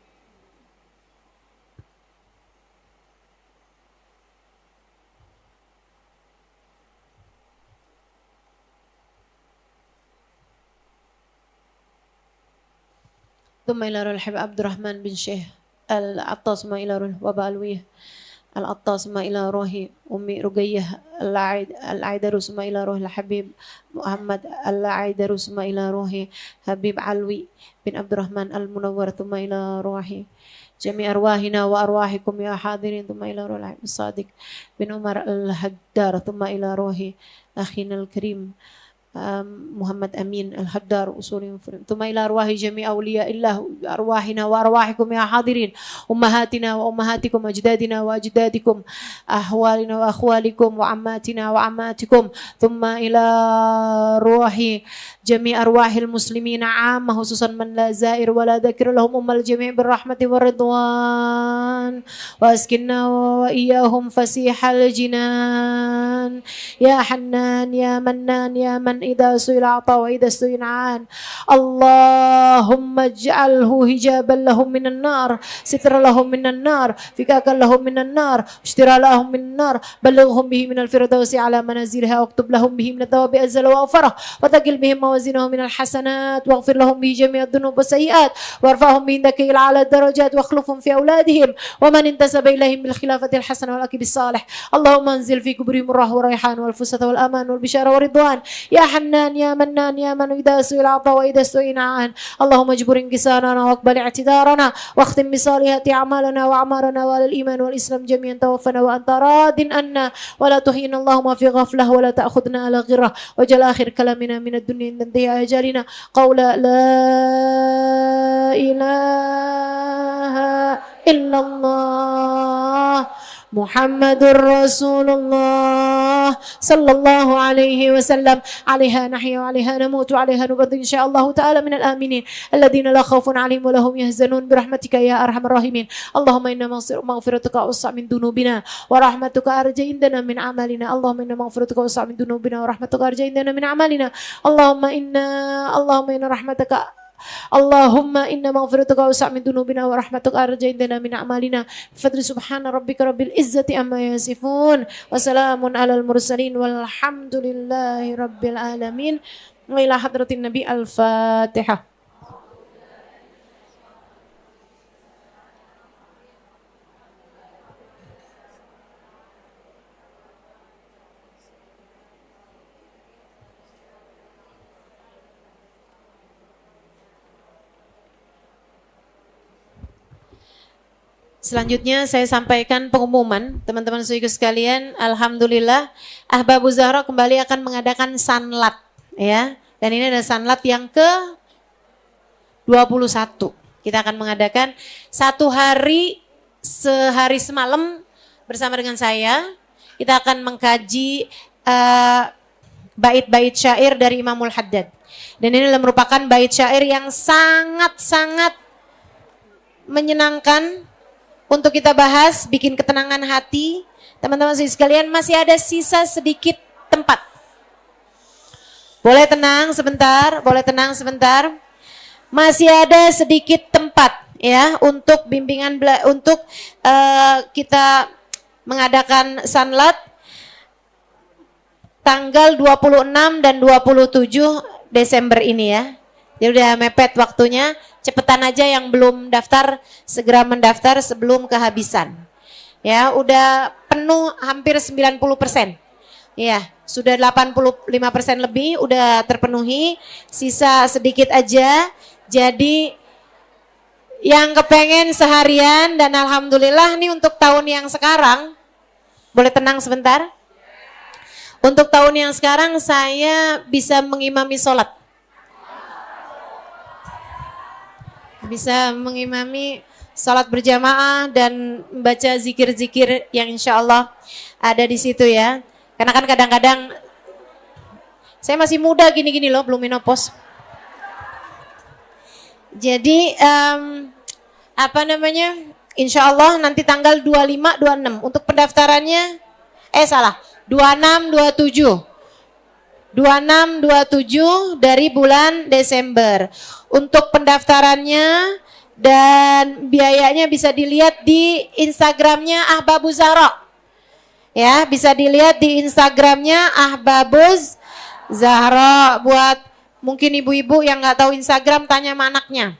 Thumma ila ruhil Habib Abdurrahman bin Syekh Al-Attas ma ila ruh wa Ba'alwiyah Al-Attas ma ila ruhi Ummi Rugayyah Al-Aidarus ma ila ruhi Habib Muhammad Al-Aidarus ma ila ruhi Habib Alwi bin Abdurrahman Al-Munawwar. Thumma ila ruhi jami' arwahina wa arwahikum ya hadirin. Thumma ila ruhi Habib Sadiq bin Umar Al-Haddar. Thumma ila ruhi akhina al-karim Muhammad Amin Al-Haddar usulin. Thumma ila arwahi jami' awliya'illah arwahina wa arwahikum ya hadirin ummahatina wa ummahatikum ajdadina wa ajdadikum ahwalina wa akhwalikum wa ammatina wa ammatikum. Thumma ila ruhi jami' arwahil muslimina 'amma khususan man la zair wa la dzakir lahum ummal jami' birrahmati waridwan wa askinna wa iyyahum fasihal jinan ya Hannan ya Mannan ya man إذا سئل أعطى وإذا استئن عان. اللهم اجعله حجابا لهم من النار سترا لهم من النار فكاكا لهم من النار اشترا لهم من النار بلغهم به من الفردوس على منازلها واكتب لهم به من الثواب أزل وأغفره وثقل بهم موازينهم من الحسنات واغفر لهم به جميع الذنوب والسيئات وارفعهم به عندك إلى أعلى الدرجات واخلفهم في أولادهم ومن انتسب إليهم بالخلافة الحسنة والأكب الصالح. اللهم انزل في قبورهم الرح والريحان والفسحة والأمان والبشارة والرضوان يا حنان يا منان يا من إذا سئل أعطى وإذا استئن عان. اللهم اجبر انكسارنا واقبل اعتذارنا واختم بصالحات أعمالنا وأعمارنا وعلى الإيمان والإسلام جميعا توفنا وأنت راض عنا ولا تحينا اللهم في غفلة ولا تأخذنا على غرة وجل آخر كلامنا من الدنيا تنتهي أجالنا قول لا إله إلا الله محمد رسول الله صلى الله عليه وسلم. عليها نحيا وعليها نموت وعليها نبد إن شاء الله تعالى من الآمنين الذين لا خوف عليهم ولا هم يحزنون برحمتك يا أرحم الراحمين. اللهم إن مغفرتك أوسع من ذنوبنا ورحمتك أرجى عندنا من أعمالنا. اللهم إن مغفرتك أوسع من ذنوبنا ورحمتك أرجى عندنا من أعمالنا. اللهم إن رحمتك اللهم إن مغفرتك أوسع من ذنوبنا ورحمتك أرجى عندنا من أعمالنا. بفضل سبحان ربك رب العزة عما يصفون وسلام على المرسلين والحمد لله رب العالمين. وإلى حضرة النبي الفاتحة. Selanjutnya saya sampaikan pengumuman teman-teman sekalian sekalian. Alhamdulillah Ahbabuz Zahra kembali akan mengadakan sanlat ya. Dan ini adalah sanlat yang ke-21. Kita akan mengadakan satu hari sehari semalam bersama dengan saya. Kita akan mengkaji bait-bait syair dari Imamul Haddad. Dan ini adalah merupakan bait syair yang sangat-sangat menyenangkan untuk kita bahas, bikin ketenangan hati. Teman-teman sekalian, masih ada sisa sedikit tempat. Boleh tenang sebentar, boleh tenang sebentar. masih ada sedikit tempat ya untuk bimbingan untuk kita mengadakan sanlat tanggal 26 dan 27 Desember ini ya. Jadi udah mepet waktunya, cepetan aja yang belum daftar segera mendaftar sebelum kehabisan. Ya, udah penuh hampir 90%. Ya, sudah 85% lebih udah terpenuhi, sisa sedikit aja. Jadi yang kepengen seharian dan alhamdulillah nih untuk tahun yang sekarang, boleh tenang sebentar? Untuk tahun yang sekarang saya bisa mengimami sholat. Bisa mengimami sholat berjamaah dan membaca zikir-zikir yang insya Allah ada di situ ya. Karena kan kadang-kadang saya masih muda gini-gini loh, belum menopause. Jadi insya Allah nanti tanggal 25-26 untuk pendaftarannya, 26-27 dari bulan Desember. Untuk pendaftarannya dan biayanya bisa dilihat di Instagramnya Ahbabuz Zahra. Ya, bisa dilihat di Instagramnya Ahbabuz Zahra. Buat mungkin ibu-ibu yang nggak tahu Instagram, tanya sama anaknya.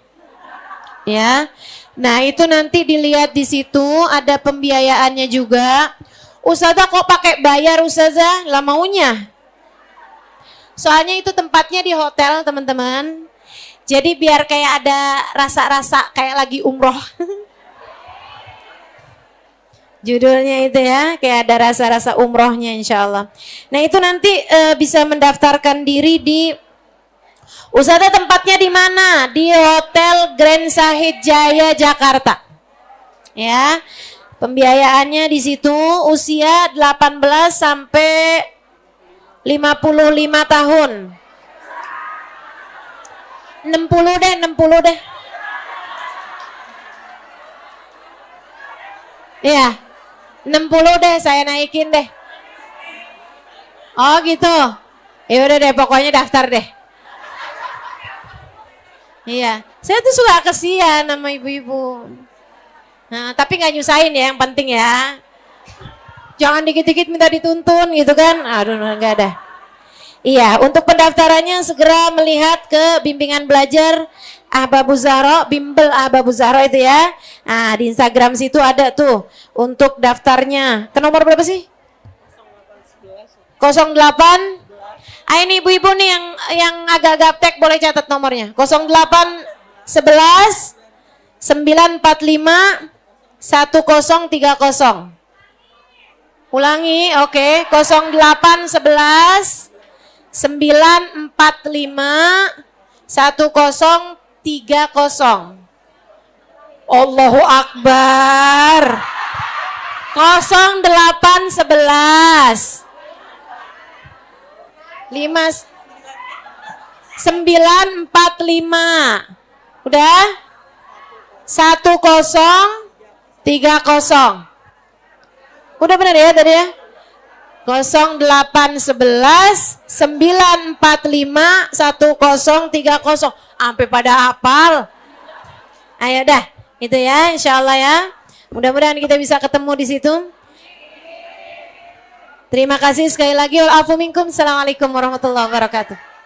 Ya, nah itu nanti dilihat di situ ada pembiayaannya juga. Ustazah kok pakai bayar Ustazah? Lah maunya. Soalnya itu tempatnya di hotel teman-teman. Jadi biar kayak ada rasa-rasa kayak lagi umroh. Judulnya itu ya, kayak ada rasa-rasa umrohnya insya Allah. Nah itu nanti bisa mendaftarkan diri di Ustazah, tempatnya di mana? Di Hotel Grand Sahid Jaya Jakarta. Ya, pembiayaannya di situ usia 18 sampai 55 tahun. 60 deh. Iya, 60 deh saya naikin deh. Oh gitu. Ya udah deh, pokoknya daftar deh. Iya, saya tuh suka kesian sama ibu-ibu. Nah, tapi nggak nyusahin ya, yang penting ya. Jangan dikit-dikit minta dituntun gitu kan. Aduh, nggak ada. Iya, untuk pendaftarannya segera melihat ke bimbingan belajar Ahbabuz Zahra, bimbel Ahbabuz Zahra itu ya. Nah, di Instagram situ ada tuh untuk daftarnya. Ke nomor berapa sih? 08. Ini ibu-ibu nih yang agak gaptek boleh catat nomornya. 0811 945 1030. Ulangi, oke. 0811 945 1030. Allahu Akbar. 0811 945. Udah? 1030. Udah benar ya tadi ya? 0811 945 1030. Sampai pada hafal. Ayo dah, itu ya, insya Allah ya. Mudah-mudahan kita bisa ketemu di situ. Terima kasih sekali lagi. Wal afu minkum. Assalamualaikum warahmatullahi wabarakatuh.